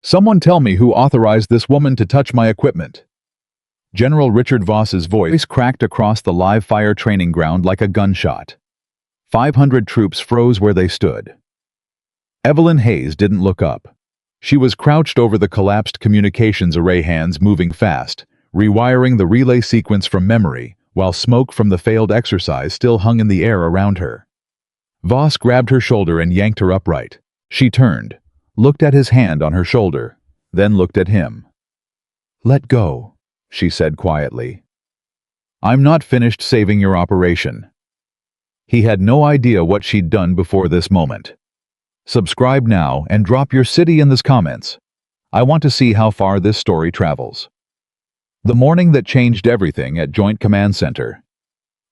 Someone tell me who authorized this woman to touch my equipment. General Richard Voss's voice cracked across the live-fire training ground like a gunshot. 500 troops froze where they stood. Evelyn Hayes didn't look up. She was crouched over the collapsed communications array, hands moving fast, rewiring the relay sequence from memory, while smoke from the failed exercise still hung in the air around her. Voss grabbed her shoulder and yanked her upright. She turned, looked at his hand on her shoulder, then looked at him. "Let go," she said quietly. "I'm not finished saving your operation." He had no idea what she'd done before this moment. Subscribe now and drop your city in the comments. I want to see how far this story travels. The morning that changed everything at Joint Command Center.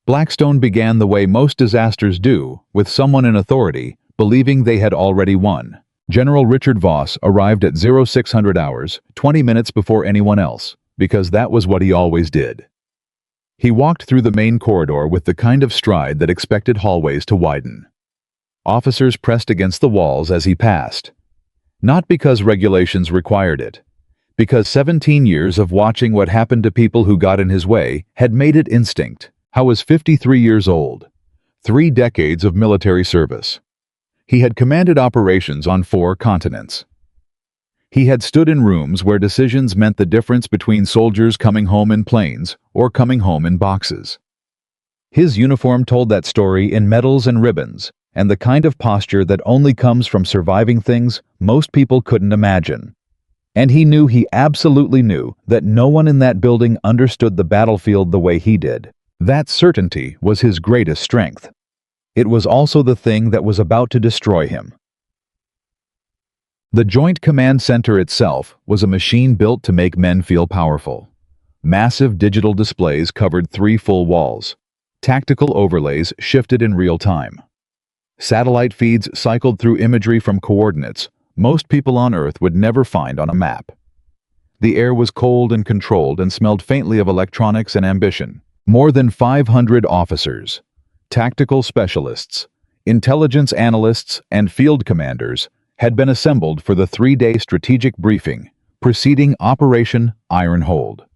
Blackstone began the way most disasters do, with someone in authority believing they had already won. General Richard Voss arrived at 0600 hours, 20 minutes before anyone else, because that was what he always did. He walked through the main corridor with the kind of stride that expected hallways to widen. Officers pressed against the walls as he passed. Not because regulations required it, because 17 years of watching what happened to people who got in his way had made it instinct. Howe was 53 years old, 3 decades of military service. He had commanded operations on 4 continents. He had stood in rooms where decisions meant the difference between soldiers coming home in planes or coming home in boxes. His uniform told that story in medals and ribbons, and the kind of posture that only comes from surviving things most people couldn't imagine. And he absolutely knew that no one in that building understood the battlefield the way he did. That certainty was his greatest strength. It was also the thing that was about to destroy him. The Joint Command Center itself was a machine built to make men feel powerful. Massive digital displays covered 3 full walls. Tactical overlays shifted in real time. Satellite feeds cycled through imagery from coordinates most people on Earth would never find on a map. The air was cold and controlled and smelled faintly of electronics and ambition. More than 500 officers, tactical specialists, intelligence analysts, and field commanders had been assembled for the 3-day strategic briefing preceding Operation Iron Hold,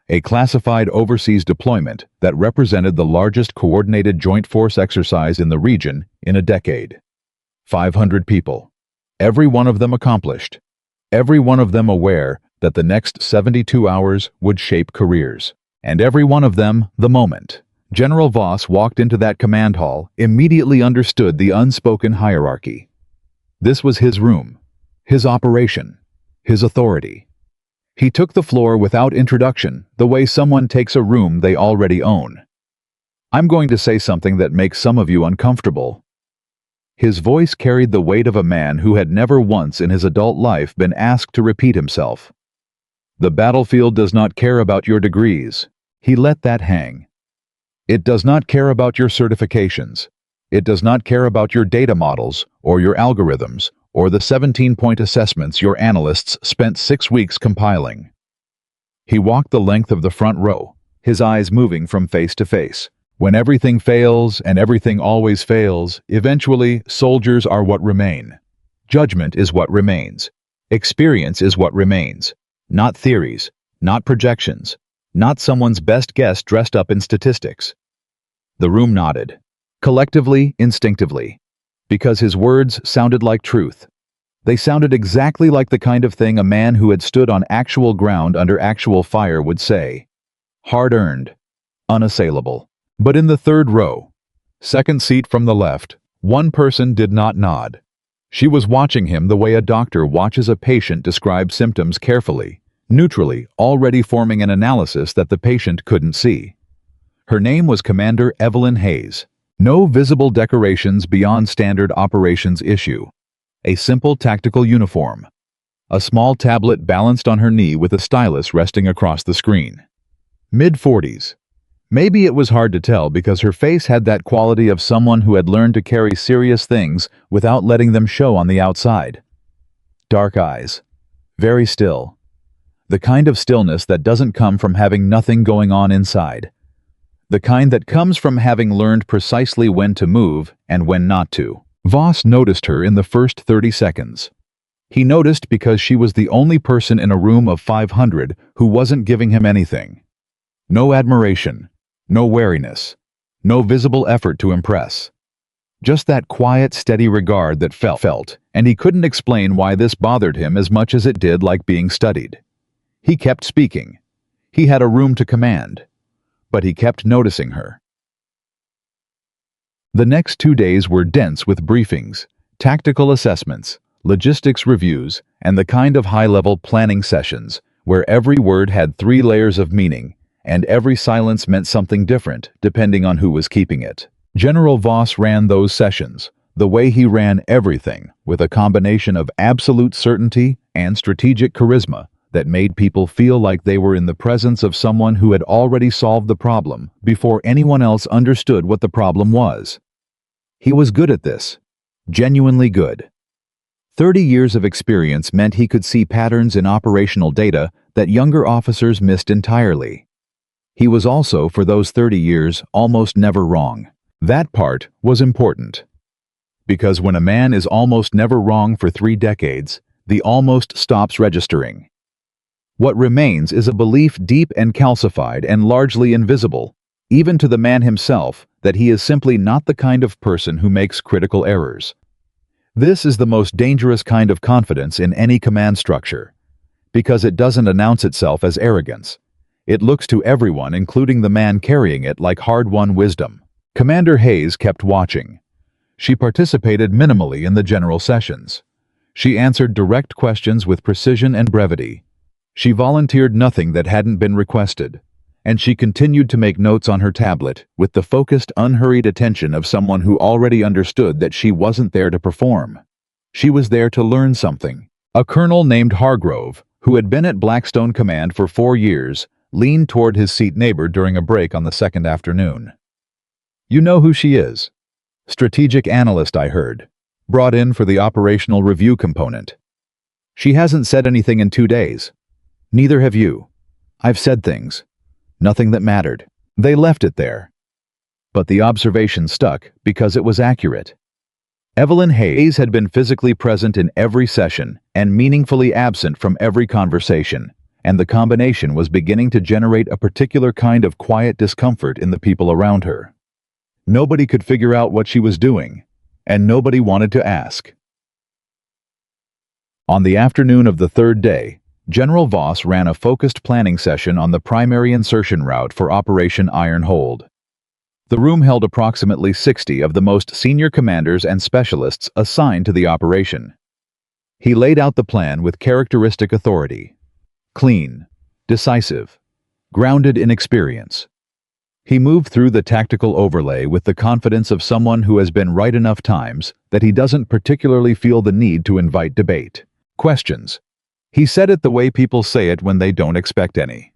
a classified overseas deployment that represented the largest coordinated joint force exercise in the region in a decade. 500 people, every one of them accomplished, every one of them aware that the next 72 hours would shape careers, and every one of them the moment General Voss walked into that command hall immediately understood the unspoken hierarchy. This was his room, his operation, his authority. He took the floor without introduction, the way someone takes a room they already own. "I'm going to say something that makes some of you uncomfortable." His voice carried the weight of a man who had never once in his adult life been asked to repeat himself. "The battlefield does not care about your degrees." He let that hang. "It does not care about your certifications. It does not care about your data models, or your algorithms, or the 17-point assessments your analysts spent 6 weeks compiling." He walked the length of the front row, his eyes moving from face to face. When everything fails, and everything always fails, eventually soldiers are what remain. Judgment is what remains. Experience is what remains. Not theories, not projections, not someone's best guess dressed up in statistics. The room nodded, collectively, instinctively, because his words sounded like truth. They sounded exactly like the kind of thing a man who had stood on actual ground under actual fire would say. Hard-earned, unassailable. But in the 3rd row, second seat from the left, one person did not nod. She was watching him the way a doctor watches a patient describe symptoms carefully, neutrally, already forming an analysis that the patient couldn't see. Her name was Commander Evelyn Hayes. No visible decorations beyond standard operations issue. A simple tactical uniform. A small tablet balanced on her knee with a stylus resting across the screen. Mid-40s. Maybe it was hard to tell because her face had that quality of someone who had learned to carry serious things without letting them show on the outside. Dark eyes. Very still. The kind of stillness that doesn't come from having nothing going on inside. The kind that comes from having learned precisely when to move and when not to. Voss noticed her in the first 30 seconds. He noticed because she was the only person in a room of 500 who wasn't giving him anything. No admiration, no wariness, no visible effort to impress. Just that quiet, steady regard that felt, and he couldn't explain why this bothered him as much as it did like being studied. He kept speaking. He had a room to command, but he kept noticing her. The next 2 days were dense with briefings, tactical assessments, logistics reviews, and the kind of high-level planning sessions where every word had 3 layers of meaning, and every silence meant something different depending on who was keeping it. General Voss ran those sessions, the way he ran everything, with a combination of absolute certainty and strategic charisma that made people feel like they were in the presence of someone who had already solved the problem before anyone else understood what the problem was. He was good at this, genuinely good. 30 years of experience meant he could see patterns in operational data that younger officers missed entirely. He was also, for those 30 years, almost never wrong. That part was important. Because when a man is almost never wrong for 3 decades, the almost stops registering. What remains is a belief deep and calcified and largely invisible, even to the man himself, that he is simply not the kind of person who makes critical errors. This is the most dangerous kind of confidence in any command structure, because it doesn't announce itself as arrogance. It looks to everyone, including the man carrying it, like hard-won wisdom. Commander Hayes kept watching. She participated minimally in the general sessions. She answered direct questions with precision and brevity. She volunteered nothing that hadn't been requested. And she continued to make notes on her tablet with the focused, unhurried attention of someone who already understood that she wasn't there to perform. She was there to learn something. A colonel named Hargrove, who had been at Blackstone Command for 4 years, leaned toward his seat neighbor during a break on the second afternoon. "You know who she is? Strategic analyst, I heard. Brought in for the operational review component. She hasn't said anything in 2 days. Neither have you. I've said things. Nothing that mattered. They left it there. But the observation stuck because it was accurate. Evelyn Hayes had been physically present in every session and meaningfully absent from every conversation, and the combination was beginning to generate a particular kind of quiet discomfort in the people around her. Nobody could figure out what she was doing, and nobody wanted to ask. On the afternoon of the 3rd day, General Voss ran a focused planning session on the primary insertion route for Operation Iron Hold. The room held approximately 60 of the most senior commanders and specialists assigned to the operation. He laid out the plan with characteristic authority. Clean, decisive, grounded in experience. He moved through the tactical overlay with the confidence of someone who has been right enough times that he doesn't particularly feel the need to invite debate. Questions. He said it the way people say it when they don't expect any.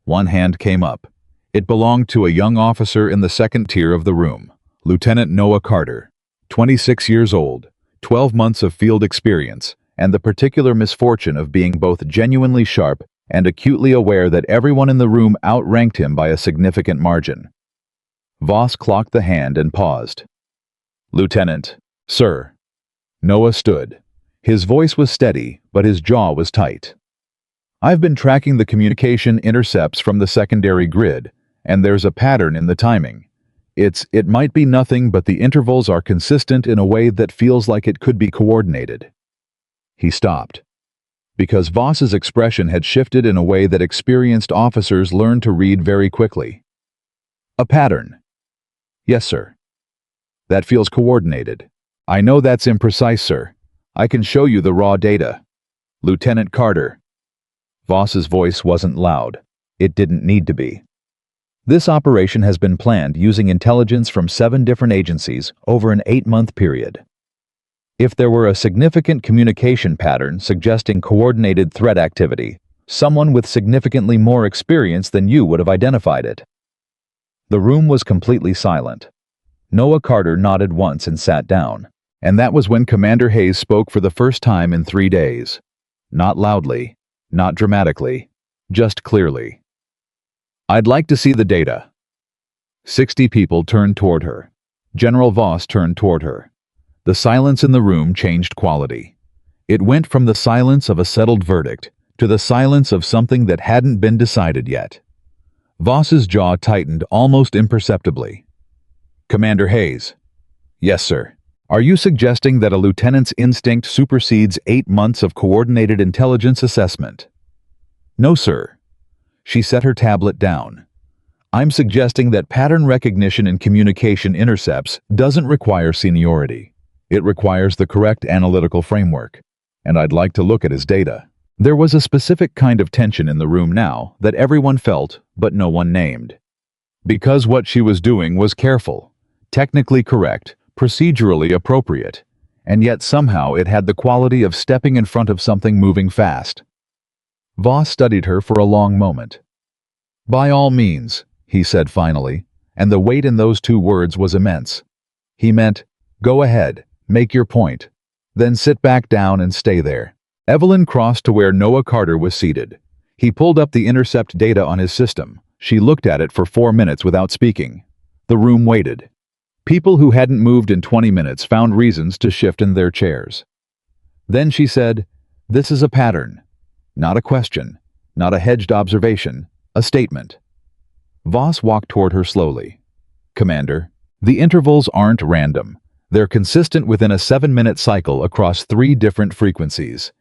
One hand came up. It belonged to a young officer in the second tier of the room, Lieutenant Noah Carter, 26 years old, 12 months of field experience, and the particular misfortune of being both genuinely sharp and acutely aware that everyone in the room outranked him by a significant margin. Voss clocked the hand and paused. "Lieutenant, sir." Noah stood. His voice was steady, but his jaw was tight. "I've been tracking the communication intercepts from the secondary grid, and there's a pattern in the timing. It might be nothing, but the intervals are consistent in a way that feels like it could be coordinated." He stopped. Because Voss's expression had shifted in a way that experienced officers learn to read very quickly. "A pattern." "Yes, sir." "That feels coordinated." "I know that's imprecise, sir. I can show you the raw data." "Lieutenant Carter." Voss's voice wasn't loud. It didn't need to be. "This operation has been planned using intelligence from 7 different agencies over an 8-month period. If there were a significant communication pattern suggesting coordinated threat activity, someone with significantly more experience than you would have identified it." The room was completely silent. Noah Carter nodded once and sat down, and that was when Commander Hayes spoke for the first time in 3 days. Not loudly, not dramatically, just clearly. "I'd like to see the data." 60 people turned toward her. General Voss turned toward her. The silence in the room changed quality. It went from the silence of a settled verdict to the silence of something that hadn't been decided yet. Voss's jaw tightened almost imperceptibly. "Commander Hayes." "Yes, sir." "Are you suggesting that a lieutenant's instinct supersedes 8 months of coordinated intelligence assessment?" "No, sir." She set her tablet down. "I'm suggesting that pattern recognition in communication intercepts doesn't require seniority. It requires the correct analytical framework. And I'd like to look at his data." There was a specific kind of tension in the room now that everyone felt, but no one named. Because what she was doing was careful, technically correct, procedurally appropriate, and yet somehow it had the quality of stepping in front of something moving fast. Voss studied her for a long moment. "By all means," he said finally, and the weight in those 2 words was immense. He meant, "Go ahead, make your point. Then sit back down and stay there." Evelyn crossed to where Noah Carter was seated. He pulled up the intercept data on his system. She looked at it for 4 minutes without speaking. The room waited. People who hadn't moved in 20 minutes found reasons to shift in their chairs. Then she said, "This is a pattern. Not a question, not a hedged observation, a statement." Voss walked toward her slowly. "Commander, the intervals aren't random. They're consistent within a 7-minute cycle across 3 different frequencies.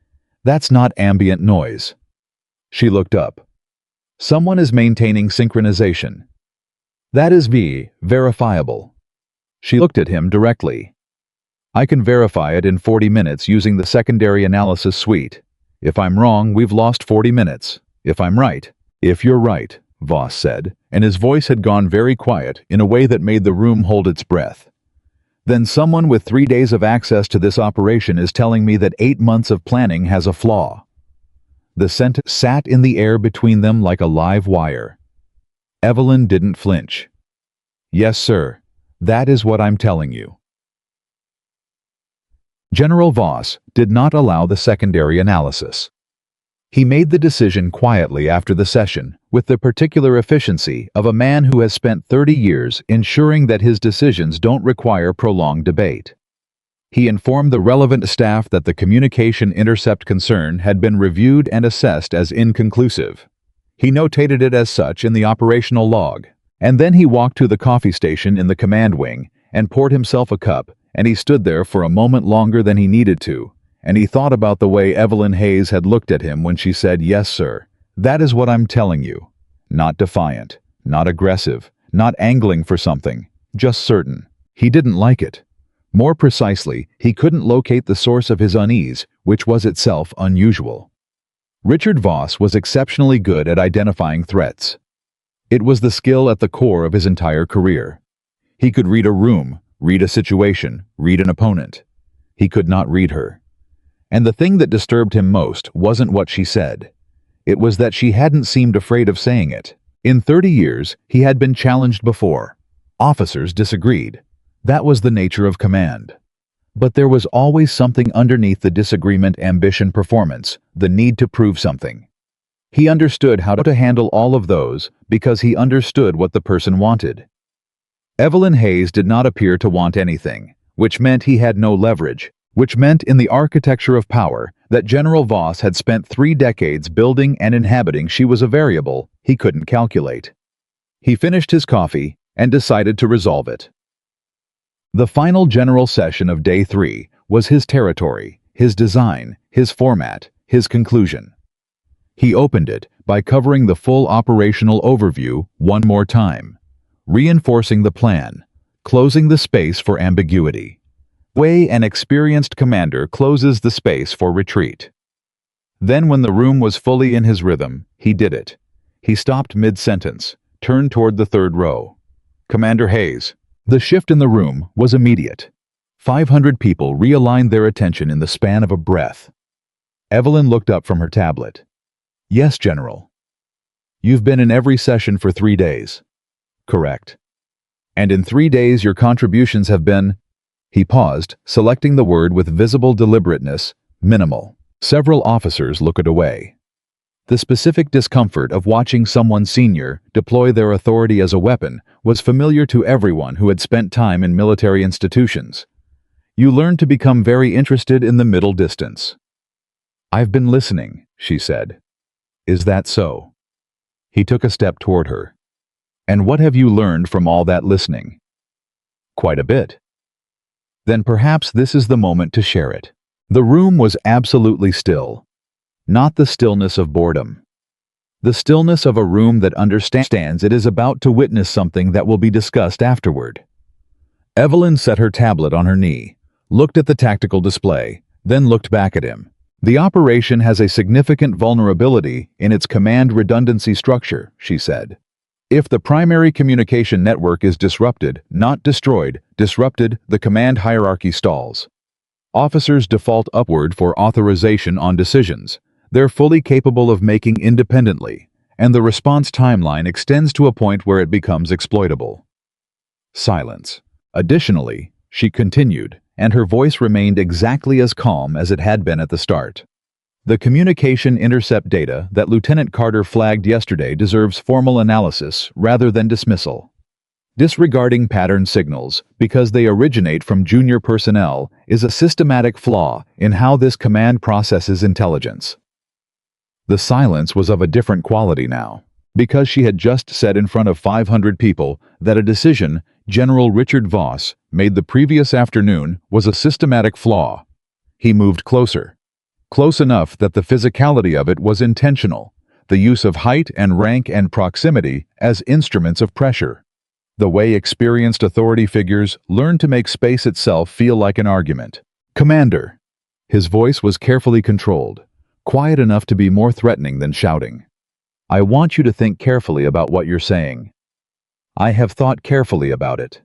That's not ambient noise." She looked up. "Someone is maintaining synchronization. That is verifiable." She looked at him directly. "I can verify it in 40 minutes using the secondary analysis suite. If I'm wrong, we've lost 40 minutes. If I'm right." "If you're right," Voss said, and his voice had gone very quiet in a way that made the room hold its breath. "Then someone with 3 days of access to this operation is telling me that 8 months of planning has a flaw." The sentence sat in the air between them like a live wire. Evelyn didn't flinch. "Yes, sir. That is what I'm telling you." General Voss did not allow the secondary analysis. He made the decision quietly after the session, with the particular efficiency of a man who has spent 30 years ensuring that his decisions don't require prolonged debate. He informed the relevant staff that the communication intercept concern had been reviewed and assessed as inconclusive. He notated it as such in the operational log, and then he walked to the coffee station in the command wing and poured himself a cup, and he stood there for a moment longer than he needed to, and he thought about the way Evelyn Hayes had looked at him when she said, "Yes, sir. That is what I'm telling you." Not defiant, not aggressive, not angling for something, just certain. He didn't like it. More precisely, he couldn't locate the source of his unease, which was itself unusual. Richard Voss was exceptionally good at identifying threats. It was the skill at the core of his entire career. He could read a room, read a situation, read an opponent. He could not read her. And the thing that disturbed him most wasn't what she said. It was that she hadn't seemed afraid of saying it. In 30 years, he had been challenged before. Officers disagreed. That was the nature of command. But there was always something underneath the disagreement: ambition, performance, the need to prove something. He understood how to handle all of those because he understood what the person wanted. Evelyn Hayes did not appear to want anything, which meant he had no leverage, which meant in the architecture of power that General Voss had spent 3 decades building and inhabiting, she was a variable he couldn't calculate. He finished his coffee and decided to resolve it. The final general session of Day 3 was his territory, his design, his format, his conclusion. He opened it by covering the full operational overview one more time, reinforcing the plan, closing the space for ambiguity. The way an experienced commander closes the space for retreat. Then when the room was fully in his rhythm, he did it. He stopped mid-sentence, turned toward the 3rd row. "Commander Hayes." The shift in the room was immediate. 500 people realigned their attention in the span of a breath. Evelyn looked up from her tablet. "Yes, General." "You've been in every session for 3 days." "Correct." "And in 3 days your contributions have been—" He paused, selecting the word with visible deliberateness, "minimal." Several officers looked away. The specific discomfort of watching someone senior deploy their authority as a weapon was familiar to everyone who had spent time in military institutions. You learned to become very interested in the middle distance. "I've been listening," she said. "Is that so?" He took a step toward her. "And what have you learned from all that listening?" "Quite a bit." "Then perhaps this is the moment to share it." The room was absolutely still. Not the stillness of boredom. The stillness of a room that understands it is about to witness something that will be discussed afterward. Evelyn set her tablet on her knee, looked at the tactical display, then looked back at him. "The operation has a significant vulnerability in its command redundancy structure," she said. "If the primary communication network is disrupted, not destroyed, disrupted, the command hierarchy stalls. Officers default upward for authorization on decisions they're fully capable of making independently, and the response timeline extends to a point where it becomes exploitable." Silence. "Additionally," she continued, and her voice remained exactly as calm as it had been at the start, "the communication intercept data that Lieutenant Carter flagged yesterday deserves formal analysis rather than dismissal. Disregarding pattern signals because they originate from junior personnel is a systematic flaw in how this command processes intelligence." The silence was of a different quality now, because she had just said in front of 500 people that a decision General Richard Voss made the previous afternoon was a systematic flaw. He moved closer. Close enough that the physicality of it was intentional, the use of height and rank and proximity as instruments of pressure. The way experienced authority figures learn to make space itself feel like an argument. "Commander." His voice was carefully controlled, quiet enough to be more threatening than shouting. "I want you to think carefully about what you're saying." "I have thought carefully about it.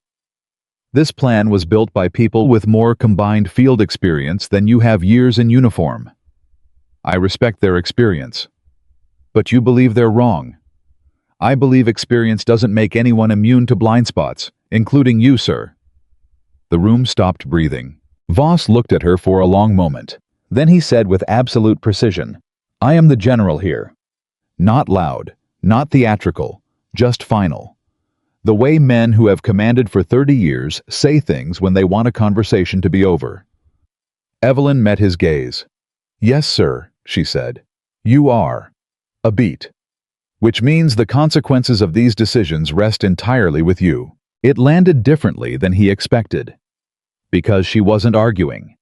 This plan was built by people with more combined field experience than you have years in uniform. I respect their experience. But you believe they're wrong. I believe experience doesn't make anyone immune to blind spots, including you, sir." The room stopped breathing. Voss looked at her for a long moment. Then he said with absolute precision, "I am the general here. Not loud, not theatrical, just final. The way men who have commanded for 30 years say things when they want a conversation to be over." Evelyn met his gaze. "Yes, sir," she said. "You are. A beat. Which means the consequences of these decisions rest entirely with you." It landed differently than he expected. Because she wasn't arguing.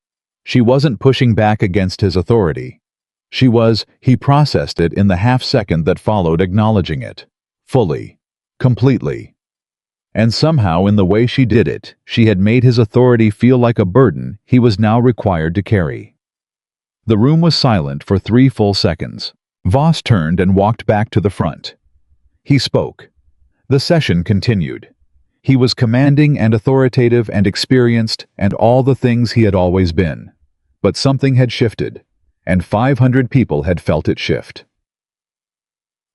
She wasn't pushing back against his authority. He processed it in the half-second that followed acknowledging it. Fully. Completely. And somehow in the way she did it, she had made his authority feel like a burden he was now required to carry. The room was silent for 3 full seconds. Voss turned and walked back to the front. He spoke. The session continued. He was commanding and authoritative and experienced and all the things he had always been. But something had shifted, and 500 people had felt it shift.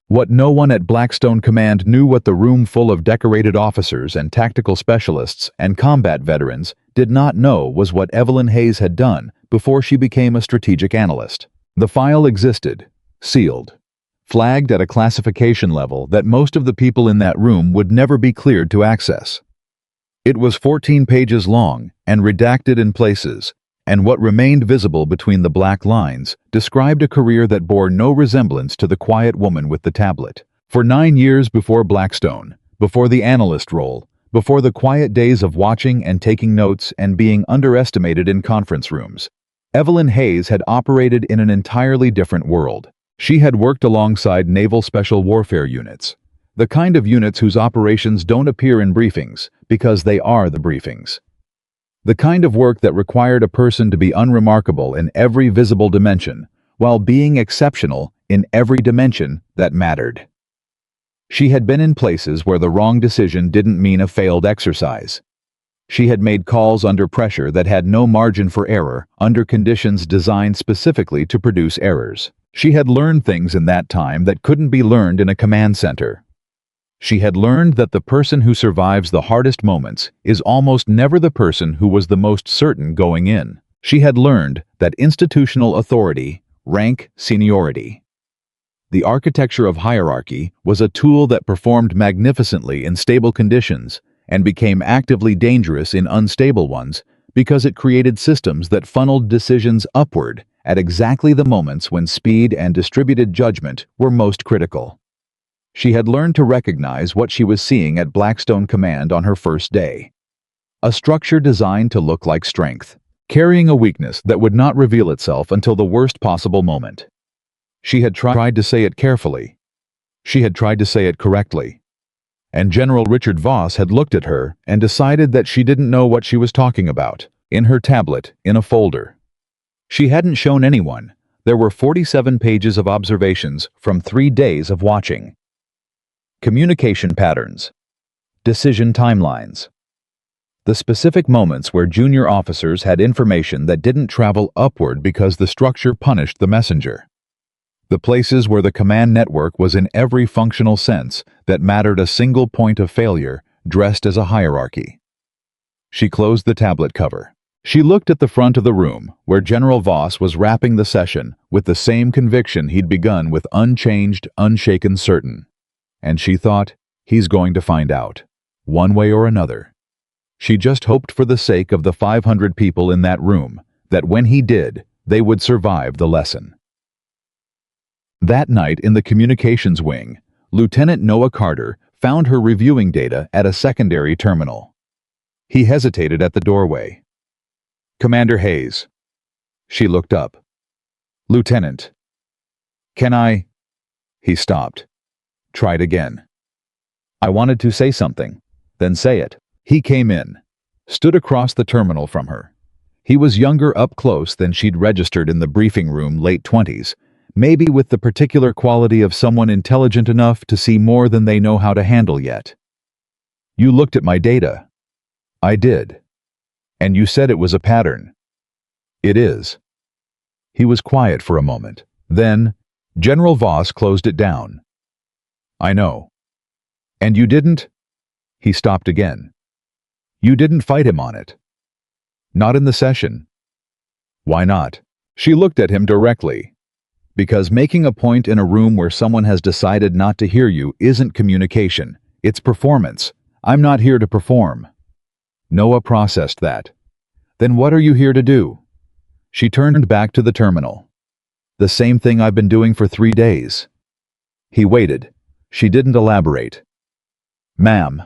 What no one at Blackstone Command knew what the room full of decorated officers and tactical specialists and combat veterans did not know was what Evelyn Hayes had done before she became a strategic analyst. The file existed, sealed, flagged at a classification level that most of the people in that room would never be cleared to access. It was 14 pages long and redacted in places, and what remained visible between the black lines described a career that bore no resemblance to the quiet woman with the tablet. For 9 years before Blackstone, before the analyst role, before the quiet days of watching and taking notes and being underestimated in conference rooms, Evelyn Hayes had operated in an entirely different world. She had worked alongside naval special warfare units, the kind of units whose operations don't appear in briefings because they are the briefings. The kind of work that required a person to be unremarkable in every visible dimension, while being exceptional in every dimension that mattered. She had been in places where the wrong decision didn't mean a failed exercise. She had made calls under pressure that had no margin for error, under conditions designed specifically to produce errors. She had learned things in that time that couldn't be learned in a command center. She had learned that the person who survives the hardest moments is almost never the person who was the most certain going in. She had learned that institutional authority, rank, seniority. The architecture of hierarchy was a tool that performed magnificently in stable conditions and became actively dangerous in unstable ones because it created systems that funneled decisions upward at exactly the moments when speed and distributed judgment were most critical. She had learned to recognize what she was seeing at Blackstone Command on her first day. A structure designed to look like strength, carrying a weakness that would not reveal itself until the worst possible moment. She had tried to say it carefully. She had tried to say it correctly. And General Richard Voss had looked at her and decided that she didn't know what she was talking about, in her tablet, in a folder. She hadn't shown anyone. There were 47 pages of observations from 3 days of watching. Communication patterns. Decision timelines. The specific moments where junior officers had information that didn't travel upward because the structure punished the messenger. The places where the command network was in every functional sense that mattered a single point of failure, dressed as a hierarchy. She closed the tablet cover. She looked at the front of the room, where General Voss was wrapping the session with the same conviction he'd begun with, unchanged, unshaken certain. And she thought, he's going to find out, one way or another. She just hoped for the sake of the 500 people in that room, that when he did, they would survive the lesson. That night in the communications wing, Lieutenant Noah Carter found her reviewing data at a secondary terminal. He hesitated at the doorway. "Commander Hayes." She looked up. "Lieutenant." "Can I—" He stopped. Tried again. "I wanted to say something." "Then say it." He came in, stood across the terminal from her. He was younger up close than she'd registered in the briefing room, late 20s, maybe with the particular quality of someone intelligent enough to see more than they know how to handle yet. "You looked at my data." "I did." "And you said it was a pattern." "It is." He was quiet for a moment. Then, General Voss closed it down. "I know." "And you didn't—" He stopped again. "You didn't fight him on it." "Not in the session." "Why not?" She looked at him directly. "Because making a point in a room where someone has decided not to hear you isn't communication, it's performance. I'm not here to perform." Noah processed that. "Then what are you here to do?" She turned back to the terminal. "The same thing I've been doing for 3 days." He waited. She didn't elaborate. "Ma'am."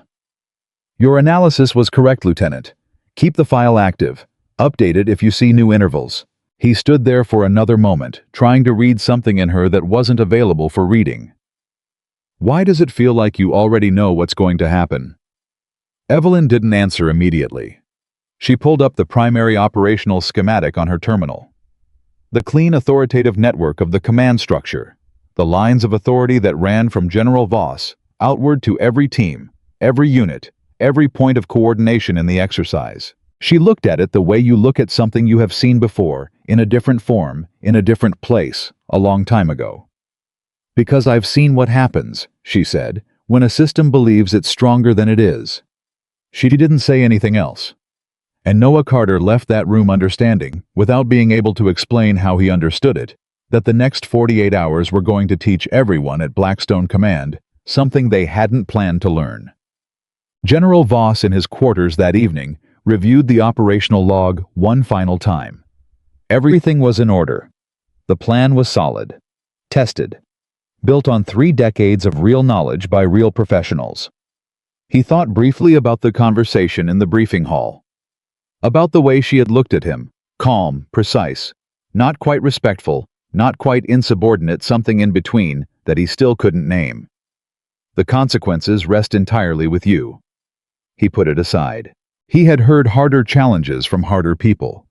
"Your analysis was correct, Lieutenant. Keep the file active. Update it if you see new intervals." He stood there for another moment, trying to read something in her that wasn't available for reading. "Why does it feel like you already know what's going to happen?" Evelyn didn't answer immediately. She pulled up the primary operational schematic on her terminal. The clean, authoritative network of the command structure. The lines of authority that ran from General Voss outward to every team, every unit, every point of coordination in the exercise. She looked at it the way you look at something you have seen before, in a different form, in a different place, a long time ago. "Because I've seen what happens," she said, "when a system believes it's stronger than it is." She didn't say anything else. And Noah Carter left that room understanding, without being able to explain how he understood it, that the next 48 hours were going to teach everyone at Blackstone Command something they hadn't planned to learn. General Voss in his quarters that evening reviewed the operational log one final time. Everything was in order. The plan was solid, tested, built on 3 decades of real knowledge by real professionals. He thought briefly about the conversation in the briefing hall, about the way she had looked at him, calm, precise, not quite respectful, not quite insubordinate, something in between that he still couldn't name. "The consequences rest entirely with you." He put it aside. He had heard harder challenges from harder people.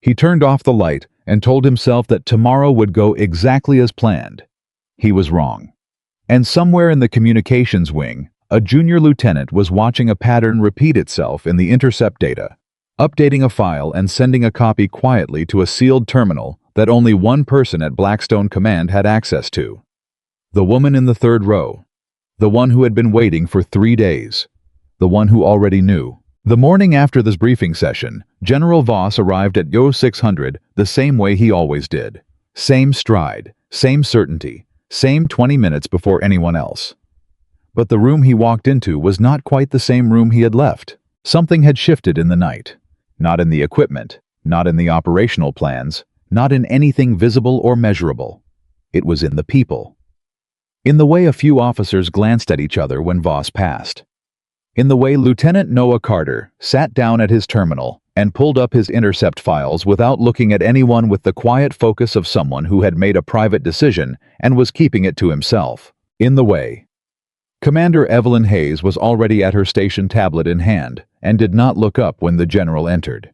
He turned off the light and told himself that tomorrow would go exactly as planned. He was wrong. And somewhere in the communications wing, a junior lieutenant was watching a pattern repeat itself in the intercept data, updating a file and sending a copy quietly to a sealed terminal that only one person at Blackstone Command had access to. The woman in the 3rd row. The one who had been waiting for 3 days. The one who already knew. The morning after this briefing session, General Voss arrived at Yo 600 the same way he always did. Same stride, same certainty, same 20 minutes before anyone else. But the room he walked into was not quite the same room he had left. Something had shifted in the night. Not in the equipment, not in the operational plans, Not in anything visible or measurable. It was in the people. In the way a few officers glanced at each other when Voss passed. In the way Lieutenant Noah Carter sat down at his terminal and pulled up his intercept files without looking at anyone, with the quiet focus of someone who had made a private decision and was keeping it to himself. In the way. Commander Evelyn Hayes was already at her station tablet in hand and did not look up when the general entered.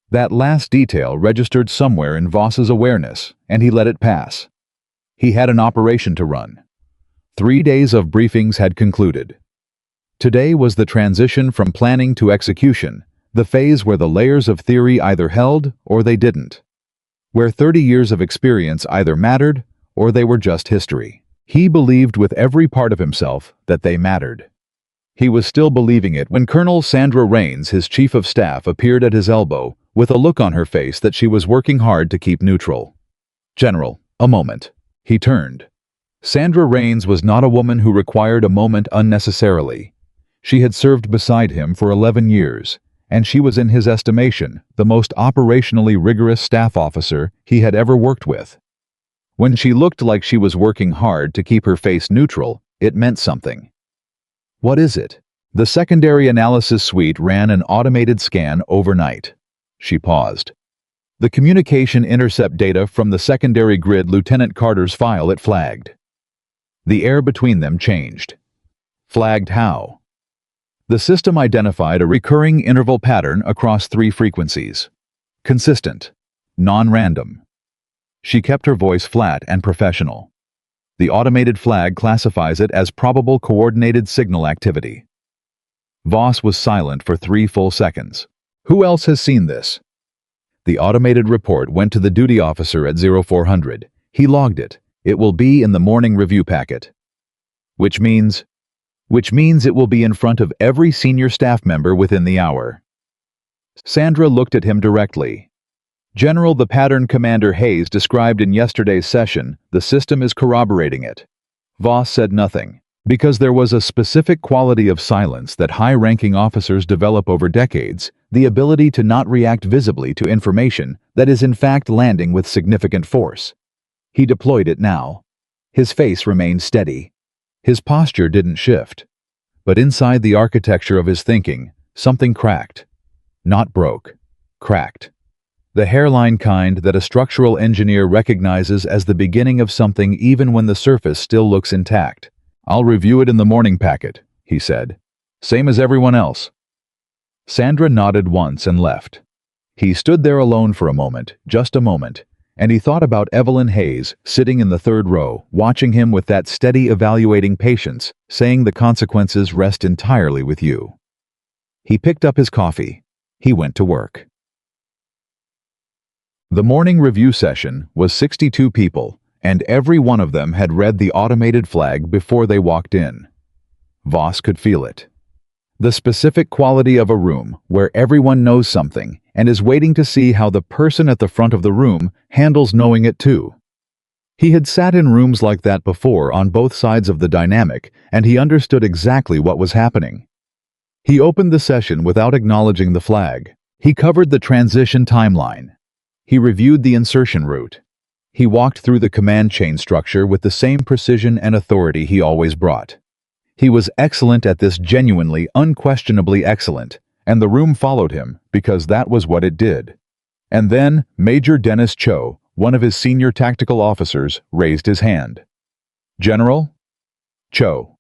That last detail registered somewhere in Voss's awareness, and he let it pass. He had an operation to run. 3 days of briefings had concluded. Today was the transition from planning to execution, the phase where the layers of theory either held or they didn't. Where 30 years of experience either mattered or they were just history. He believed with every part of himself that they mattered. He was still believing it when Colonel Sandra Raines, his chief of staff, appeared at his elbow with a look on her face that she was working hard to keep neutral. "General, a moment." He turned. Sandra Raines was not a woman who required a moment unnecessarily. She had served beside him for 11 years, and she was in his estimation the most operationally rigorous staff officer he had ever worked with. When she looked like she was working hard to keep her face neutral, it meant something. "What is it?" The secondary analysis suite ran an automated scan overnight. She paused. The communication intercept data from the secondary grid Lieutenant Carter's file it flagged. The air between them changed. Flagged how? The system identified a recurring interval pattern across 3 frequencies. Consistent. Non-random. She kept her voice flat and professional. The automated flag classifies it as probable coordinated signal activity. Voss was silent for 3 full seconds. "Who else has seen this?" The automated report went to the duty officer at 0400. He logged it. "It will be in the morning review packet." Which means it will be in front of every senior staff member within the hour. Sandra looked at him directly. "General, the pattern Commander Hayes described in yesterday's session, the system is corroborating it." Voss said nothing, because there was a specific quality of silence that high-ranking officers develop over decades, the ability to not react visibly to information that is in fact landing with significant force. He deployed it now. His face remained steady. His posture didn't shift. But inside the architecture of his thinking, something cracked. Not broke. Cracked. The hairline kind that a structural engineer recognizes as the beginning of something even when the surface still looks intact. "I'll review it in the morning packet," he said. "Same as everyone else." Sandra nodded once and left. He stood there alone for a moment, just a moment, and he thought about Evelyn Hayes, sitting in the 3rd row, watching him with that steady evaluating patience, saying the consequences rest entirely with you. He picked up his coffee. He went to work. The morning review session was 62 people, and every one of them had read the automated flag before they walked in. Voss could feel it. The specific quality of a room where everyone knows something and is waiting to see how the person at the front of the room handles knowing it too. He had sat in rooms like that before on both sides of the dynamic, and he understood exactly what was happening. He opened the session without acknowledging the flag. He covered the transition timeline. He reviewed the insertion route. He walked through the command chain structure with the same precision and authority he always brought. He was excellent at this, genuinely, unquestionably excellent, and the room followed him because that was what it did. And then Major Dennis Cho, one of his senior tactical officers, raised his hand. "General?" "Cho.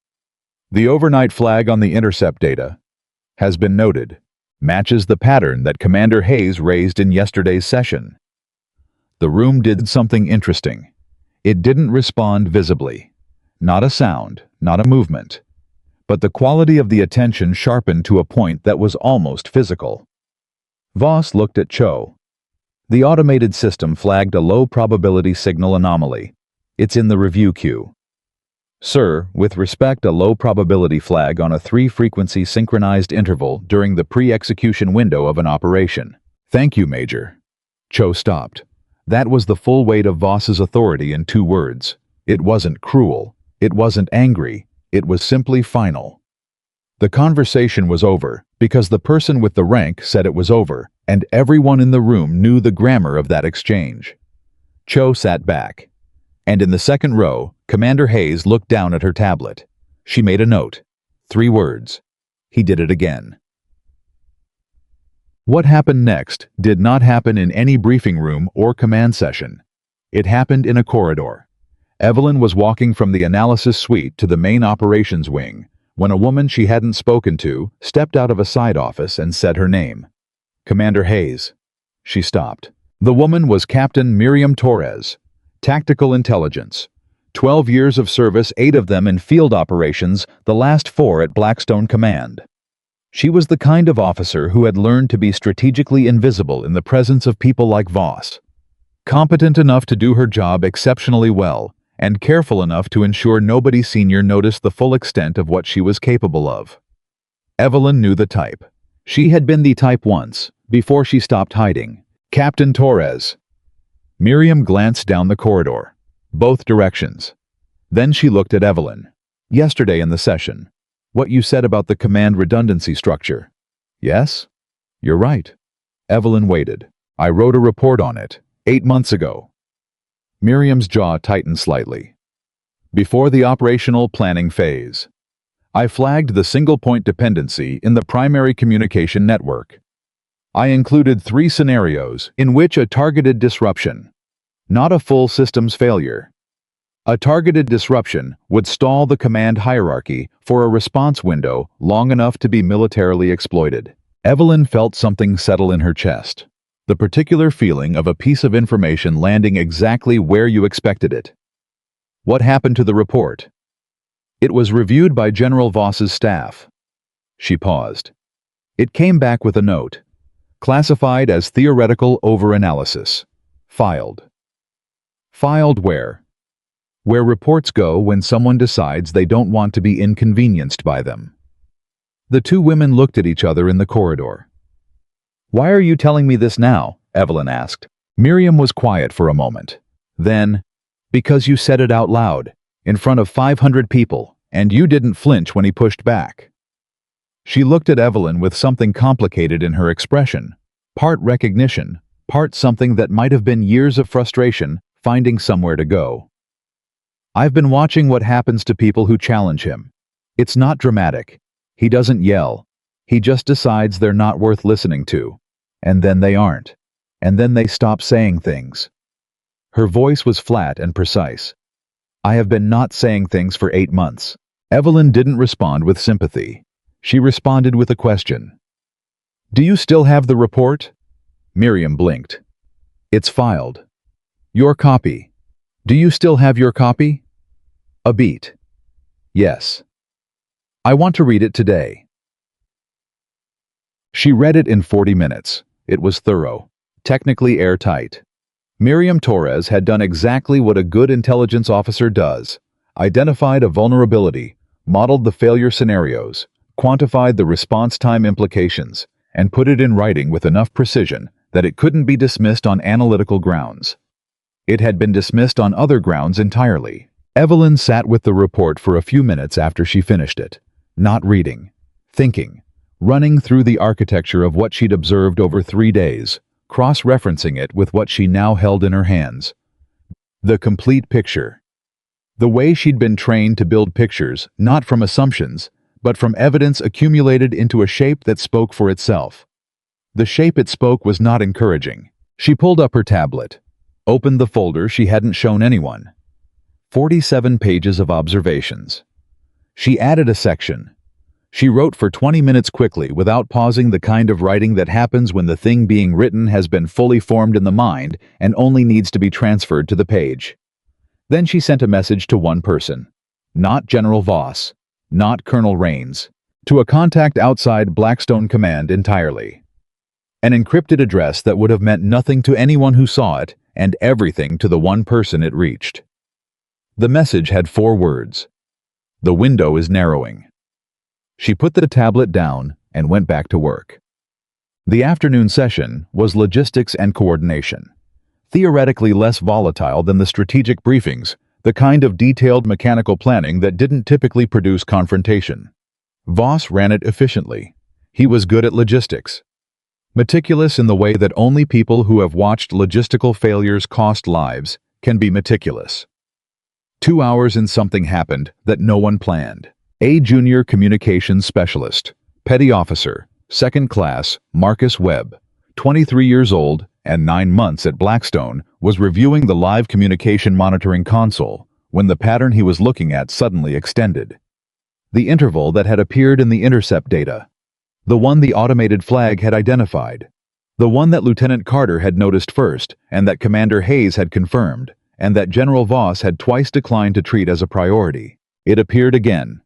The overnight flag on the intercept data has been noted. Matches the pattern that Commander Hayes raised in yesterday's session." The room did something interesting. It didn't respond visibly. Not a sound, not a movement. But the quality of the attention sharpened to a point that was almost physical. Voss looked at Cho. The automated system flagged a low-probability signal anomaly. "It's in the review queue." "Sir, with respect, a low-probability flag on a 3-frequency synchronized interval during the pre-execution window of an operation." "Thank you, Major." Cho stopped. That was the full weight of Voss's authority in 2 words. It wasn't cruel. It wasn't angry. It was simply final. The conversation was over, because the person with the rank said it was over, and everyone in the room knew the grammar of that exchange. Cho sat back. And in the second row, Commander Hayes looked down at her tablet. She made a note. 3 words. He did it again. What happened next did not happen in any briefing room or command session. It happened in a corridor. Evelyn was walking from the analysis suite to the main operations wing when a woman she hadn't spoken to stepped out of a side office and said her name. Commander Hayes. She stopped. The woman was Captain Miriam Torres. Tactical intelligence. 12 years of service, 8 of them in field operations, the last 4 at Blackstone Command. She was the kind of officer who had learned to be strategically invisible in the presence of people like Voss. Competent enough to do her job exceptionally well, and careful enough to ensure nobody senior noticed the full extent of what she was capable of. Evelyn knew the type. She had been the type once, before she stopped hiding. Captain Torres. Miriam glanced down the corridor. Both directions. Then she looked at Evelyn. Yesterday in the session. What you said about the command redundancy structure. Yes? You're right. Evelyn waited. I wrote a report on it, 8 months ago. Miriam's jaw tightened slightly. Before the operational planning phase. I flagged the single-point dependency in the primary communication network. I included 3 scenarios in which a targeted disruption, not a full systems failure. A targeted disruption would stall the command hierarchy for a response window long enough to be militarily exploited. Evelyn felt something settle in her chest. The particular feeling of a piece of information landing exactly where you expected it. What happened to the report? It was reviewed by General Voss's staff. She paused. It came back with a note. Classified as theoretical overanalysis. Filed. Filed where? Where reports go when someone decides they don't want to be inconvenienced by them. The 2 women looked at each other in the corridor. Why are you telling me this now? Evelyn asked. Miriam was quiet for a moment. Then, because you said it out loud, in front of 500 people, and you didn't flinch when he pushed back. She looked at Evelyn with something complicated in her expression. Part recognition, part something that might have been years of frustration, finding somewhere to go. I've been watching what happens to people who challenge him. It's not dramatic. He doesn't yell. He just decides they're not worth listening to. And then they aren't. And then they stop saying things. Her voice was flat and precise. I have been not saying things for 8 months. Evelyn didn't respond with sympathy. She responded with a question. Do you still have the report? Miriam blinked. It's filed. Your copy. Do you still have your copy? A beat. Yes. I want to read it today. She read it in 40 minutes. It was thorough, technically airtight. Miriam Torres had done exactly what a good intelligence officer does. Identified a vulnerability, modeled the failure scenarios, quantified the response time implications, and put it in writing with enough precision that it couldn't be dismissed on analytical grounds. It had been dismissed on other grounds entirely. Evelyn sat with the report for a few minutes after she finished it, not reading, thinking, running through the architecture of what she'd observed over 3 days, cross-referencing it with what she now held in her hands. The complete picture. The way she'd been trained to build pictures, not from assumptions, but from evidence accumulated into a shape that spoke for itself. The shape it spoke was not encouraging. She pulled up her tablet, opened the folder she hadn't shown anyone. 47 pages of observations. She added a section. She wrote for 20 minutes quickly without pausing, the kind of writing that happens when the thing being written has been fully formed in the mind and only needs to be transferred to the page. Then she sent a message to one person. Not General Voss, not Colonel Rains. To a contact outside Blackstone Command entirely. An encrypted address that would have meant nothing to anyone who saw it and everything to the one person it reached. The message had 4 words. The window is narrowing. She put the tablet down and went back to work. The afternoon session was logistics and coordination. Theoretically less volatile than the strategic briefings, the kind of detailed mechanical planning that didn't typically produce confrontation. Voss ran it efficiently. He was good at logistics. Meticulous in the way that only people who have watched logistical failures cost lives can be meticulous. 2 hours and something happened that no one planned. A junior communications specialist, petty officer, second class, Marcus Webb, 23 years old and 9 months at Blackstone, was reviewing the live communication monitoring console when the pattern he was looking at suddenly extended. The interval that had appeared in the intercept data. The one the automated flag had identified. The one that Lieutenant Carter had noticed first and that Commander Hayes had confirmed, and that General Voss had twice declined to treat as a priority. It appeared again.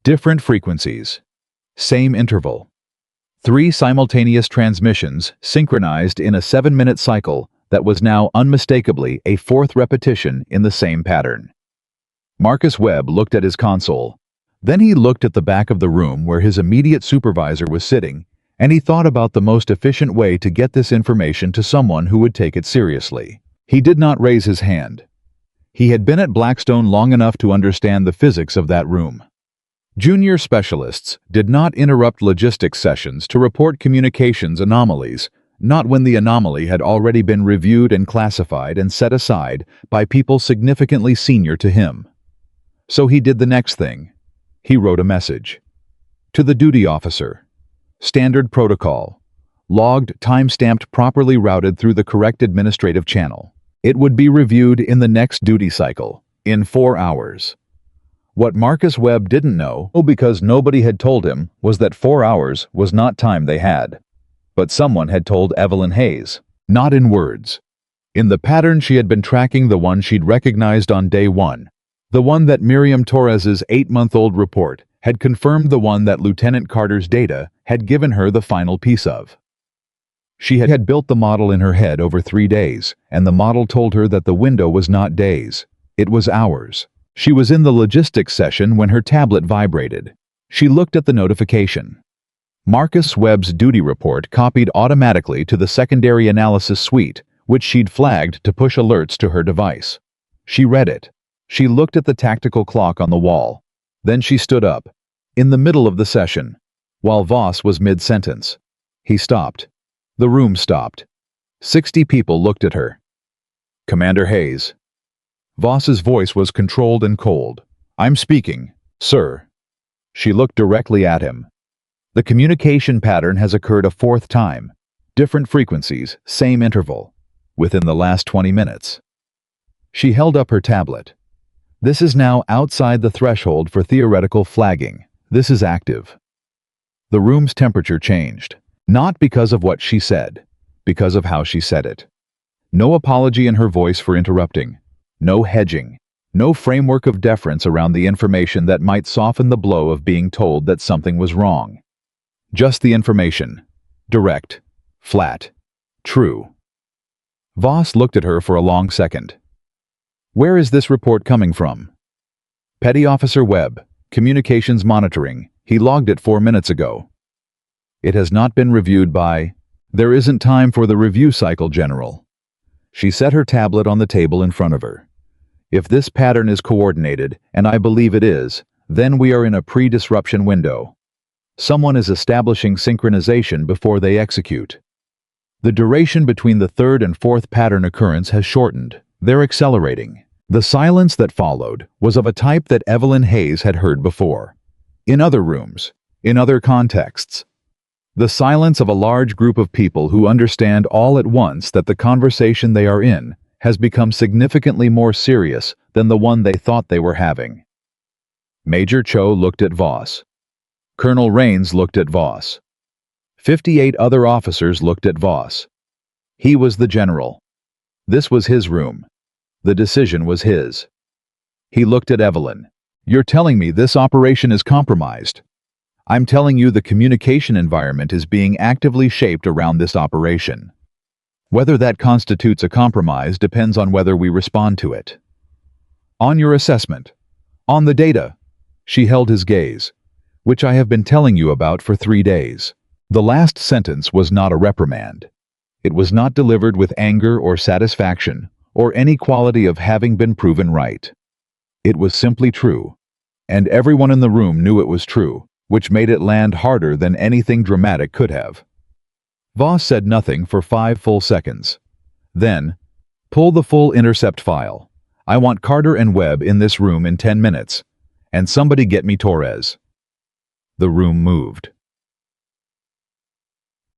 Different frequencies. Same interval. 3 simultaneous transmissions synchronized in a 7-minute cycle that was now unmistakably a 4th repetition in the same pattern. Marcus Webb looked at his console. Then he looked at the back of the room where his immediate supervisor was sitting, and he thought about the most efficient way to get this information to someone who would take it seriously. He did not raise his hand. He had been at Blackstone long enough to understand the physics of that room. Junior specialists did not interrupt logistics sessions to report communications anomalies, not when the anomaly had already been reviewed and classified and set aside by people significantly senior to him. So he did the next thing. He wrote a message. To the duty officer. Standard protocol. Logged, time-stamped, properly routed through the correct administrative channel. It would be reviewed in the next duty cycle, in 4 hours. What Marcus Webb didn't know, because nobody had told him, was that 4 hours was not time they had. But someone had told Evelyn Hayes, not in words. In the pattern she had been tracking, the one she'd recognized on day 1. The one that Miriam Torres's 8-month-old report had confirmed, the one that Lieutenant Carter's data had given her the final piece of. She had built the model in her head over 3 days, and the model told her that the window was not days, it was hours. She was in the logistics session when her tablet vibrated. She looked at the notification. Marcus Webb's duty report copied automatically to the secondary analysis suite, which she'd flagged to push alerts to her device. She read it. She looked at the tactical clock on the wall. Then she stood up. In the middle of the session, while Voss was mid-sentence. He stopped. The room stopped. 60 people looked at her. Commander Hayes. Voss's voice was controlled and cold. I'm speaking, sir. She looked directly at him. The communication pattern has occurred a 4th time. Different frequencies, same interval. Within the last 20 minutes. She held up her tablet. This is now outside the threshold for theoretical flagging. This is active. The room's temperature changed. Not because of what she said, because of how she said it. No apology in her voice for interrupting. No hedging. No framework of deference around the information that might soften the blow of being told that something was wrong. Just the information. Direct. Flat. True. Voss looked at her for a long second. Where is this report coming from? Petty Officer Webb, Communications Monitoring. He logged it 4 minutes ago. It has not been reviewed by... There isn't time for the review cycle, General. She set her tablet on the table in front of her. If this pattern is coordinated, and I believe it is, then we are in a pre-disruption window. Someone is establishing synchronization before they execute. The duration between the 3rd and 4th pattern occurrence has shortened. They're accelerating. The silence that followed was of a type that Evelyn Hayes had heard before. In other rooms, in other contexts. The silence of a large group of people who understand all at once that the conversation they are in has become significantly more serious than the one they thought they were having. Major Cho looked at Voss. Colonel Rains looked at Voss. 58 other officers looked at Voss. He was the general. This was his room. The decision was his. He looked at Evelyn. You're telling me this operation is compromised. I'm telling you the communication environment is being actively shaped around this operation. Whether that constitutes a compromise depends on whether we respond to it. On your assessment. On the data. She held his gaze, which I have been telling you about for 3 days. The last sentence was not a reprimand. It was not delivered with anger or satisfaction, or any quality of having been proven right. It was simply true, and everyone in the room knew it was true, which made it land harder than anything dramatic could have. Voss said nothing for 5 full seconds. Then, pull the full intercept file. I want Carter and Webb in this room in 10 minutes. And somebody get me Torres. The room moved.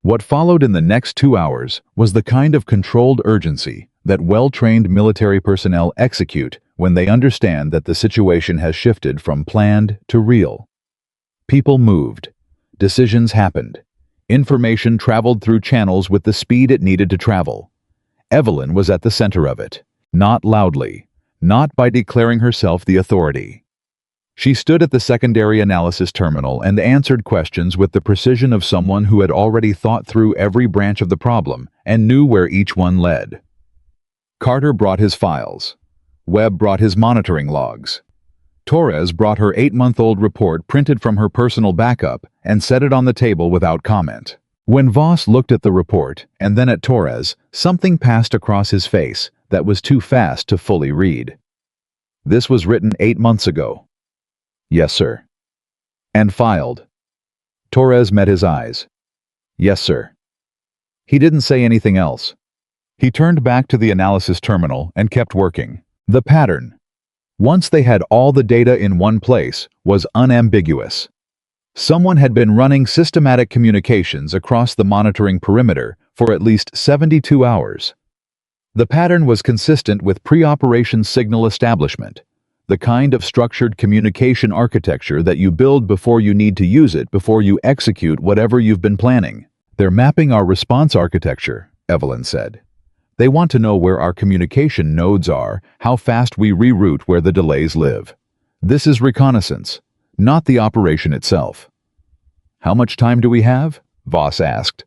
What followed in the next 2 hours was the kind of controlled urgency that well-trained military personnel execute when they understand that the situation has shifted from planned to real. People moved. Decisions happened. Information traveled through channels with the speed it needed to travel. Evelyn was at the center of it, not loudly, not by declaring herself the authority. She stood at the secondary analysis terminal and answered questions with the precision of someone who had already thought through every branch of the problem and knew where each one led. Carter brought his files. Webb brought his monitoring logs. Torres brought her 8-month-old report printed from her personal backup and set it on the table without comment. When Voss looked at the report and then at Torres, something passed across his face that was too fast to fully read. This was written 8 months ago. Yes, sir. And filed. Torres met his eyes. Yes, sir. He didn't say anything else. He turned back to the analysis terminal and kept working. The pattern, once they had all the data in one place, was unambiguous. Someone had been running systematic communications across the monitoring perimeter for at least 72 hours. The pattern was consistent with pre-operation signal establishment, the kind of structured communication architecture that you build before you need to use it, before you execute whatever you've been planning. They're mapping our response architecture, Evelyn said. They want to know where our communication nodes are, how fast we reroute where the delays live. This is reconnaissance, not the operation itself. How much time do we have? Voss asked.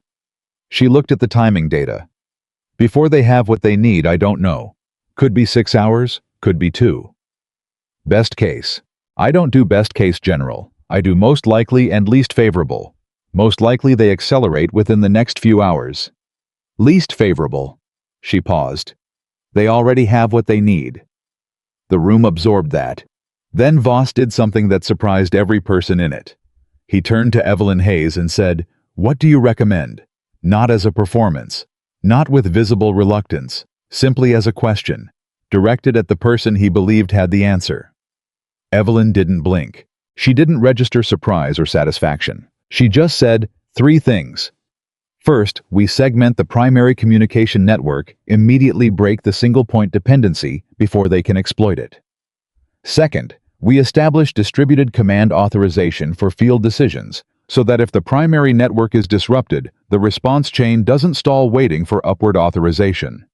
She looked at the timing data. Before they have what they need, I don't know. Could be 6 hours, could be 2. Best case. I don't do best case general. I do most likely and least favorable. Most likely they accelerate within the next few hours. Least favorable. She paused. They already have what they need. The room absorbed that. Then Voss did something that surprised every person in it. He turned to Evelyn Hayes and said, "What do you recommend?" Not as a performance, not with visible reluctance, simply as a question, directed at the person he believed had the answer. Evelyn didn't blink. She didn't register surprise or satisfaction. She just said 3 things. First, we segment the primary communication network, immediately break the single-point dependency before they can exploit it. Second, we establish distributed command authorization for field decisions, so that if the primary network is disrupted, the response chain doesn't stall waiting for upward authorization.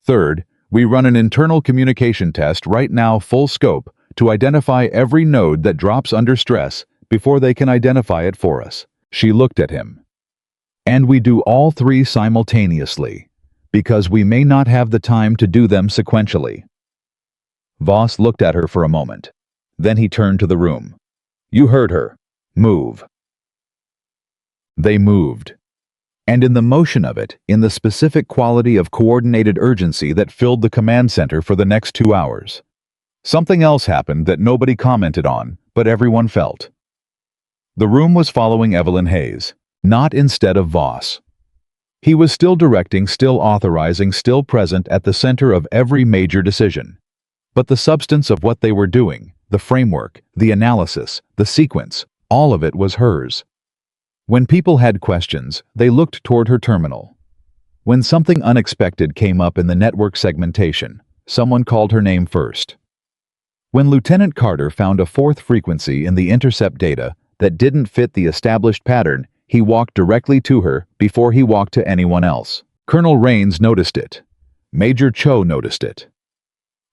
Third, we run an internal communication test right now full scope to identify every node that drops under stress before they can identify it for us. She looked at him. And we do all 3 simultaneously, because we may not have the time to do them sequentially. Voss looked at her for a moment. Then he turned to the room. You heard her. Move. They moved. And in the motion of it, in the specific quality of coordinated urgency that filled the command center for the next 2 hours, something else happened that nobody commented on, but everyone felt. The room was following Evelyn Hayes. Not instead of Voss. He was still directing, still authorizing, still present at the center of every major decision. But the substance of what they were doing, the framework, the analysis, the sequence, all of it was hers. When people had questions, they looked toward her terminal. When something unexpected came up in the network segmentation, someone called her name first. When Lieutenant Carter found a 4th frequency in the intercept data that didn't fit the established pattern, he walked directly to her before he walked to anyone else. Colonel Raines noticed it. Major Cho noticed it.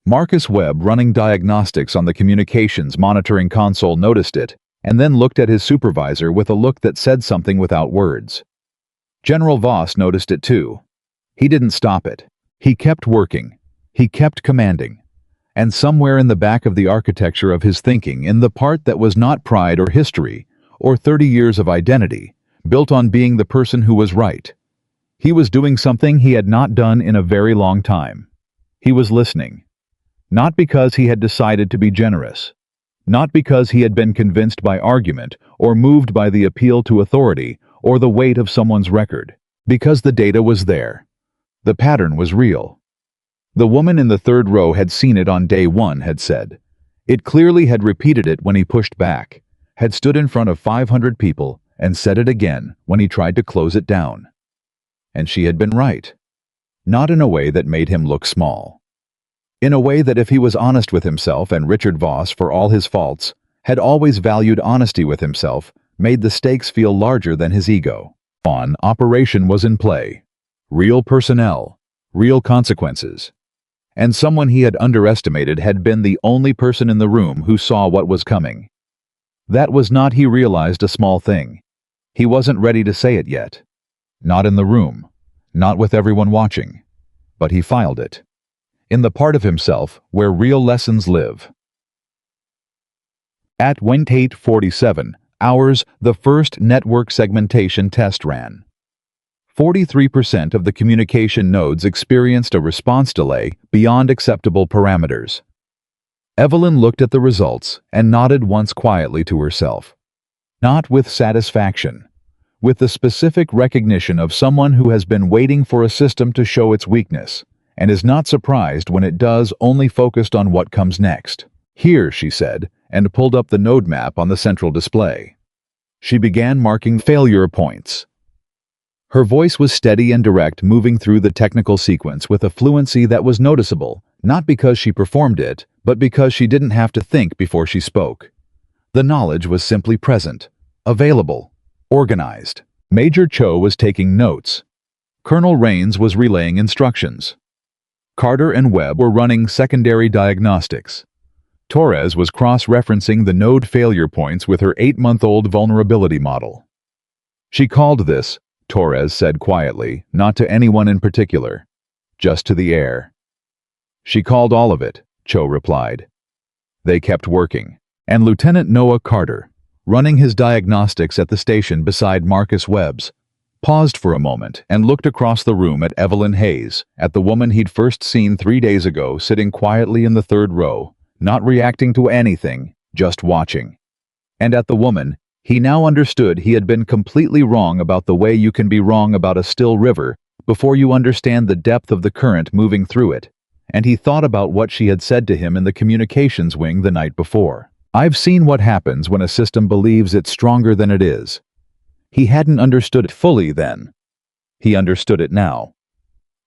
Marcus Webb, running diagnostics on the communications monitoring console, noticed it, and then looked at his supervisor with a look that said something without words. General Voss noticed it too. He didn't stop it. He kept working. He kept commanding. And somewhere in the back of the architecture of his thinking, in the part that was not pride or history, or 30 years of identity, built on being the person who was right, he was doing something he had not done in a very long time. He was listening. Not because he had decided to be generous. Not because he had been convinced by argument or moved by the appeal to authority or the weight of someone's record. Because the data was there. The pattern was real. The woman in the third row had seen it on day one, had said. It clearly had repeated it when he pushed back, had stood in front of 500 people and said it again when he tried to close it down. And she had been right. Not in a way that made him look small. In a way that if he was honest with himself, and Richard Voss, for all his faults, had always valued honesty with himself, made the stakes feel larger than his ego. One operation was in play. Real personnel, real consequences. And someone he had underestimated had been the only person in the room who saw what was coming. That was not, he realized, a small thing. He wasn't ready to say it yet. Not in the room, not with everyone watching. But he filed it. In the part of himself where real lessons live. At 8:47 hours, the first network segmentation test ran. 43% of the communication nodes experienced a response delay beyond acceptable parameters. Evelyn looked at the results and nodded once quietly to herself. Not with satisfaction, with the specific recognition of someone who has been waiting for a system to show its weakness, and is not surprised when it does, only focused on what comes next. Here, she said, and pulled up the node map on the central display. She began marking failure points. Her voice was steady and direct, moving through the technical sequence with a fluency that was noticeable, not because she performed it, but because she didn't have to think before she spoke. The knowledge was simply present, available, organized. Major Cho was taking notes. Colonel Rains was relaying instructions. Carter and Webb were running secondary diagnostics. Torres was cross-referencing the node failure points with her 8-month-old vulnerability model. She called this, Torres said quietly, not to anyone in particular, just to the air. She called all of it, Cho replied. They kept working, and Lieutenant Noah Carter, running his diagnostics at the station beside Marcus Webb's, paused for a moment and looked across the room at Evelyn Hayes, at the woman he'd first seen 3 days ago sitting quietly in the third row, not reacting to anything, just watching. And at the woman, he now understood he had been completely wrong about the way you can be wrong about a still river before you understand the depth of the current moving through it, and he thought about what she had said to him in the communications wing the night before. I've seen what happens when a system believes it's stronger than it is. He hadn't understood it fully then. He understood it now.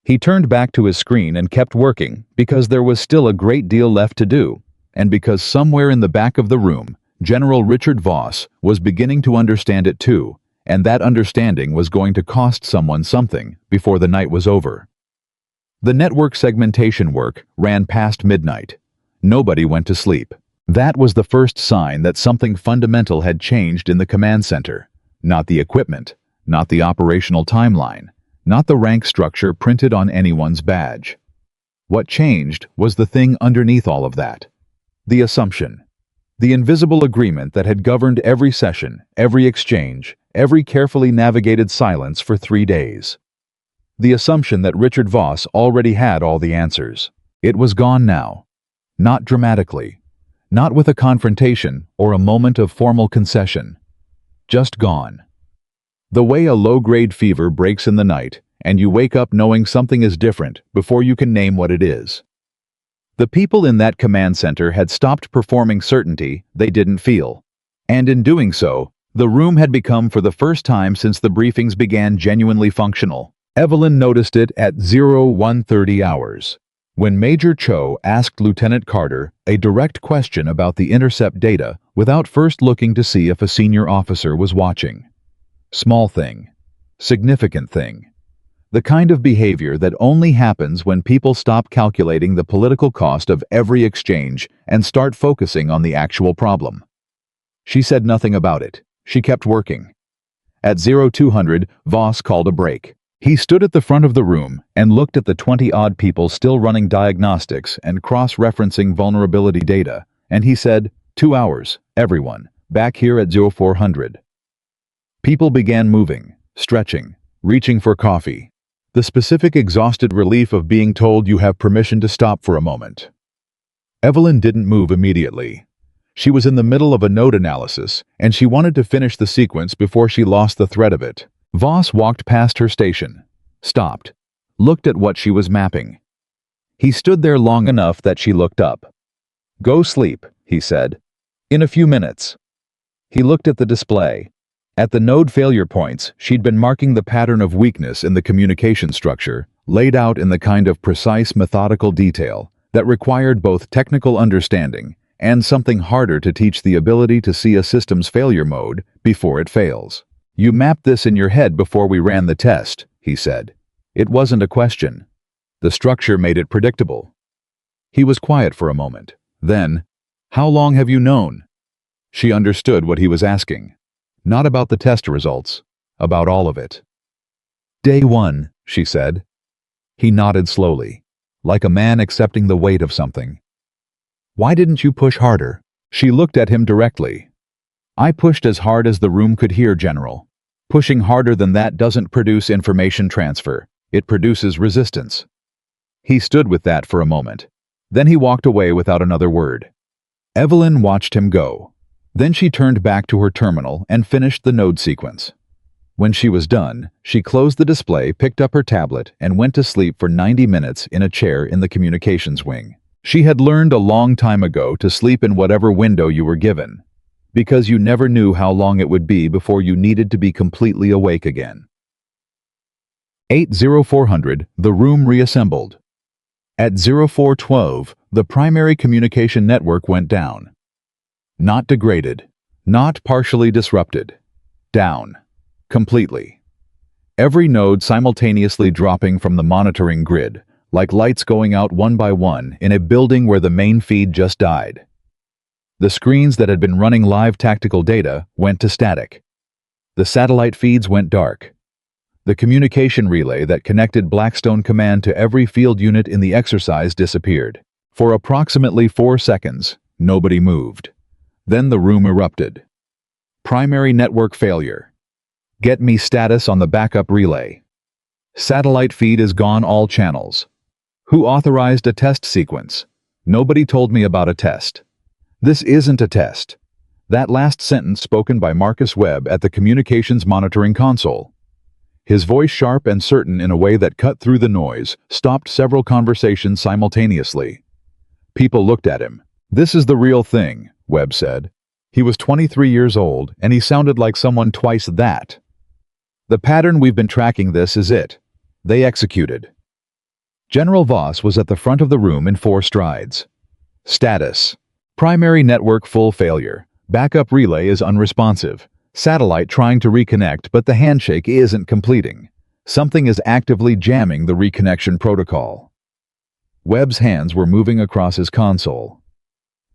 He turned back to his screen and kept working because there was still a great deal left to do, and because somewhere in the back of the room, General Richard Voss was beginning to understand it too, and that understanding was going to cost someone something before the night was over. The network segmentation work ran past midnight. Nobody went to sleep. That was the first sign that something fundamental had changed in the command center. Not the equipment, not the operational timeline, not the rank structure printed on anyone's badge. What changed was the thing underneath all of that. The assumption. The invisible agreement that had governed every session, every exchange, every carefully navigated silence for 3 days. The assumption that Richard Voss already had all the answers. It was gone now. Not dramatically. Not with a confrontation or a moment of formal concession. Just gone. The way a low-grade fever breaks in the night, and you wake up knowing something is different before you can name what it is. The people in that command center had stopped performing certainty they didn't feel. And in doing so, the room had become, for the first time since the briefings began, genuinely functional. Evelyn noticed it at 01:30 hours, when Major Cho asked Lieutenant Carter a direct question about the intercept data without first looking to see if a senior officer was watching. Small thing. Significant thing. The kind of behavior that only happens when people stop calculating the political cost of every exchange and start focusing on the actual problem. She said nothing about it. She kept working. At 0200, Voss called a break. He stood at the front of the room and looked at the 20-odd people still running diagnostics and cross-referencing vulnerability data, and he said, 2 hours, everyone, back here at 0400. People began moving, stretching, reaching for coffee. The specific exhausted relief of being told you have permission to stop for a moment. Evelyn didn't move immediately. She was in the middle of a node analysis, and she wanted to finish the sequence before she lost the thread of it. Voss walked past her station, stopped, looked at what she was mapping. He stood there long enough that she looked up. "Go sleep," he said. "In a few minutes." He looked at the display. At the node failure points, she'd been marking the pattern of weakness in the communication structure, laid out in the kind of precise methodical detail that required both technical understanding and something harder to teach, the ability to see a system's failure mode before it fails. "You mapped this in your head before we ran the test," he said. It wasn't a question. The structure made it predictable. He was quiet for a moment. Then, "How long have you known?" She understood what he was asking. Not about the test results, about all of it. "Day 1, she said. He nodded slowly, like a man accepting the weight of something. "Why didn't you push harder?" She looked at him directly. "I pushed as hard as the room could hear, General. Pushing harder than that doesn't produce information transfer. It produces resistance." He stood with that for a moment. Then he walked away without another word. Evelyn watched him go. Then she turned back to her terminal and finished the node sequence. When she was done, she closed the display, picked up her tablet, and went to sleep for 90 minutes in a chair in the communications wing. She had learned a long time ago to sleep in whatever window you were given, because you never knew how long it would be before you needed to be completely awake again. 80400, the room reassembled. At 0412, the primary communication network went down. Not degraded, not partially disrupted. Down. Completely. Every node simultaneously dropping from the monitoring grid, like lights going out one by one in a building where the main feed just died. The screens that had been running live tactical data went to static. The satellite feeds went dark. The communication relay that connected Blackstone Command to every field unit in the exercise disappeared. For approximately 4 seconds, nobody moved. Then the room erupted. Primary network failure. Get me status on the backup relay. Satellite feed is gone, all channels. Who authorized a test sequence? Nobody told me about a test. This isn't a test. That last sentence spoken by Marcus Webb at the communications monitoring console. His voice, sharp and certain in a way that cut through the noise, stopped several conversations simultaneously. People looked at him. "This is the real thing," Webb said. He was 23 years old, and he sounded like someone twice that. "The pattern we've been tracking, this is it. They executed." General Voss was at the front of the room in 4 strides. Status. Primary network full failure. Backup relay is unresponsive. Satellite trying to reconnect, but the handshake isn't completing. Something is actively jamming the reconnection protocol. Webb's hands were moving across his console.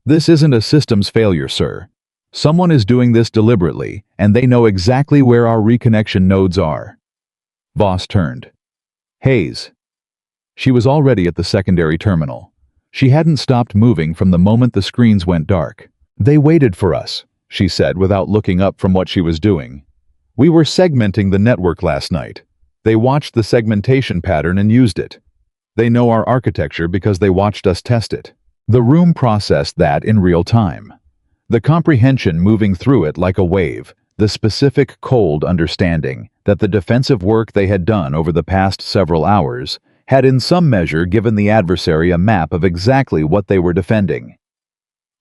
"This isn't a systems failure, sir. Someone is doing this deliberately, and they know exactly where our reconnection nodes are." Voss turned. "Hayes." She was already at the secondary terminal. She hadn't stopped moving from the moment the screens went dark. "They waited for us," she said without looking up from what she was doing. "We were segmenting the network last night. They watched the segmentation pattern and used it. They know our architecture because they watched us test it. The room processed that in real time. The comprehension moving through it like a wave, the specific cold understanding that the defensive work they had done over the past several hours had in some measure given the adversary a map of exactly what they were defending.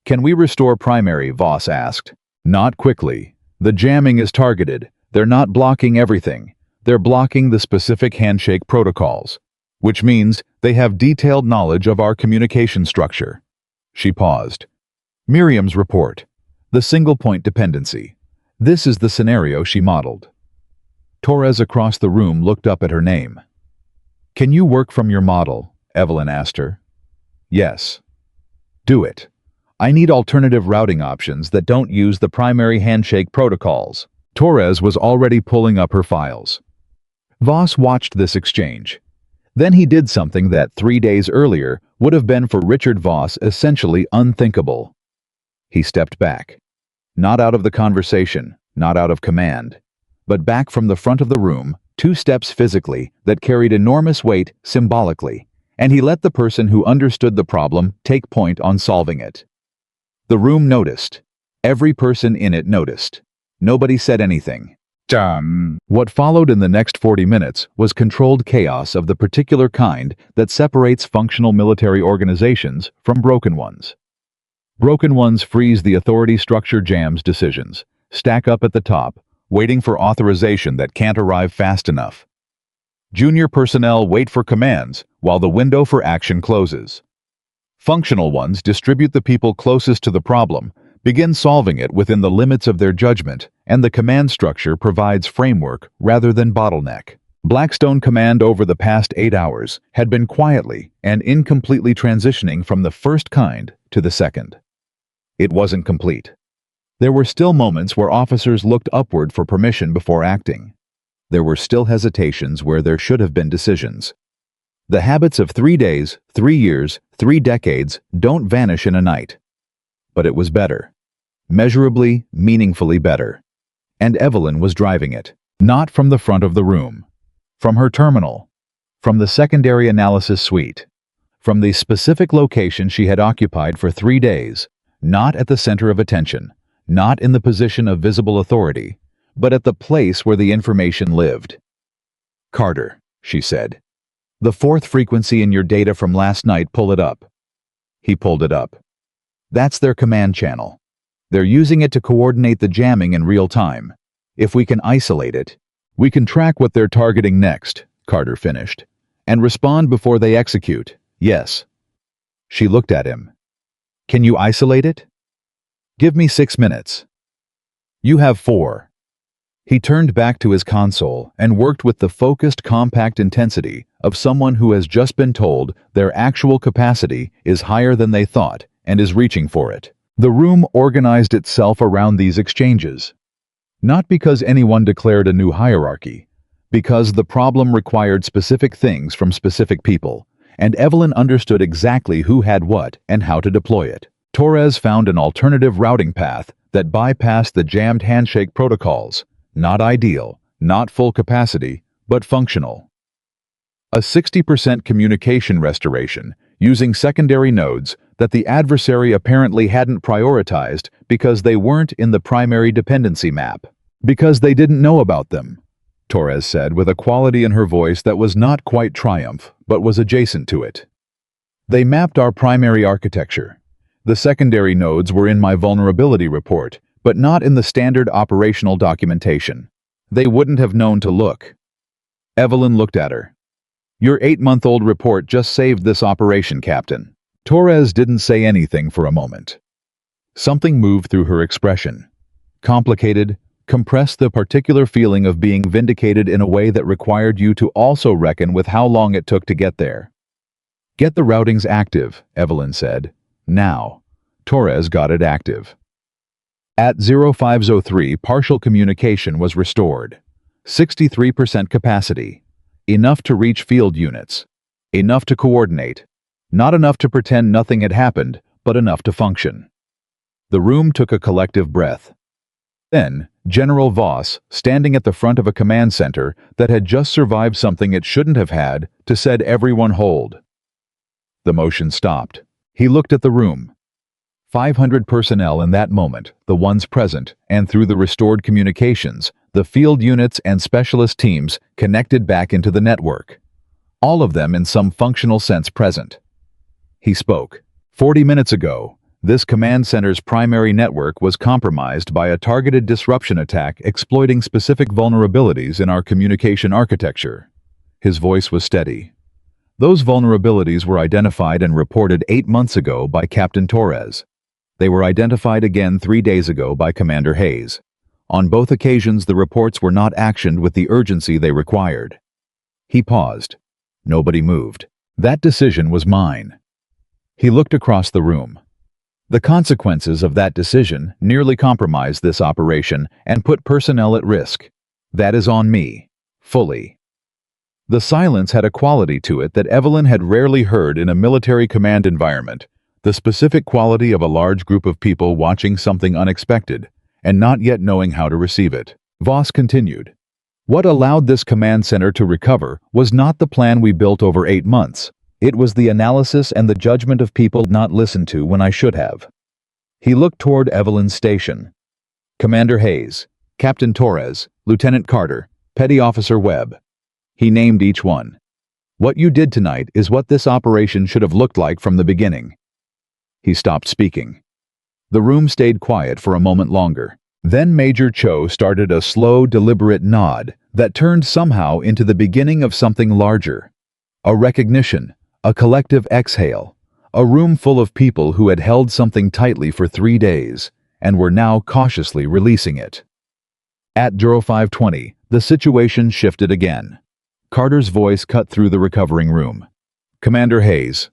"Can we restore primary?" Voss asked. "Not quickly. The jamming is targeted. They're not blocking everything. They're blocking the specific handshake protocols, which means they have detailed knowledge of our communication structure." She paused. "Miriam's report. The single-point dependency. This is the scenario she modeled." Torres across the room looked up at her name. "Can you work from your model?" Evelyn asked her. "Yes." "Do it. I need alternative routing options that don't use the primary handshake protocols." Torres was already pulling up her files. Voss watched this exchange. Then he did something that 3 days earlier would have been for Richard Voss essentially unthinkable. He stepped back. Not out of the conversation, not out of command, but back from the front of the room, 2 steps physically that carried enormous weight symbolically, and he let the person who understood the problem take point on solving it. The room noticed. Every person in it noticed. Nobody said anything. What followed in the next 40 minutes was controlled chaos of the particular kind that separates functional military organizations from broken ones. Broken ones freeze the authority structure jams decisions, stack up at the top, waiting for authorization that can't arrive fast enough. Junior personnel wait for commands while the window for action closes. Functional ones distribute the people closest to the problem, begin solving it within the limits of their judgment, and the command structure provides framework rather than bottleneck. Blackstone Command over the past 8 hours had been quietly and incompletely transitioning from the first kind to the second. It wasn't complete. There were still moments where officers looked upward for permission before acting. There were still hesitations where there should have been decisions. The habits of 3 days, 3 years, 3 decades don't vanish in a night. But it was better. Measurably, meaningfully better. And Evelyn was driving it. Not from the front of the room. From her terminal. From the secondary analysis suite. From the specific location she had occupied for 3 days. Not at the center of attention. Not in the position of visible authority. But at the place where the information lived. "Carter," she said. "The 4th frequency in your data from last night, pull it up." He pulled it up. "That's their command channel. They're using it to coordinate the jamming in real time. If we can isolate it, we can track what they're targeting next," Carter finished, "and respond before they execute. Yes." She looked at him. "Can you isolate it?" "Give me 6 minutes." "You have 4. He turned back to his console and worked with the focused, compact intensity of someone who has just been told their actual capacity is higher than they thought and is reaching for it. The room organized itself around these exchanges. Not because anyone declared a new hierarchy, because the problem required specific things from specific people, and Evelyn understood exactly who had what and how to deploy it. Torres found an alternative routing path that bypassed the jammed handshake protocols. Not ideal, not full capacity, but functional. A 60% communication restoration using secondary nodes that the adversary apparently hadn't prioritized because they weren't in the primary dependency map. Because they didn't know about them, Torres said with a quality in her voice that was not quite triumph, but was adjacent to it. They mapped our primary architecture. The secondary nodes were in my vulnerability report, but not in the standard operational documentation. They wouldn't have known to look. Evelyn looked at her. "Your 8-month-old report just saved this operation, Captain." Torres didn't say anything for a moment. Something moved through her expression. Complicated, compressed the particular feeling of being vindicated in a way that required you to also reckon with how long it took to get there. "Get the routings active," Evelyn said. "Now." Torres got it active. At 0503, partial communication was restored. 63% capacity. Enough to reach field units. Enough to coordinate. Not enough to pretend nothing had happened, but enough to function. The room took a collective breath. Then, General Voss, standing at the front of a command center that had just survived something it shouldn't have had, said, "Everyone hold." The motion stopped. He looked at the room. 500 personnel in that moment, the ones present, and through the restored communications, the field units and specialist teams connected back into the network. All of them in some functional sense present. He spoke. 40 minutes ago, this command center's primary network was compromised by a targeted disruption attack exploiting specific vulnerabilities in our communication architecture. His voice was steady. Those vulnerabilities were identified and reported 8 months ago by Captain Torres. They were identified again 3 days ago by Commander Hayes. On both occasions, the reports were not actioned with the urgency they required. He paused. Nobody moved. That decision was mine. He looked across the room. The consequences of that decision nearly compromised this operation and put personnel at risk. That is on me. Fully. The silence had a quality to it that Evelyn had rarely heard in a military command environment. The specific quality of a large group of people watching something unexpected and not yet knowing how to receive it. Voss continued. What allowed this command center to recover was not the plan we built over 8 months. It was the analysis and the judgment of people not listened to when I should have. He looked toward Evelyn's station. Commander Hayes, Captain Torres, Lieutenant Carter, Petty Officer Webb. He named each one. What you did tonight is what this operation should have looked like from the beginning. He stopped speaking. The room stayed quiet for a moment longer. Then Major Cho started a slow, deliberate nod that turned somehow into the beginning of something larger. A recognition, a collective exhale, a room full of people who had held something tightly for 3 days and were now cautiously releasing it. At 0520, the situation shifted again. Carter's voice cut through the recovering room. Commander Hayes.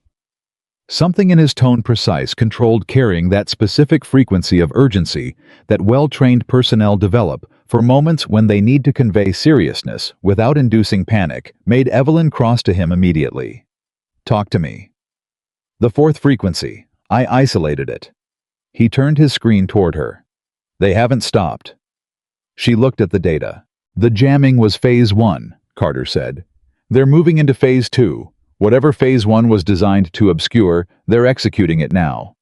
Something in his tone precise, controlled, carrying that specific frequency of urgency that well-trained personnel develop for moments when they need to convey seriousness without inducing panic, made Evelyn cross to him immediately. Talk to me. The fourth frequency. I isolated it. He turned his screen toward her. They haven't stopped. She looked at the data. The jamming was Phase 1, Carter said. They're moving into Phase 2. Whatever Phase 1 was designed to obscure, they're executing it now.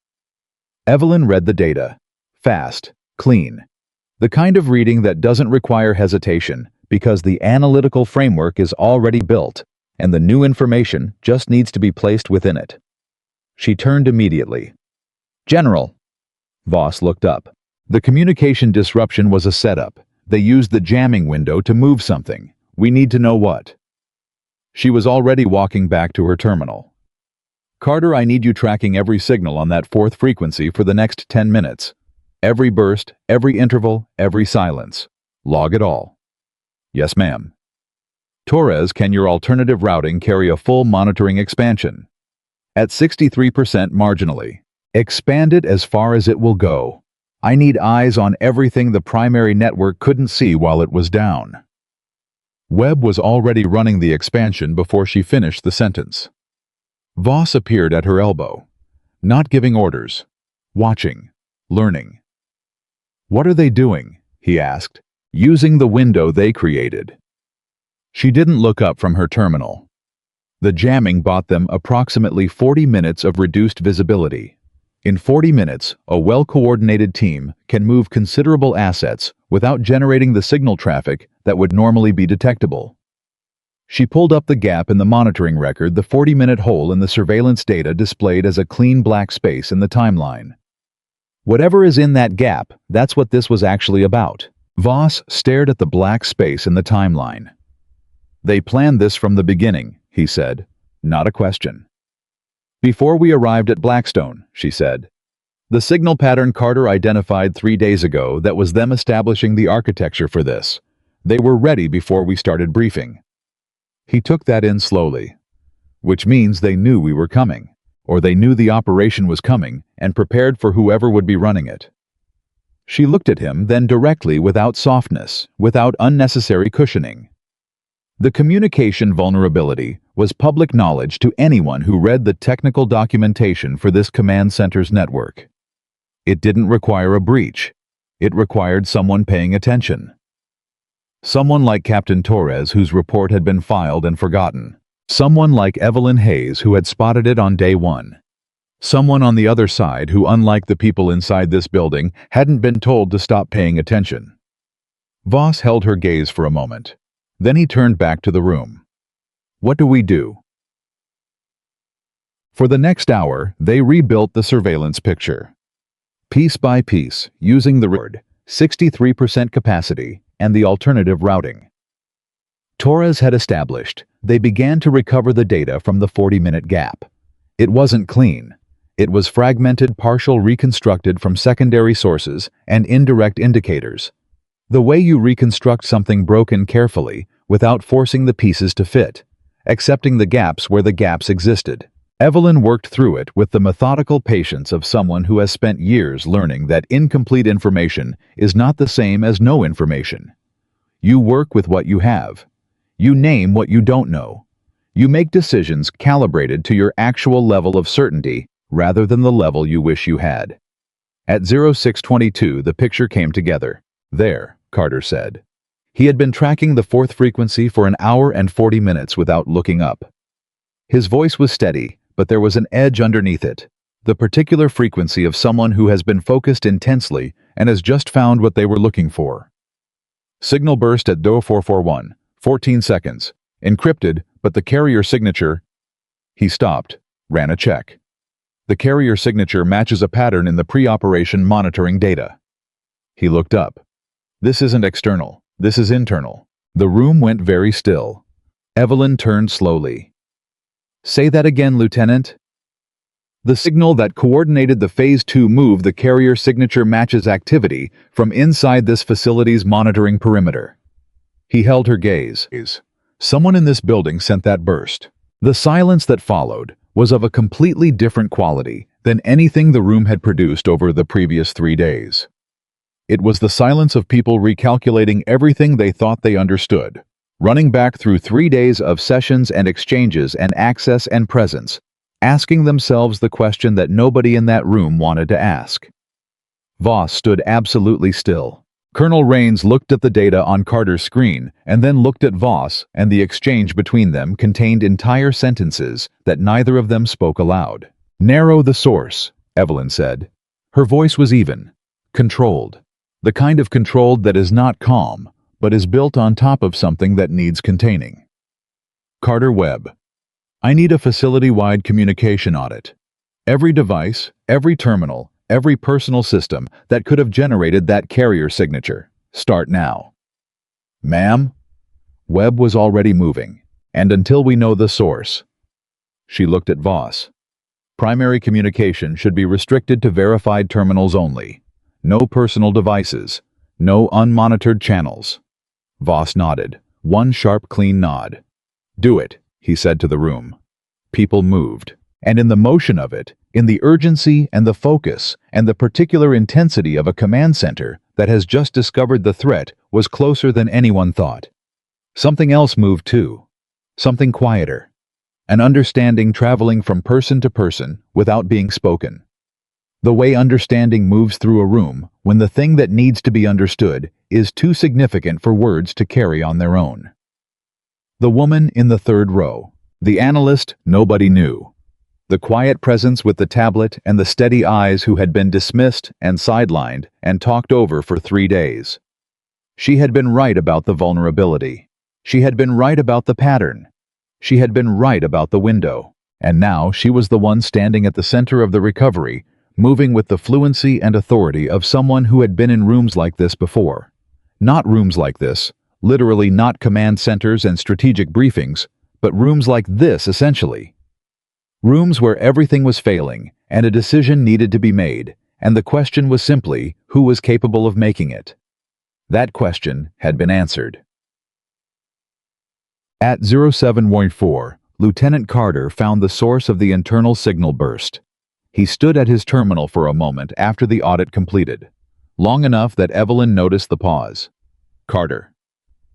Evelyn read the data. Fast, clean. The kind of reading that doesn't require hesitation, because the analytical framework is already built, and the new information just needs to be placed within it. She turned immediately. General. Voss looked up. The communication disruption was a setup. They used the jamming window to move something. We need to know what. She was already walking back to her terminal. Carter, I need you tracking every signal on that fourth frequency for the next 10 minutes. Every burst, every interval, every silence. Log it all. Yes, ma'am. Torres, can your alternative routing carry a full monitoring expansion? At 63% marginally. Expand it as far as it will go. I need eyes on everything the primary network couldn't see while it was down. Webb was already running the expansion before she finished the sentence. Voss appeared at her elbow, not giving orders, watching, learning. What are they doing? He asked, using the window they created. She didn't look up from her terminal. The jamming bought them approximately 40 minutes of reduced visibility. In 40 minutes, a well-coordinated team can move considerable assets without generating the signal traffic that would normally be detectable. She pulled up the gap in the monitoring record. The 40-minute hole in the surveillance data displayed as a clean black space in the timeline. Whatever is in that gap, that's what this was actually about. Voss stared at the black space in the timeline. They planned this from the beginning, he said. Not a question. Before we arrived at Blackstone, she said. The signal pattern Carter identified 3 days ago, that was them establishing the architecture for this. They were ready before we started briefing. He took that in slowly. Which means they knew we were coming, or they knew the operation was coming and prepared for whoever would be running it. She looked at him then directly, without softness, without unnecessary cushioning. The communication vulnerability was public knowledge to anyone who read the technical documentation for this command center's network. It didn't require a breach. It required someone paying attention. Someone like Captain Torres, whose report had been filed and forgotten. Someone like Evelyn Hayes, who had spotted it on day 1. Someone on the other side who, unlike the people inside this building, hadn't been told to stop paying attention. Voss held her gaze for a moment. Then he turned back to the room. What do we do? For the next hour, they rebuilt the surveillance picture. Piece by piece, using the word 63% capacity and the alternative routing. Torres had established, they began to recover the data from the 40-minute gap. It wasn't clean. It was fragmented, partial, reconstructed from secondary sources and indirect indicators. The way you reconstruct something broken carefully, without forcing the pieces to fit, accepting the gaps where the gaps existed. Evelyn worked through it with the methodical patience of someone who has spent years learning that incomplete information is not the same as no information. You work with what you have. You name what you don't know. You make decisions calibrated to your actual level of certainty rather than the level you wish you had. At 0622, the picture came together. There, Carter said. He had been tracking the fourth frequency for an hour and 40 minutes without looking up. His voice was steady, but there was an edge underneath it, the particular frequency of someone who has been focused intensely and has just found what they were looking for. Signal burst at 0441, 14 seconds. Encrypted, but the carrier signature... He stopped, ran a check. The carrier signature matches a pattern in the pre-operation monitoring data. He looked up. This isn't external, this is internal. The room went very still. Evelyn turned slowly. Say that again, Lieutenant. The signal that coordinated the Phase 2 move, the carrier signature matches activity from inside this facility's monitoring perimeter. He held her gaze. Someone in this building sent that burst. The silence that followed was of a completely different quality than anything the room had produced over the previous 3 days. It was the silence of people recalculating everything they thought they understood, running back through 3 days of sessions and exchanges and access and presence, asking themselves the question that nobody in that room wanted to ask. Voss stood absolutely still. Colonel Rains looked at the data on Carter's screen and then looked at Voss, and the exchange between them contained entire sentences that neither of them spoke aloud. Narrow the source, Evelyn said. Her voice was even, controlled. The kind of controlled that is not calm, but is built on top of something that needs containing. Carter Webb. I need a facility-wide communication audit. Every device, every terminal, every personal system that could have generated that carrier signature. Start now. Ma'am? Webb was already moving, and until we know the source. She looked at Voss. Primary communication should be restricted to verified terminals only. No personal devices. No unmonitored channels. Voss nodded, one sharp, clean nod. Do it, he said to the room. People moved, and in the motion of it, in the urgency and the focus and the particular intensity of a command center that has just discovered the threat was closer than anyone thought. Something else moved too. Something quieter. An understanding traveling from person to person without being spoken. The way understanding moves through a room when the thing that needs to be understood is too significant for words to carry on their own. The woman in the third row. The analyst nobody knew. The quiet presence with the tablet and the steady eyes who had been dismissed and sidelined and talked over for 3 days. She had been right about the vulnerability. She had been right about the pattern. She had been right about the window. And now she was the one standing at the center of the recovery, moving with the fluency and authority of someone who had been in rooms like this before. Not rooms like this, literally not command centers and strategic briefings, but rooms like this essentially. Rooms where everything was failing and a decision needed to be made, and the question was simply who was capable of making it. That question had been answered. At 0714, Lieutenant Carter found the source of the internal signal burst. He stood at his terminal for a moment after the audit completed, long enough that Evelyn noticed the pause. Carter.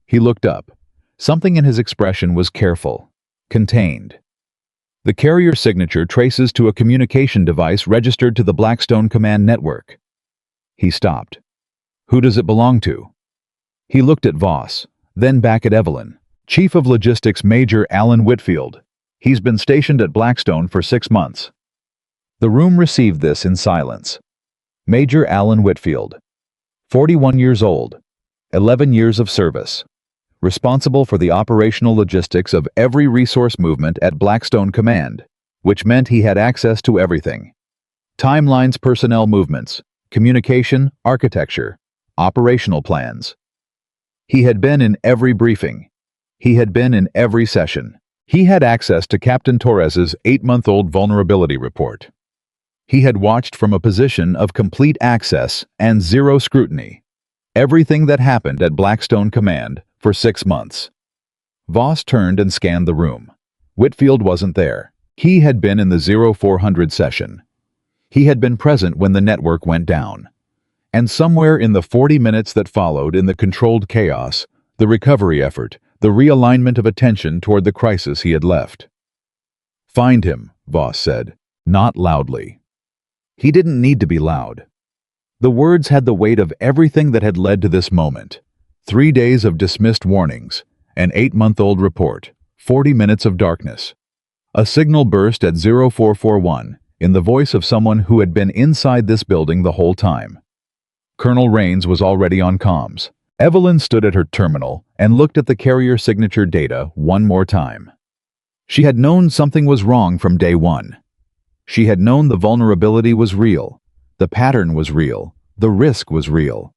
He looked up. Something in his expression was careful, contained. The carrier signature traces to a communication device registered to the Blackstone Command Network. He stopped. Who does it belong to? He looked at Voss, then back at Evelyn. Chief of Logistics Major Alan Whitfield. He's been stationed at Blackstone for 6 months. The room received this in silence. Major Alan Whitfield. 41 years old. 11 years of service. Responsible for the operational logistics of every resource movement at Blackstone Command, which meant he had access to everything. Timelines, personnel movements, communication, architecture, operational plans. He had been in every briefing. He had been in every session. He had access to Captain Torres's 8-month-old vulnerability report. He had watched from a position of complete access and zero scrutiny everything that happened at Blackstone Command for 6 months. Voss turned and scanned the room. Whitfield wasn't there. He had been in the 0400 session. He had been present when the network went down. And somewhere in the 40 minutes that followed in the controlled chaos, the recovery effort, the realignment of attention toward the crisis he had left. Find him, Voss said, not loudly. He didn't need to be loud. The words had the weight of everything that had led to this moment. 3 days of dismissed warnings, an 8-month-old report, 40 minutes of darkness. A signal burst at 0441 in the voice of someone who had been inside this building the whole time. Colonel Rains was already on comms. Evelyn stood at her terminal and looked at the carrier signature data one more time. She had known something was wrong from day one. She had known the vulnerability was real, the pattern was real, the risk was real.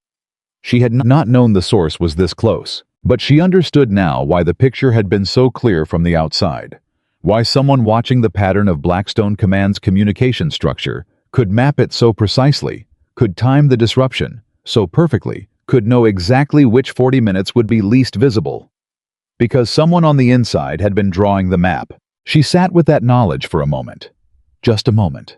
She had not known the source was this close, but she understood now why the picture had been so clear from the outside, why someone watching the pattern of Blackstone Command's communication structure could map it so precisely, could time the disruption so perfectly, could know exactly which 40 minutes would be least visible. Because someone on the inside had been drawing the map. She sat with that knowledge for a moment. Just a moment.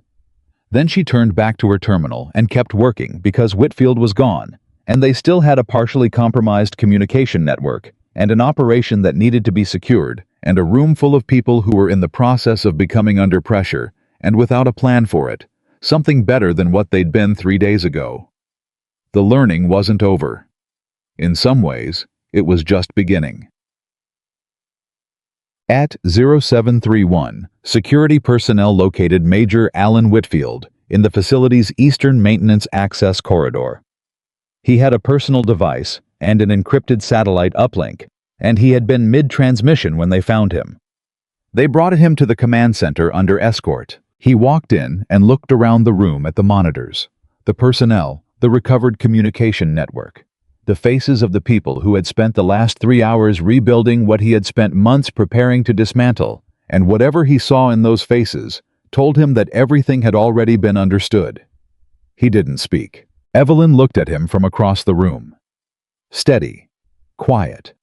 Then she turned back to her terminal and kept working because Whitfield was gone, and they still had a partially compromised communication network, and an operation that needed to be secured, and a room full of people who were in the process of becoming under pressure, and without a plan for it, something better than what they'd been 3 days ago. The learning wasn't over. In some ways, it was just beginning. At 0731, security personnel located Major Alan Whitfield in the facility's Eastern Maintenance Access Corridor. He had a personal device and an encrypted satellite uplink, and he had been mid-transmission when they found him. They brought him to the command center under escort. He walked in and looked around the room at the monitors, the personnel, the recovered communication network, the faces of the people who had spent the last 3 hours rebuilding what he had spent months preparing to dismantle, and whatever he saw in those faces told him that everything had already been understood. He didn't speak. Evelyn looked at him from across the room. Steady, quiet,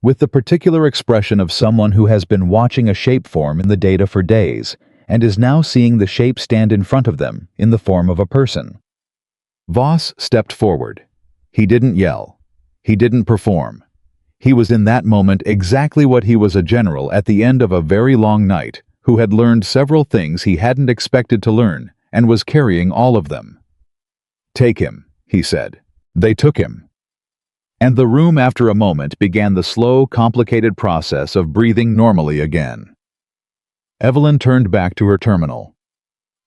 with the particular expression of someone who has been watching a shape form in the data for days and is now seeing the shape stand in front of them in the form of a person. Voss stepped forward. He didn't yell. He didn't perform. He was in that moment exactly what he was, a general at the end of a very long night who had learned several things he hadn't expected to learn and was carrying all of them. "Take him," he said. They took him. And the room after a moment began the slow, complicated process of breathing normally again. Evelyn turned back to her terminal,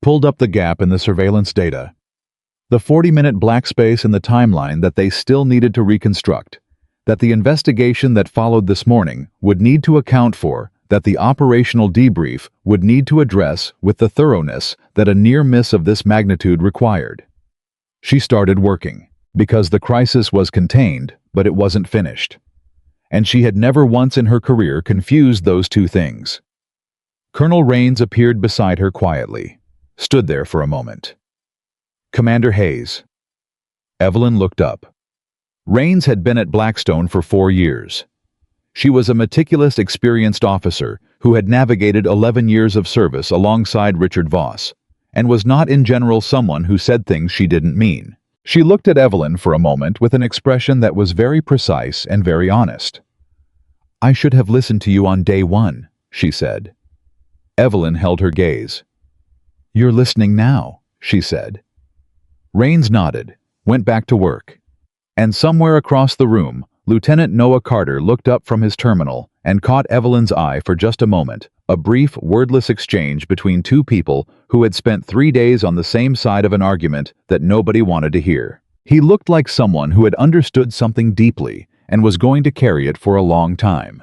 pulled up the gap in the surveillance data, the 40-minute black space in the timeline that they still needed to reconstruct, that the investigation that followed this morning would need to account for, that the operational debrief would need to address with the thoroughness that a near miss of this magnitude required. She started working, because the crisis was contained, but it wasn't finished. And she had never once in her career confused those two things. Colonel Rains appeared beside her quietly, stood there for a moment. "Commander Hayes." Evelyn looked up. Rains had been at Blackstone for 4 years. She was a meticulous, experienced officer who had navigated 11 years of service alongside Richard Voss, and was not in general someone who said things she didn't mean. She looked at Evelyn for a moment with an expression that was very precise and very honest. "I should have listened to you on day one," she said. Evelyn held her gaze. "You're listening now," she said. Rains nodded, went back to work. And somewhere across the room, Lieutenant Noah Carter looked up from his terminal and caught Evelyn's eye for just a moment, a brief, wordless exchange between two people who had spent 3 days on the same side of an argument that nobody wanted to hear. He looked like someone who had understood something deeply and was going to carry it for a long time.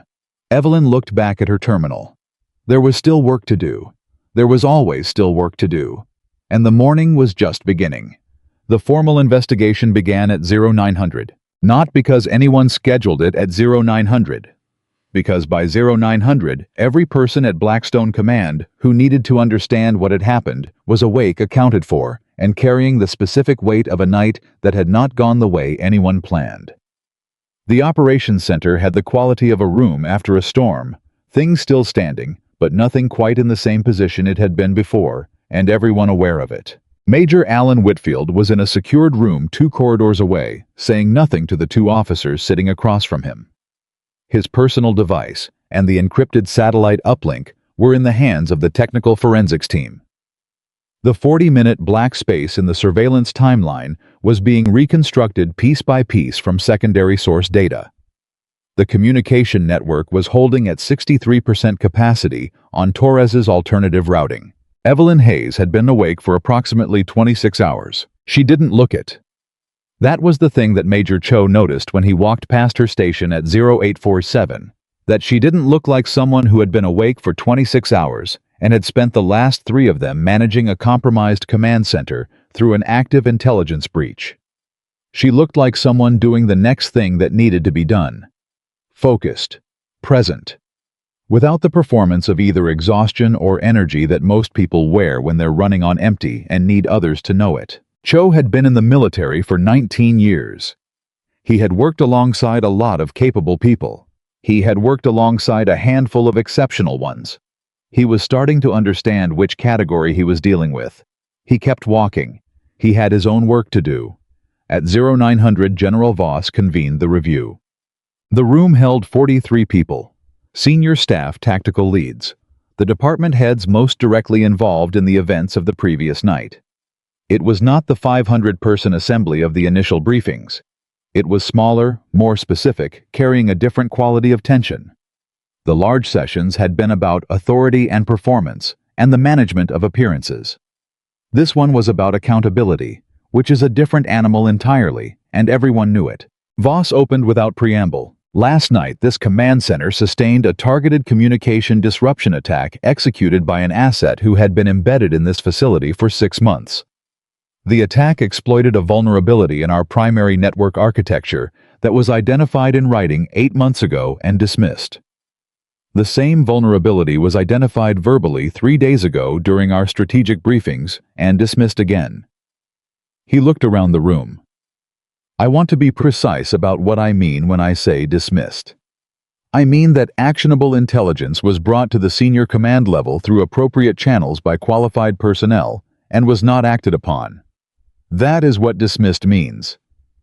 Evelyn looked back at her terminal. There was still work to do. There was always still work to do. And the morning was just beginning. The formal investigation began at 0900, not because anyone scheduled it at 0900, because by 0900, every person at Blackstone Command who needed to understand what had happened was awake, accounted for, and carrying the specific weight of a night that had not gone the way anyone planned. The operations center had the quality of a room after a storm, things still standing, but nothing quite in the same position it had been before, and everyone aware of it. Major Alan Whitfield was in a secured room 2 corridors away, saying nothing to the 2 officers sitting across from him. His personal device and the encrypted satellite uplink were in the hands of the technical forensics team. The 40-minute black space in the surveillance timeline was being reconstructed piece by piece from secondary source data. The communication network was holding at 63% capacity on Torres's alternative routing. Evelyn Hayes had been awake for approximately 26 hours. She didn't look it. That was the thing that Major Cho noticed when he walked past her station at 0847, that she didn't look like someone who had been awake for 26 hours and had spent the last 3 of them managing a compromised command center through an active intelligence breach. She looked like someone doing the next thing that needed to be done. Focused. Present. Without the performance of either exhaustion or energy that most people wear when they're running on empty and need others to know it. Cho had been in the military for 19 years. He had worked alongside a lot of capable people. He had worked alongside a handful of exceptional ones. He was starting to understand which category he was dealing with. He kept walking. He had his own work to do. At 0900, General Voss convened the review. The room held 43 people. Senior staff tactical leads. The department heads most directly involved in the events of the previous night. It was not the 500-person assembly of the initial briefings. It was smaller, more specific, carrying a different quality of tension. The large sessions had been about authority and performance, and the management of appearances. This one was about accountability, which is a different animal entirely, and everyone knew it. Voss opened without preamble. Last night, this command center sustained a targeted communication disruption attack executed by an asset who had been embedded in this facility for 6 months. The attack exploited a vulnerability in our primary network architecture that was identified in writing 8 months ago and dismissed. The same vulnerability was identified verbally 3 days ago during our strategic briefings and dismissed again. He looked around the room. I want to be precise about what I mean when I say dismissed. I mean that actionable intelligence was brought to the senior command level through appropriate channels by qualified personnel and was not acted upon. That is what dismissed means.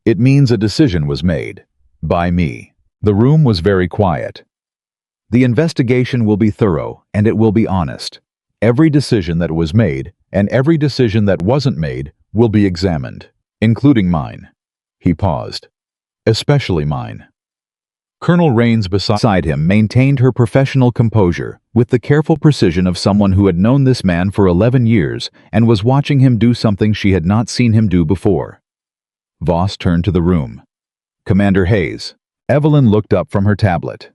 It means a decision was made. By me. The room was very quiet. The investigation will be thorough and it will be honest. Every decision that was made and every decision that wasn't made will be examined, including mine. He paused. Especially mine. Colonel Rains beside him maintained her professional composure with the careful precision of someone who had known this man for 11 years and was watching him do something she had not seen him do before. Voss turned to the room. Commander Hayes. Evelyn looked up from her tablet.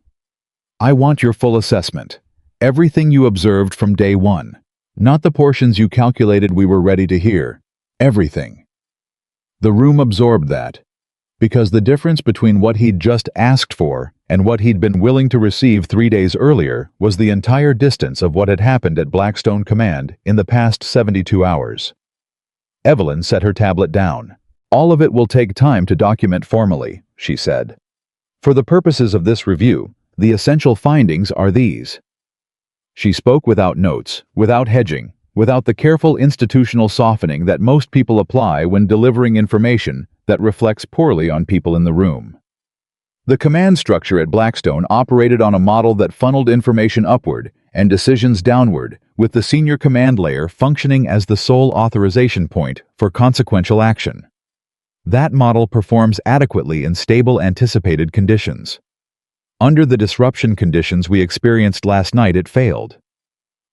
I want your full assessment. Everything you observed from day one. Not the portions you calculated we were ready to hear. Everything. The room absorbed that. Because the difference between what he'd just asked for and what he'd been willing to receive 3 days earlier was the entire distance of what had happened at Blackstone Command in the past 72 hours. Evelyn set her tablet down. All of it will take time to document formally, she said. For the purposes of this review, the essential findings are these. She spoke without notes, without hedging, without the careful institutional softening that most people apply when delivering information that reflects poorly on people in the room. The command structure at Blackstone operated on a model that funneled information upward and decisions downward, with the senior command layer functioning as the sole authorization point for consequential action. That model performs adequately in stable anticipated conditions. Under the disruption conditions we experienced last night, it failed.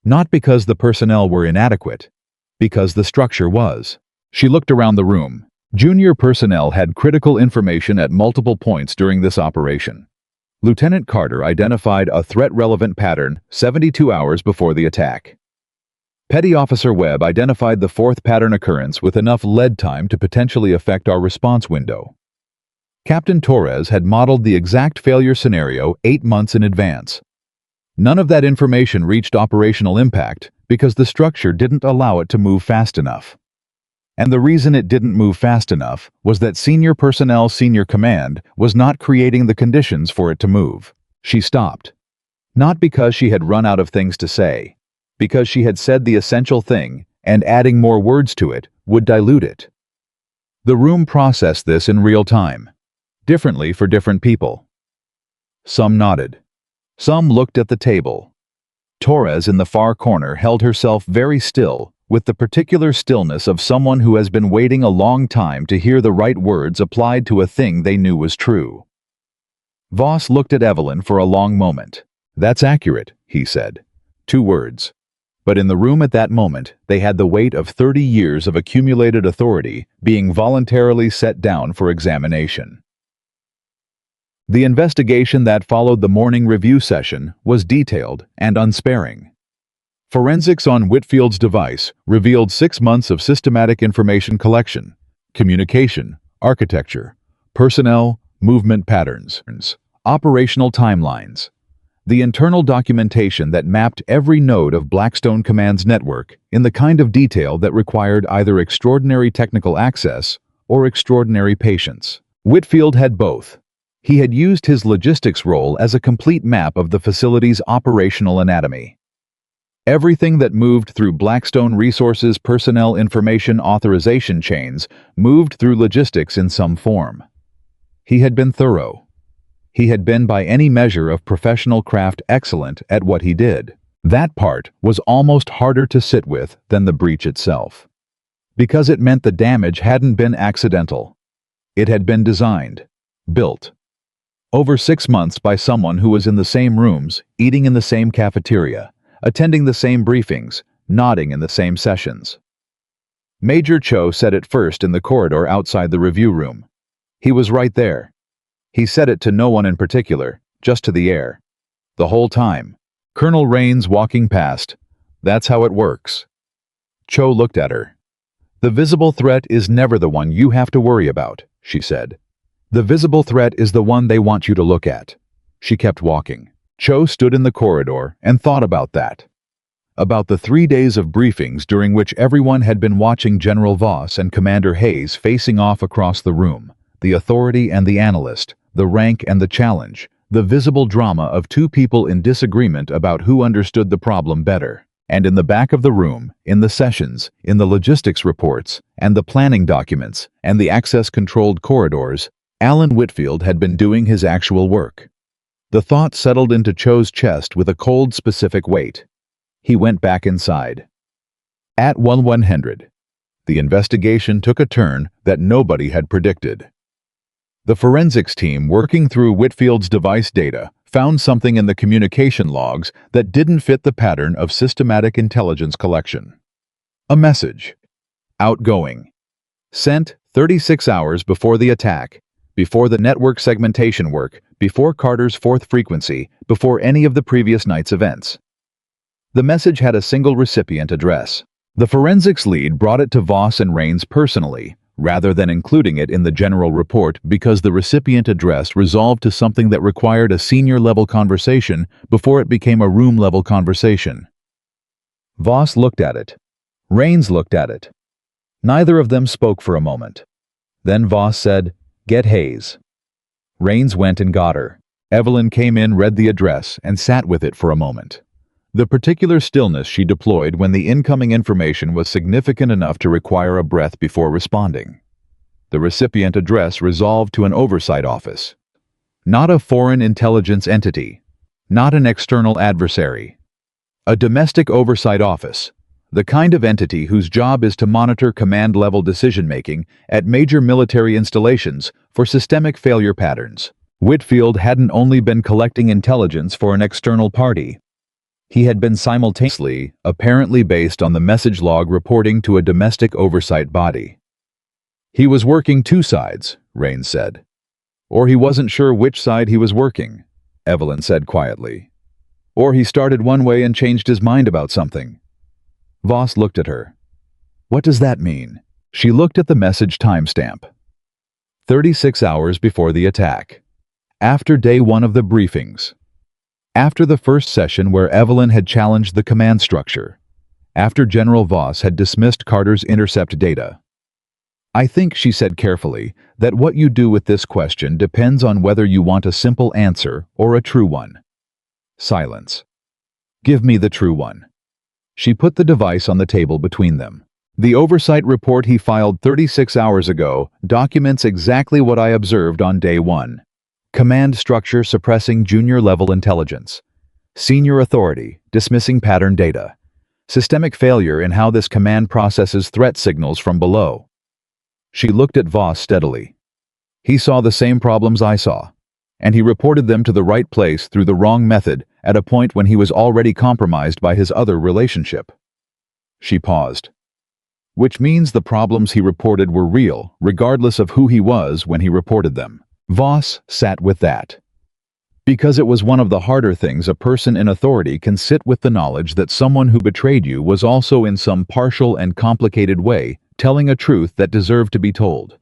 Not because the personnel were inadequate, because the structure was. She looked around the room. Junior personnel had critical information at multiple points during this operation. Lieutenant Carter identified a threat-relevant pattern 72 hours before the attack. Petty Officer Webb identified the fourth pattern occurrence with enough lead time to potentially affect our response window. Captain Torres had modeled the exact failure scenario 8 months in advance. None of that information reached operational impact because the structure didn't allow it to move fast enough. And the reason it didn't move fast enough was that senior personnel senior command was not creating the conditions for it to move. She stopped. Not because she had run out of things to say, because she had said the essential thing, and adding more words to it would dilute it. The room processed this in real time, differently for different people. Some nodded. Some looked at the table. Torres in the far corner held herself very still, with the particular stillness of someone who has been waiting a long time to hear the right words applied to a thing they knew was true. Voss looked at Evelyn for a long moment. That's accurate, he said. 2 words. But in the room at that moment, they had the weight of 30 years of accumulated authority being voluntarily set down for examination. The investigation that followed the morning review session was detailed and unsparing. Forensics on Whitfield's device revealed 6 months of systematic information collection, communication, architecture, personnel, movement patterns, operational timelines. The internal documentation that mapped every node of Blackstone Command's network in the kind of detail that required either extraordinary technical access or extraordinary patience. Whitfield had both. He had used his logistics role as a complete map of the facility's operational anatomy. Everything that moved through Blackstone Resources' personnel information authorization chains moved through logistics in some form. He had been thorough. He had been by any measure of professional craft excellent at what he did. That part was almost harder to sit with than the breach itself. Because it meant the damage hadn't been accidental. It had been designed, built. Over 6 months by someone who was in the same rooms, eating in the same cafeteria, attending the same briefings, nodding in the same sessions. Major Cho said it first in the corridor outside the review room. He was right there. He said it to no one in particular, just to the air. The whole time. Colonel Rains walking past. That's how it works. Cho looked at her. The visible threat is never the one you have to worry about, she said. The visible threat is the one they want you to look at. She kept walking. Cho stood in the corridor and thought about that. About the 3 days of briefings during which everyone had been watching General Voss and Commander Hayes facing off across the room, the authority and the analyst, the rank and the challenge, the visible drama of two people in disagreement about who understood the problem better. And in the back of the room, in the sessions, in the logistics reports, and the planning documents, and the access-controlled corridors, Alan Whitfield had been doing his actual work. The thought settled into Cho's chest with a cold, specific weight. He went back inside. At 100, the investigation took a turn that nobody had predicted. The forensics team working through Whitfield's device data found something in the communication logs that didn't fit the pattern of systematic intelligence collection. A message. Outgoing. Sent 36 hours before the attack, before the network segmentation work, before Carter's fourth frequency, before any of the previous night's events. The message had a single recipient address. The forensics lead brought it to Voss and Rains personally, rather than including it in the general report because the recipient address resolved to something that required a senior-level conversation before it became a room-level conversation. Voss looked at it. Rains looked at it. Neither of them spoke for a moment. Then Voss said, "Get Hayes." Rains went and got her. Evelyn came in, read the address, and sat with it for a moment. The particular stillness she deployed when the incoming information was significant enough to require a breath before responding. The recipient address resolved to an oversight office. Not a foreign intelligence entity. Not an external adversary. A domestic oversight office. The kind of entity whose job is to monitor command-level decision-making at major military installations for systemic failure patterns. Whitfield hadn't only been collecting intelligence for an external party. He had been simultaneously, apparently based on the message log reporting to a domestic oversight body. He was working two sides, Rains said. Or he wasn't sure which side he was working, Evelyn said quietly. Or he started one way and changed his mind about something. Voss looked at her. What does that mean? She looked at the message timestamp. 36 hours before the attack. After day 1 of the briefings. After the first session where Evelyn had challenged the command structure. After General Voss had dismissed Carter's intercept data. I think, she said carefully, that what you do with this question depends on whether you want a simple answer or a true one. Silence. Give me the true one. She put the device on the table between them. The oversight report he filed 36 hours ago documents exactly what I observed on day 1. Command structure suppressing junior-level intelligence. Senior authority dismissing pattern data. Systemic failure in how this command processes threat signals from below. She looked at Voss steadily. He saw the same problems I saw, and he reported them to the right place through the wrong method at a point when he was already compromised by his other relationship. She paused. Which means the problems he reported were real, regardless of who he was when he reported them. Voss sat with that. Because it was one of the harder things a person in authority can sit with, the knowledge that someone who betrayed you was also in some partial and complicated way telling a truth that deserved to be told.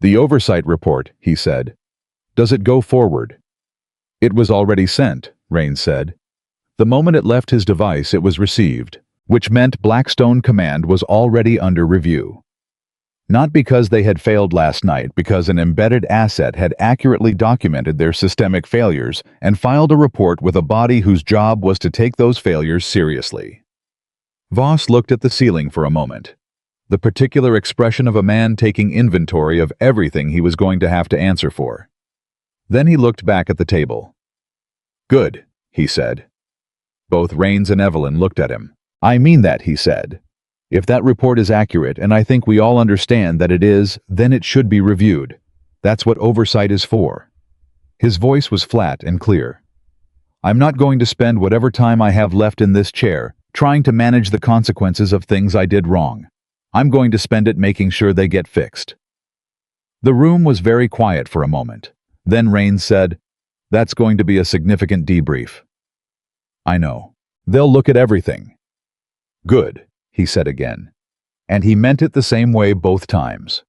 The oversight report, he said. Does it go forward? It was already sent, Rains said. The moment it left his device, it was received, which meant Blackstone Command was already under review. Not because they had failed last night, because an embedded asset had accurately documented their systemic failures and filed a report with a body whose job was to take those failures seriously. Voss looked at the ceiling for a moment, the particular expression of a man taking inventory of everything he was going to have to answer for. Then he looked back at the table. Good, he said. Both Rains and Evelyn looked at him. I mean that, he said. If that report is accurate, and I think we all understand that it is, then it should be reviewed. That's what oversight is for. His voice was flat and clear. I'm not going to spend whatever time I have left in this chair trying to manage the consequences of things I did wrong. I'm going to spend it making sure they get fixed. The room was very quiet for a moment. Then Rains said, That's going to be a significant debrief. I know. They'll look at everything. Good, he said again. And he meant it the same way both times.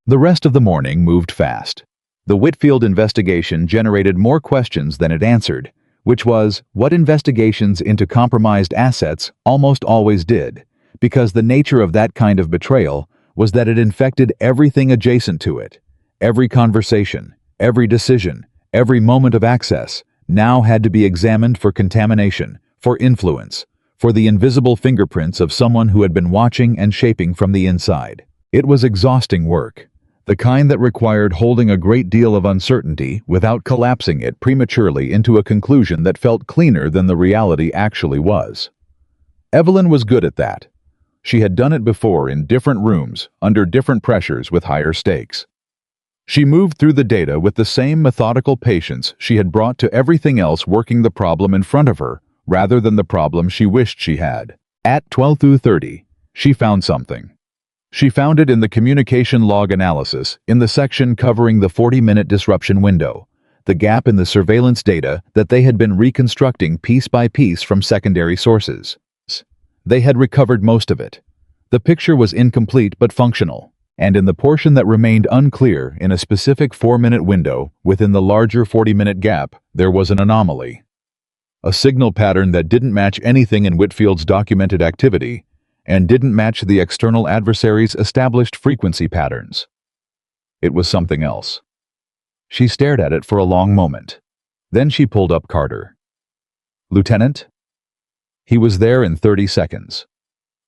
The rest of the morning moved fast. The Whitfield investigation generated more questions than it answered, which was what investigations into compromised assets almost always did, because the nature of that kind of betrayal was that it infected everything adjacent to it. Every conversation, every decision, every moment of access now had to be examined for contamination, for influence, for the invisible fingerprints of someone who had been watching and shaping from the inside. It was exhausting work, the kind that required holding a great deal of uncertainty without collapsing it prematurely into a conclusion that felt cleaner than the reality actually was. Evelyn was good at that. She had done it before in different rooms, under different pressures with higher stakes. She moved through the data with the same methodical patience she had brought to everything else working the problem in front of her, rather than the problem she wished she had. At 12:30, she found something. She found it in the communication log analysis, in the section covering the 40-minute disruption window, the gap in the surveillance data that they had been reconstructing piece by piece from secondary sources. They had recovered most of it. The picture was incomplete but functional, and in the portion that remained unclear in a specific 4-minute window within the larger 40-minute gap, there was an anomaly. A signal pattern that didn't match anything in Whitfield's documented activity and didn't match the external adversary's established frequency patterns. It was something else. She stared at it for a long moment. Then she pulled up Carter. Lieutenant? He was there in 30 seconds.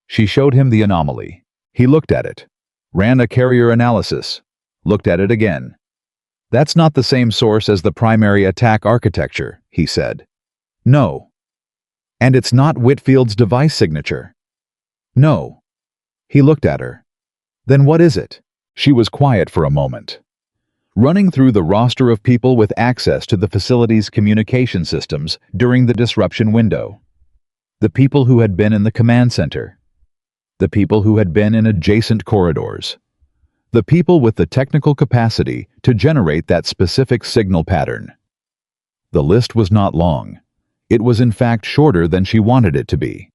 She showed him the anomaly. He looked at it, ran a carrier analysis, looked at it again. That's not the same source as the primary attack architecture, he said. No. And it's not Whitfield's device signature. No. He looked at her. Then what is it? She was quiet for a moment. Running through the roster of people with access to the facility's communication systems during the disruption window. The people who had been in the command center. The people who had been in adjacent corridors. The people with the technical capacity to generate that specific signal pattern. The list was not long. It was in fact shorter than she wanted it to be.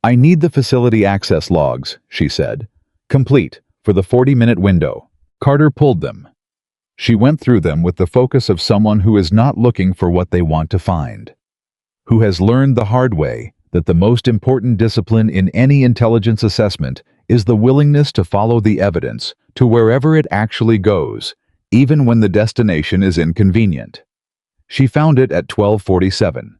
I need the facility access logs, she said. Complete, for the 40-minute window. Carter pulled them. She went through them with the focus of someone who is not looking for what they want to find. Who has learned the hard way that the most important discipline in any intelligence assessment is the willingness to follow the evidence to wherever it actually goes, even when the destination is inconvenient. She found it at 12:47,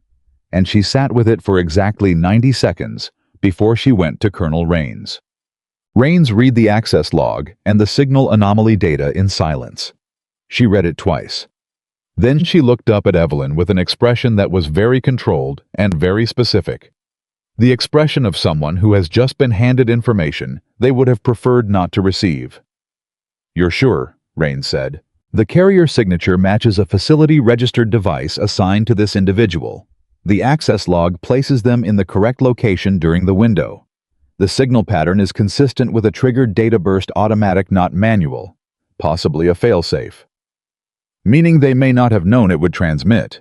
and she sat with it for exactly 90 seconds before she went to Colonel Rains. Rains read the access log and the signal anomaly data in silence. She read it twice. Then she looked up at Evelyn with an expression that was very controlled and very specific. The expression of someone who has just been handed information they would have preferred not to receive. You're sure, Rains said. The carrier signature matches a facility-registered device assigned to this individual. The access log places them in the correct location during the window. The signal pattern is consistent with a triggered data burst, automatic, not manual, possibly a failsafe. Meaning they may not have known it would transmit.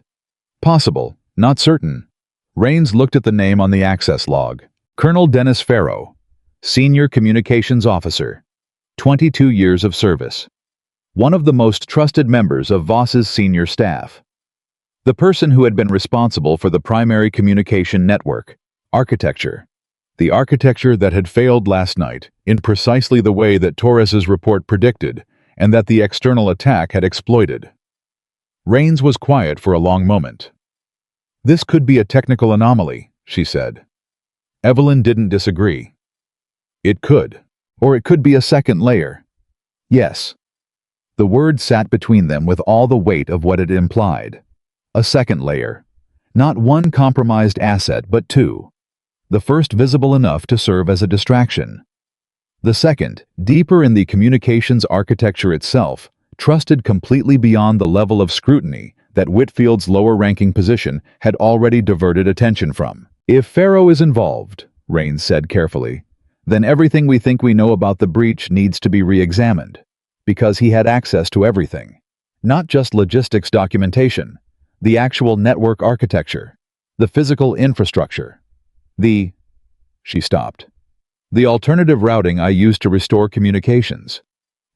Possible, not certain. Rains looked at the name on the access log. Colonel Dennis Farrow, Senior Communications Officer, 22 years of service. One of the most trusted members of Voss's senior staff. The person who had been responsible for the primary communication network, architecture. The architecture that had failed last night, in precisely the way that Torres's report predicted, and that the external attack had exploited. Rains was quiet for a long moment. "This could be a technical anomaly," she said. Evelyn didn't disagree. "It could. Or it could be a second layer." "Yes." The word sat between them with all the weight of what it implied. A second layer. Not one compromised asset, but two. The first visible enough to serve as a distraction. The second, deeper in the communications architecture itself, trusted completely beyond the level of scrutiny that Whitfield's lower-ranking position had already diverted attention from. "If Farrow is involved," Rains said carefully, "then everything we think we know about the breach needs to be re-examined. Because he had access to everything. Not just logistics documentation, the actual network architecture, the physical infrastructure, She stopped. "The alternative routing I used to restore communications,"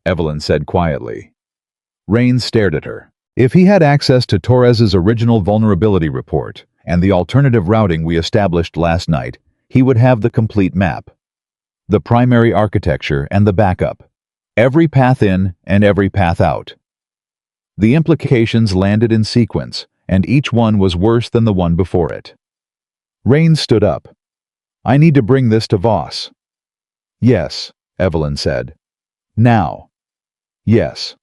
Evelyn said quietly. Rains stared at her. If he had access to Torres's original vulnerability report and the alternative routing we established last night, he would have the complete map. The primary architecture and the backup. Every path in and every path out. The implications landed in sequence, and each one was worse than the one before it. Rains stood up. "I need to bring this to Voss." "Yes," Evelyn said. "Now." "Yes."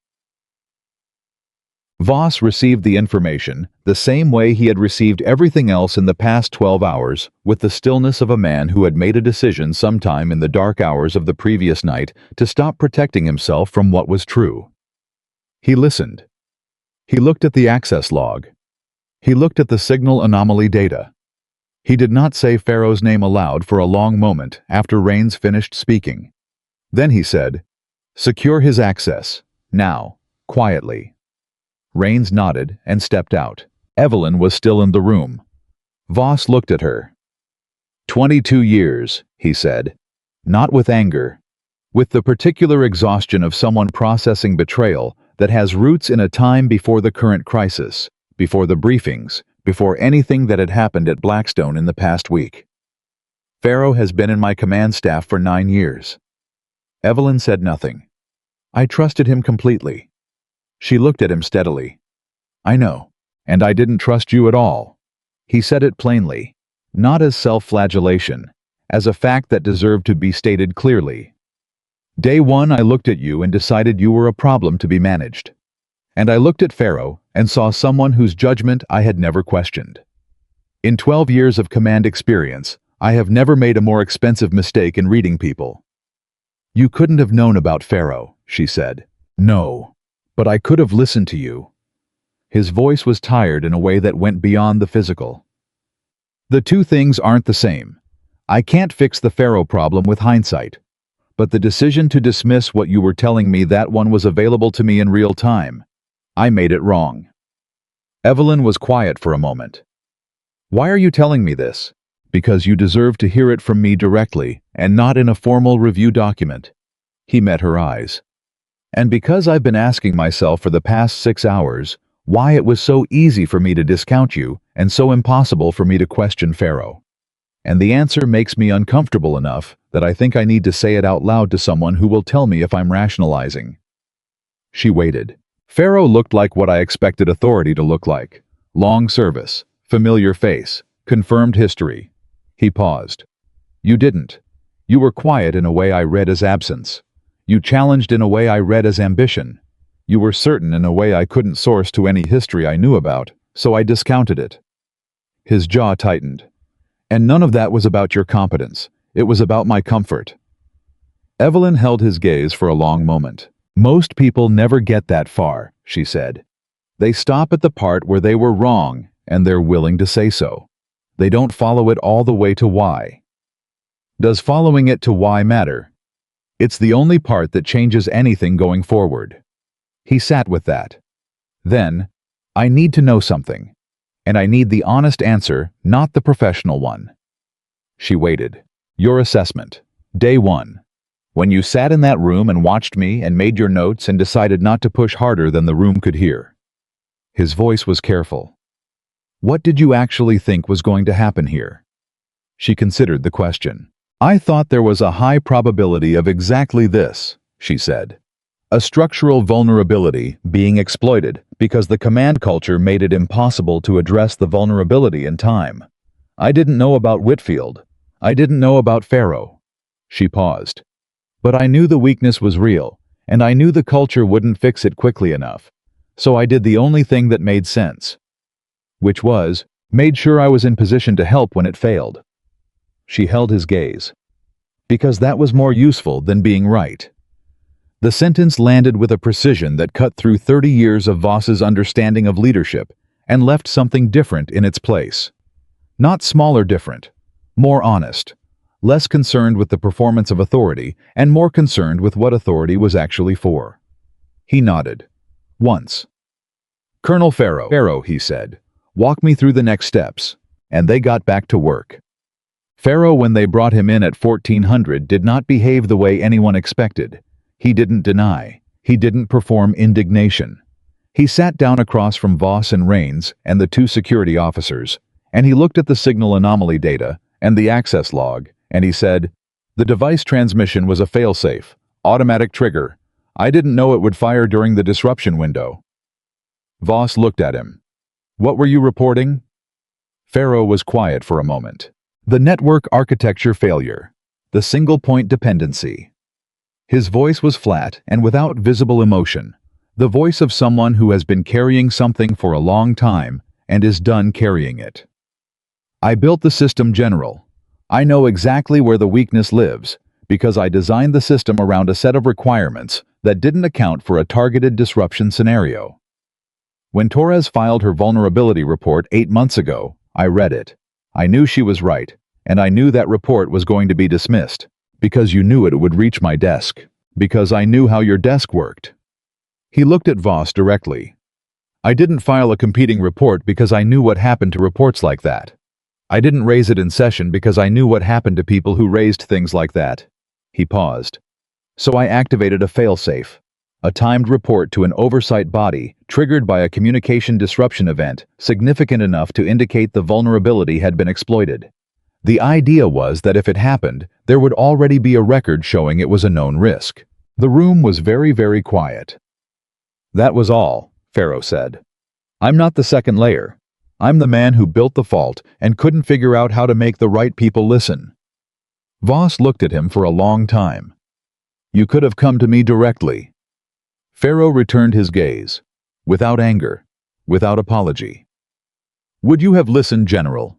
Voss received the information the same way he had received everything else in the past 12 hours, with the stillness of a man who had made a decision sometime in the dark hours of the previous night to stop protecting himself from what was true. He listened. He looked at the access log. He looked at the signal anomaly data. He did not say Farrow's name aloud for a long moment after Rains finished speaking. Then he said, "Secure his access, now, quietly." Rains nodded and stepped out. Evelyn was still in the room. Voss looked at her. 22 years, he said. Not with anger. With the particular exhaustion of someone processing betrayal that has roots in a time before the current crisis, before the briefings, before anything that had happened at Blackstone in the past week. "Farrow has been in my command staff for 9 years. Evelyn said nothing. "I trusted him completely." She looked at him steadily. "I know. And I didn't trust you at all." He said it plainly, not as self-flagellation, as a fact that deserved to be stated clearly. "Day one I looked at you and decided you were a problem to be managed. And I looked at Farrow and saw someone whose judgment I had never questioned. In 12 years of command experience, I have never made a more expensive mistake in reading people." "You couldn't have known about Farrow," she said. "No. But I could have listened to you." His voice was tired in a way that went beyond the physical. "The two things aren't the same. I can't fix the Farrow problem with hindsight. But the decision to dismiss what you were telling me, that one was available to me in real time. I made it wrong." Evelyn was quiet for a moment. "Why are you telling me this?" "Because you deserve to hear it from me directly, and not in a formal review document." He met her eyes. "And because I've been asking myself for the past 6 hours, why it was so easy for me to discount you, and so impossible for me to question Farrow. And the answer makes me uncomfortable enough that I think I need to say it out loud to someone who will tell me if I'm rationalizing." She waited. Farrow looked like what I expected authority to look like. Long service, familiar face, confirmed history. He paused. "You didn't. You were quiet in a way I read as absence. You challenged in a way I read as ambition. You were certain in a way I couldn't source to any history I knew about, so I discounted it." His jaw tightened. "And none of that was about your competence. It was about my comfort." Evelyn held his gaze for a long moment. Most people never get that far, she said. They stop at the part where they were wrong, and they're willing to say so. They don't follow it all the way to why. Does following it to why matter? It's the only part that changes anything going forward. He sat with that. Then, I need to know something. And I need the honest answer, not the professional one. She waited. Your assessment. Day 1. When you sat in that room and watched me and made your notes and decided not to push harder than the room could hear. His voice was careful. What did you actually think was going to happen here? She considered the question. I thought there was a high probability of exactly this, she said. A structural vulnerability being exploited because the command culture made it impossible to address the vulnerability in time. I didn't know about Whitfield. I didn't know about Pharaoh. She paused. But I knew the weakness was real, and I knew the culture wouldn't fix it quickly enough. So I did the only thing that made sense. Which was, made sure I was in position to help when it failed. She held his gaze. Because that was more useful than being right. The sentence landed with a precision that cut through 30 years of Voss's understanding of leadership and left something different in its place. Not smaller different, more honest, less concerned with the performance of authority and more concerned with what authority was actually for. He nodded. Once. Colonel Pharaoh, he said, walk me through the next steps, and they got back to work. Pharaoh, when they brought him in at 1400, did not behave the way anyone expected. He didn't deny. He didn't perform indignation. He sat down across from Voss and Rains and the 2 security officers, and he looked at the signal anomaly data and the access log, and he said, the device transmission was a failsafe, automatic trigger. I didn't know it would fire during the disruption window. Voss looked at him. What were you reporting? Pharaoh was quiet for a moment. The network architecture failure. The single-point dependency. His voice was flat and without visible emotion, the voice of someone who has been carrying something for a long time and is done carrying it. I built the system, General. I know exactly where the weakness lives, because I designed the system around a set of requirements that didn't account for a targeted disruption scenario. When Torres filed her vulnerability report 8 months ago, I read it. I knew she was right, and I knew that report was going to be dismissed. Because you knew it would reach my desk. Because I knew how your desk worked. He looked at Voss directly. I didn't file a competing report because I knew what happened to reports like that. I didn't raise it in session because I knew what happened to people who raised things like that. He paused. So I activated a failsafe, a timed report to an oversight body triggered by a communication disruption event significant enough to indicate the vulnerability had been exploited. The idea was that if it happened, there would already be a record showing it was a known risk. The room was very, very quiet. That was all, Pharaoh said. I'm not the second layer. I'm the man who built the fault and couldn't figure out how to make the right people listen. Voss looked at him for a long time. You could have come to me directly. Pharaoh returned his gaze, without anger, without apology. Would you have listened, General?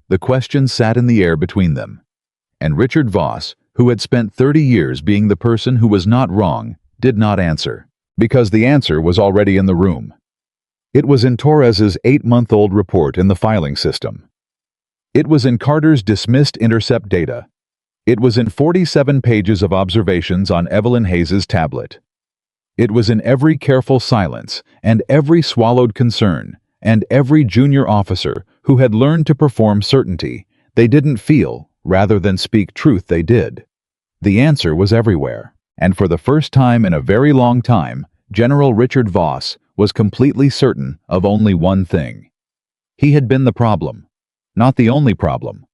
The question sat in the air between them. And Richard Voss, who had spent 30 years being the person who was not wrong, did not answer, because the answer was already in the room. It was in Torres's 8-month-old report in the filing system. It was in Carter's dismissed intercept data. It was in 47 pages of observations on Evelyn Hayes's tablet. It was in every careful silence and every swallowed concern and every junior officer who had learned to perform certainty. They didn't feel, rather than speak truth, they did. The answer was everywhere, and for the first time in a very long time, General Richard Voss was completely certain of only one thing. He had been the problem. Not the only problem,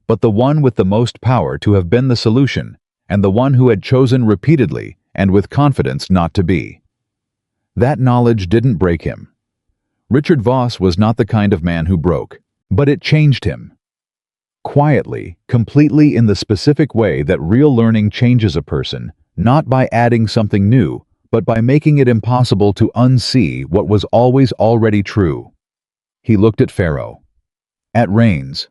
but the one with the most power to have been the solution, and the one who had chosen repeatedly and with confidence not to be. That knowledge didn't break him. Richard Voss was not the kind of man who broke, but it changed him. Quietly, completely, in the specific way that real learning changes a person, not by adding something new, but by making it impossible to unsee what was always already true. He looked at Pharaoh. At Rains.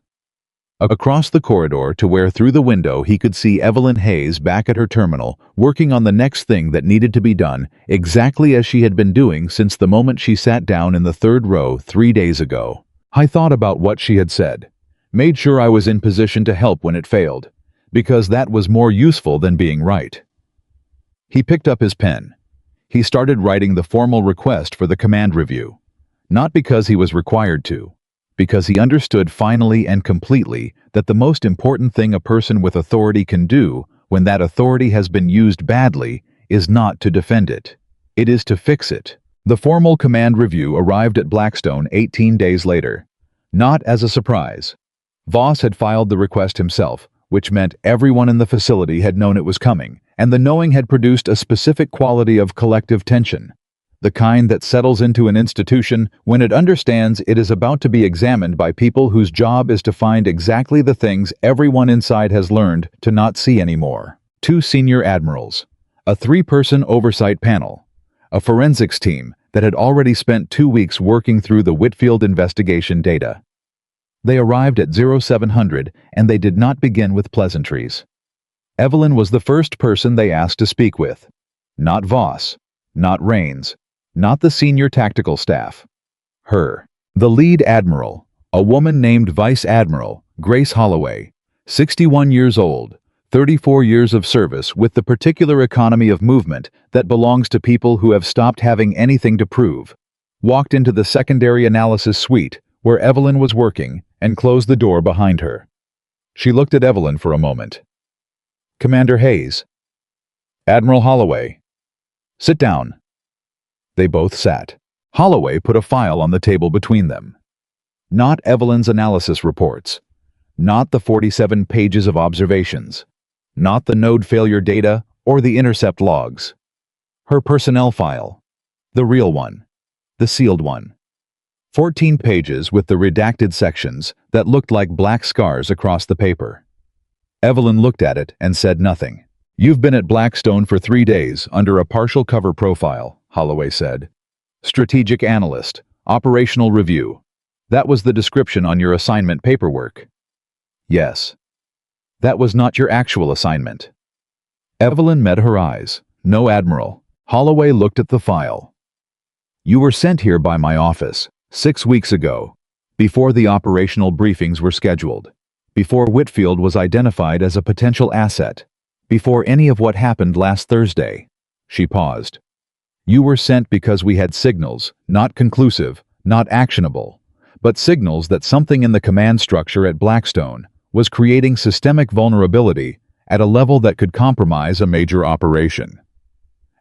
across the corridor to where through the window he could see Evelyn Hayes back at her terminal, working on the next thing that needed to be done, exactly as she had been doing since the moment she sat down in the third row 3 days ago. I thought about what she had said, made sure I was in position to help when it failed, because that was more useful than being right. He picked up his pen. He started writing the formal request for the command review, not because he was required to, because he understood finally and completely that the most important thing a person with authority can do when that authority has been used badly is not to defend it. It is to fix it. The formal command review arrived at Blackstone 18 days later. Not as a surprise. Voss had filed the request himself, which meant everyone in the facility had known it was coming, and the knowing had produced a specific quality of collective tension. The kind that settles into an institution when it understands it is about to be examined by people whose job is to find exactly the things everyone inside has learned to not see anymore. 2 senior admirals, a 3-person oversight panel, a forensics team that had already spent 2 weeks working through the Whitfield investigation data. They arrived at 0700 and they did not begin with pleasantries. Evelyn was the first person they asked to speak with. Not Voss, not Rains, not the senior tactical staff. Her. The lead admiral, a woman named Vice Admiral Grace Holloway, 61 years old, 34 years of service with the particular economy of movement that belongs to people who have stopped having anything to prove, walked into the secondary analysis suite where Evelyn was working and closed the door behind her. She looked at Evelyn for a moment. "Commander Hayes." "Admiral Holloway." "Sit down." They both sat. Holloway put a file on the table between them. Not Evelyn's analysis reports. Not the 47 pages of observations. Not the node failure data or the intercept logs. Her personnel file. The real one. The sealed one. 14 pages with the redacted sections that looked like black scars across the paper. Evelyn looked at it and said nothing. "You've been at Blackstone for 3 days under a partial cover profile," Holloway said. "Strategic analyst, operational review. That was the description on your assignment paperwork." "Yes." "That was not your actual assignment." Evelyn met her eyes. "No, Admiral." Holloway looked at the file. "You were sent here by my office 6 weeks ago, before the operational briefings were scheduled, before Whitfield was identified as a potential asset, before any of what happened last Thursday." She paused. "You were sent because we had signals, not conclusive, not actionable, but signals that something in the command structure at Blackstone was creating systemic vulnerability at a level that could compromise a major operation.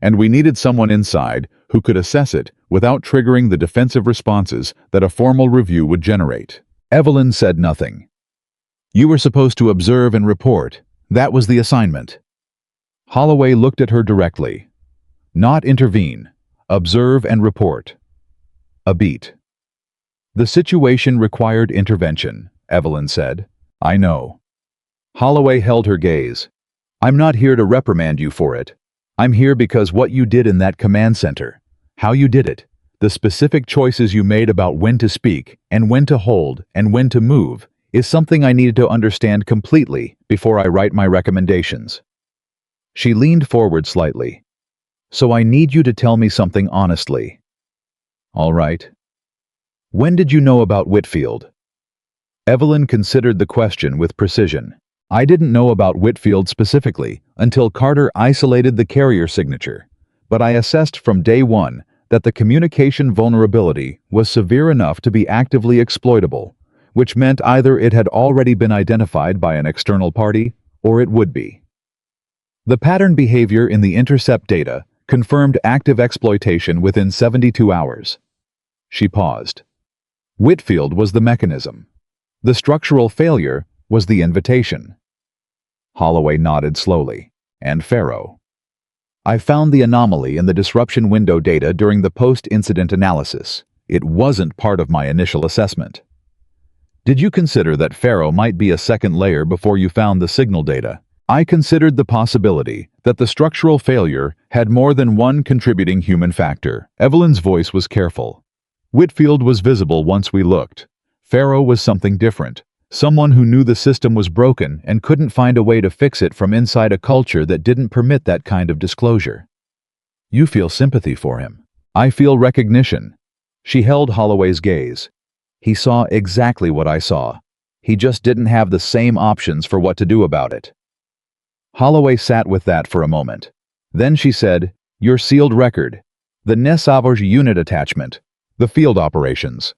And we needed someone inside who could assess it without triggering the defensive responses that a formal review would generate." Evelyn said nothing. "You were supposed to observe and report. That was the assignment." Holloway looked at her directly. "Not intervene. Observe and report." A beat. "The situation required intervention," Evelyn said. "I know." Holloway held her gaze. "I'm not here to reprimand you for it. I'm here because what you did in that command center, how you did it, the specific choices you made about when to speak and when to hold and when to move, is something I needed to understand completely before I write my recommendations." She leaned forward slightly. "So I need you to tell me something honestly." "All right." "When did you know about Whitfield?" Evelyn considered the question with precision. "I didn't know about Whitfield specifically until Carter isolated the carrier signature, but I assessed from day one that the communication vulnerability was severe enough to be actively exploitable, which meant either it had already been identified by an external party or it would be. The pattern behavior in the intercept data confirmed active exploitation within 72 hours. She paused. Whitfield was the mechanism. The structural failure was the invitation. Holloway nodded slowly. "And Pharaoh." "I found the anomaly in the disruption window data during the post-incident analysis. It wasn't part of my initial assessment." "Did you consider that Pharaoh might be a second layer before you found the signal data?" "I considered the possibility that the structural failure had more than one contributing human factor." Evelyn's voice was careful. "Whitfield was visible once we looked. Pharaoh was something different, Someone who knew the system was broken and couldn't find a way to fix it from inside a culture that didn't permit that kind of disclosure. You feel sympathy for him. I feel recognition. She held Holloway's gaze. He saw exactly what I saw. He just didn't have the same options for what to do about it. Holloway sat with that for a moment. Then she said, "Your sealed record. The decisive unit attachment. The field operations."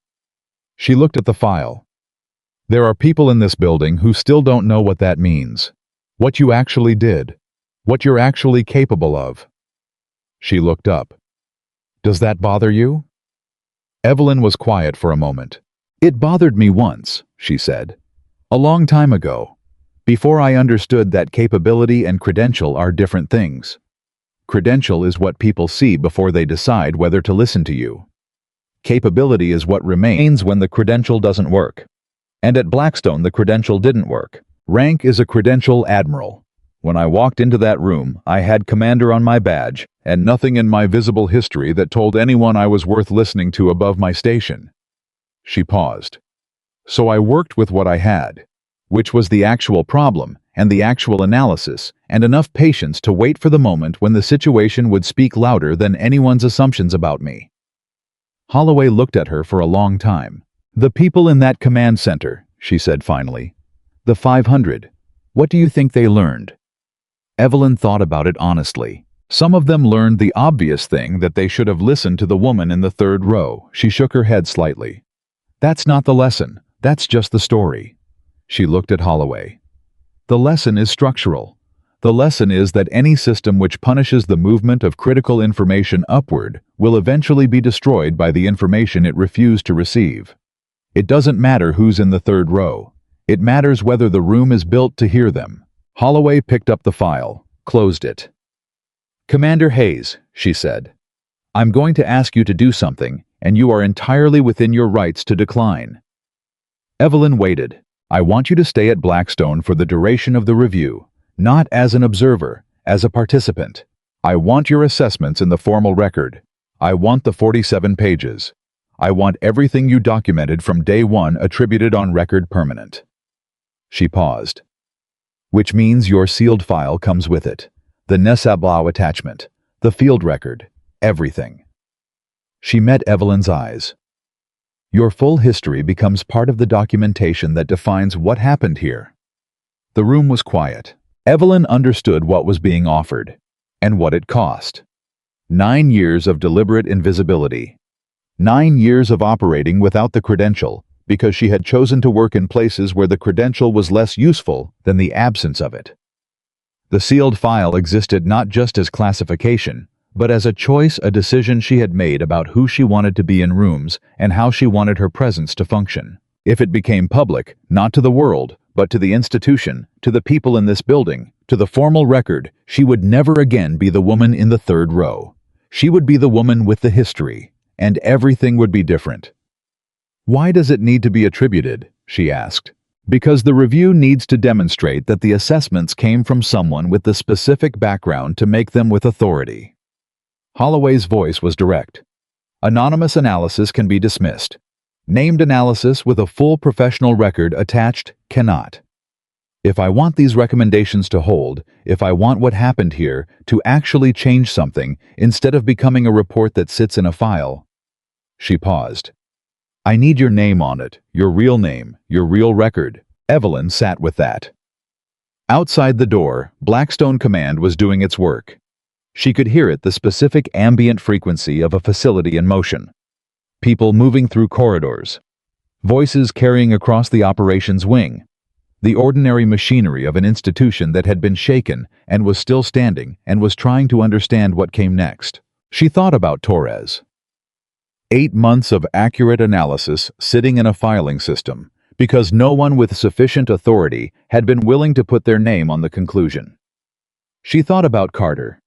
She looked at the file. There are people in this building who still don't know what that means. What you actually did. What you're actually capable of. She looked up. Does that bother you? Evelyn was quiet for a moment. It bothered me once, she said. A long time ago. Before I understood that capability and credential are different things. Credential is what people see before they decide whether to listen to you. Capability is what remains when the credential doesn't work. And at Blackstone, the credential didn't work. Rank is a credential admiral. When I walked into that room, I had commander on my badge, and nothing in my visible history that told anyone I was worth listening to above my station. She paused. So I worked with what I had, which was the actual problem, and the actual analysis, and enough patience to wait for the moment when the situation would speak louder than anyone's assumptions about me. Holloway looked at her for a long time. The people in that command center, she said finally. The 500. What do you think they learned? Evelyn thought about it honestly. Some of them learned the obvious thing that they should have listened to the woman in the third row. She shook her head slightly. That's not the lesson. That's just the story. She looked at Holloway. The lesson is structural. The lesson is that any system which punishes the movement of critical information upward will eventually be destroyed by the information it refused to receive. It doesn't matter who's in the third row. It matters whether the room is built to hear them. Holloway picked up the file, closed it. Commander Hayes, she said. I'm going to ask you to do something, and you are entirely within your rights to decline. Evelyn waited. I want you to stay at Blackstone for the duration of the review, not as an observer, as a participant. I want your assessments in the formal record. I want the 47 pages. I want everything you documented from day one attributed on record permanent. She paused. Which means your sealed file comes with it. The decisive attachment, the field record, everything. She met Evelyn's eyes. Your full history becomes part of the documentation that defines what happened here. The room was quiet. Evelyn understood what was being offered, and what it cost. 9 years of deliberate invisibility. 9 years of operating without the credential, because she had chosen to work in places where the credential was less useful than the absence of it. The sealed file existed not just as classification, but as a choice, a decision she had made about who she wanted to be in rooms and how she wanted her presence to function. If it became public, not to the world, but to the institution, to the people in this building, to the formal record, she would never again be the woman in the third row. She would be the woman with the history, and everything would be different. Why does it need to be attributed? She asked. Because the review needs to demonstrate that the assessments came from someone with the specific background to make them with authority. Holloway's voice was direct. Anonymous analysis can be dismissed. Named analysis with a full professional record attached cannot. If I want these recommendations to hold, if I want what happened here to actually change something instead of becoming a report that sits in a file. She paused. I need your name on it, your real name, your real record. Evelyn sat with that. Outside the door, Blackstone Command was doing its work. She could hear it, the specific ambient frequency of a facility in motion. People moving through corridors. Voices carrying across the operations wing. The ordinary machinery of an institution that had been shaken and was still standing and was trying to understand what came next. She thought about Torres. 8 months of accurate analysis sitting in a filing system because no one with sufficient authority had been willing to put their name on the conclusion. She thought about Carter,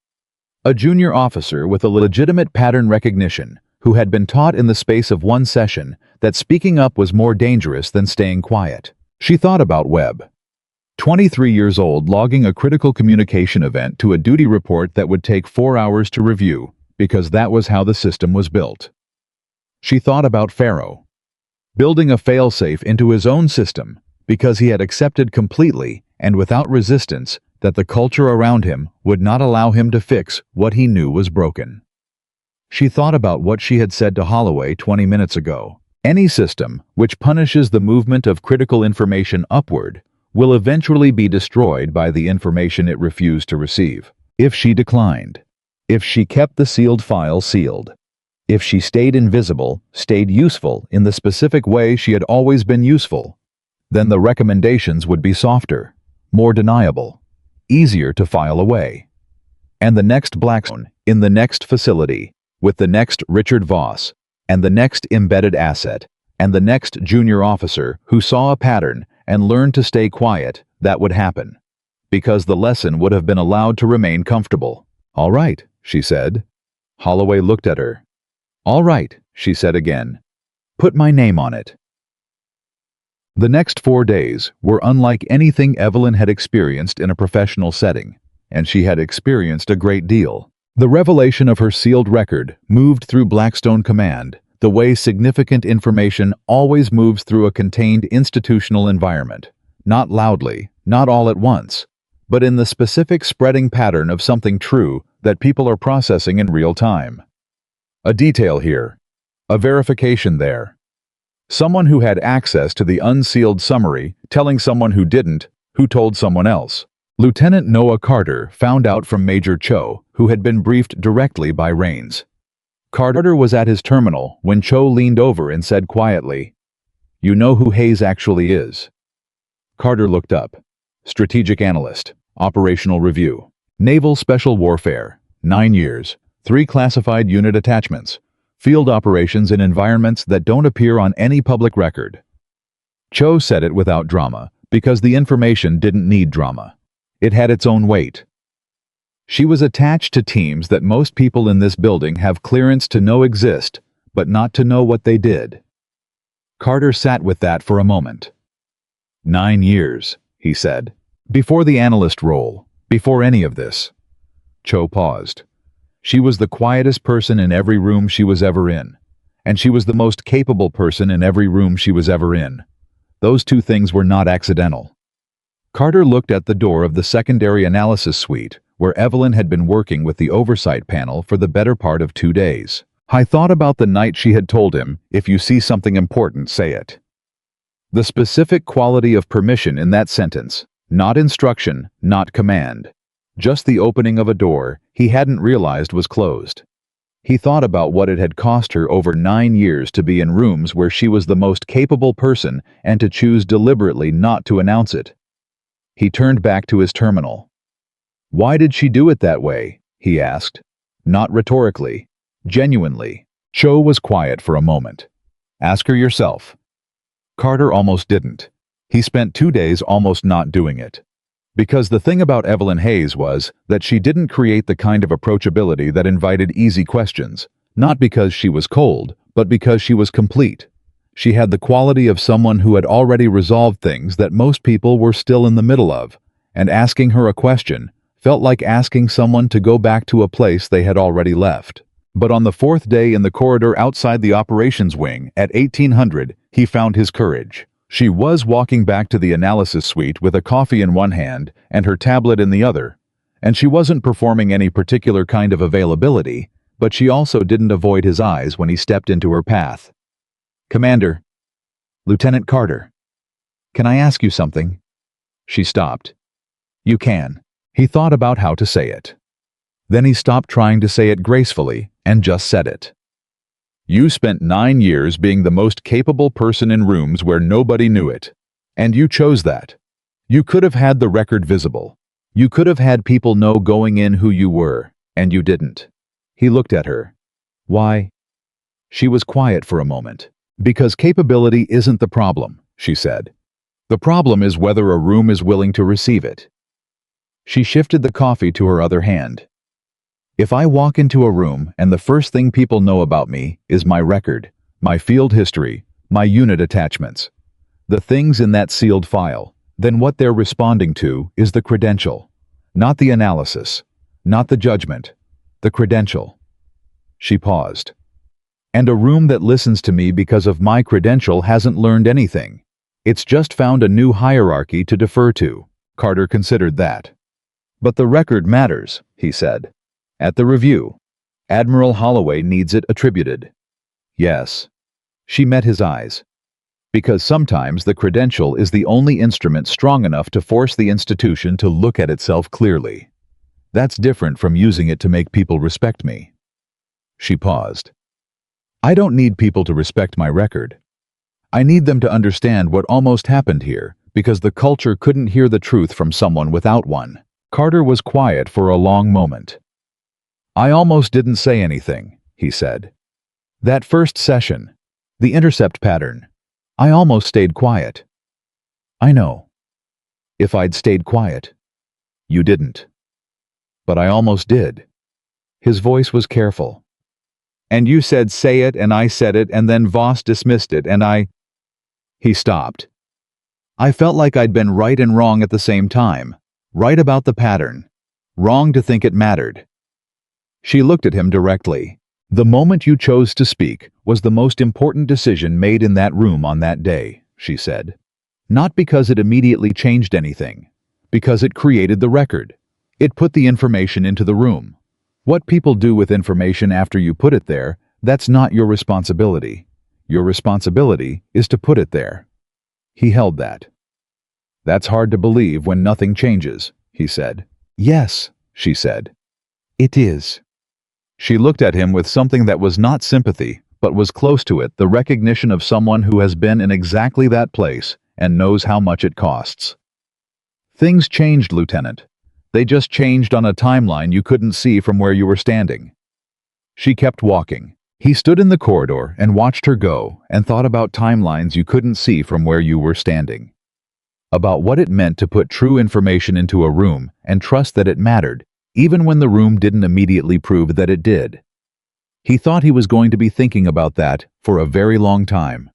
a junior officer with a legitimate pattern recognition who had been taught in the space of one session that speaking up was more dangerous than staying quiet. She thought about Webb, 23 years old, logging a critical communication event to a duty report that would take 4 hours to review because that was how the system was built. She thought about Farrow, building a failsafe into his own system because he had accepted completely and without resistance that the culture around him would not allow him to fix what he knew was broken. She thought about what she had said to Holloway 20 minutes ago. Any system which punishes the movement of critical information upward will eventually be destroyed by the information it refused to receive. If she declined, if she kept the sealed file sealed, if she stayed invisible, stayed useful in the specific way she had always been useful, then the recommendations would be softer, more deniable, easier to file away. And the next Blackstone, in the next facility, with the next Richard Voss, and the next embedded asset, and the next junior officer who saw a pattern and learned to stay quiet, that would happen. Because the lesson would have been allowed to remain comfortable. "All right," she said. Holloway looked at her. "All right," she said again. "Put my name on it." The next 4 days were unlike anything Evelyn had experienced in a professional setting, and she had experienced a great deal. The revelation of her sealed record moved through Blackstone Command the way significant information always moves through a contained institutional environment, not loudly, not all at once, but in the specific spreading pattern of something true that people are processing in real time. A detail here, a verification there. Someone who had access to the unsealed summary telling someone who didn't, who told someone else. Lieutenant Noah Carter found out from Major Cho, who had been briefed directly by Raines. Carter was at his terminal when Cho leaned over and said quietly, "You know who Hayes actually is?" Carter looked up. Strategic Analyst, Operational Review, Naval Special Warfare, 9 years, 3 classified unit attachments, field operations in environments that don't appear on any public record. Cho said it without drama, because the information didn't need drama. It had its own weight. She was attached to teams that most people in this building have clearance to know exist, but not to know what they did. Carter sat with that for a moment. 9 years, he said. Before the analyst role, before any of this. Cho paused. She was the quietest person in every room she was ever in, and she was the most capable person in every room she was ever in. Those two things were not accidental. Carter looked at the door of the secondary analysis suite, where Evelyn had been working with the oversight panel for the better part of 2 days. I thought about the night she had told him, "If you see something important, say it." The specific quality of permission in that sentence, not instruction, not command. Just the opening of a door he hadn't realized was closed. He thought about what it had cost her over 9 years to be in rooms where she was the most capable person and to choose deliberately not to announce it. He turned back to his terminal. Why did she do it that way? He asked. Not rhetorically, genuinely. Cho was quiet for a moment. Ask her yourself. Carter almost didn't. He spent 2 days almost not doing it. Because the thing about Evelyn Hayes was that she didn't create the kind of approachability that invited easy questions, not because she was cold, but because she was complete. She had the quality of someone who had already resolved things that most people were still in the middle of, and asking her a question felt like asking someone to go back to a place they had already left. But on the 4th day in the corridor outside the operations wing at 1800, he found his courage. She was walking back to the analysis suite with a coffee in one hand and her tablet in the other, and she wasn't performing any particular kind of availability, but she also didn't avoid his eyes when he stepped into her path. Commander. Lieutenant Carter. Can I ask you something? She stopped. You can. He thought about how to say it. Then he stopped trying to say it gracefully and just said it. You spent 9 years being the most capable person in rooms where nobody knew it. And you chose that. You could have had the record visible. You could have had people know going in who you were, and you didn't. He looked at her. Why? She was quiet for a moment. Because capability isn't the problem, she said. The problem is whether a room is willing to receive it. She shifted the coffee to her other hand. If I walk into a room and the first thing people know about me is my record, my field history, my unit attachments, the things in that sealed file, then what they're responding to is the credential, not the analysis, not the judgment, the credential. She paused. And a room that listens to me because of my credential hasn't learned anything. It's just found a new hierarchy to defer to. Carter considered that. But the record matters, he said. At the review, Admiral Holloway needs it attributed. Yes. She met his eyes. Because sometimes the credential is the only instrument strong enough to force the institution to look at itself clearly. That's different from using it to make people respect me. She paused. I don't need people to respect my record. I need them to understand what almost happened here, because the culture couldn't hear the truth from someone without one. Carter was quiet for a long moment. I almost didn't say anything, he said. That first session, the intercept pattern, I almost stayed quiet. I know. If I'd stayed quiet. You didn't. But I almost did. His voice was careful. And you said say it and I said it and then Voss dismissed it and I... He stopped. I felt like I'd been right and wrong at the same time. Right about the pattern. Wrong to think it mattered. She looked at him directly. The moment you chose to speak was the most important decision made in that room on that day, she said. Not because it immediately changed anything. Because it created the record. It put the information into the room. What people do with information after you put it there, that's not your responsibility. Your responsibility is to put it there. He held that. That's hard to believe when nothing changes, he said. Yes, she said. It is. She looked at him with something that was not sympathy, but was close to it, the recognition of someone who has been in exactly that place and knows how much it costs. Things changed, Lieutenant. They just changed on a timeline you couldn't see from where you were standing. She kept walking. He stood in the corridor and watched her go and thought about timelines you couldn't see from where you were standing. About what it meant to put true information into a room and trust that it mattered, even when the room didn't immediately prove that it did. He thought he was going to be thinking about that for a very long time.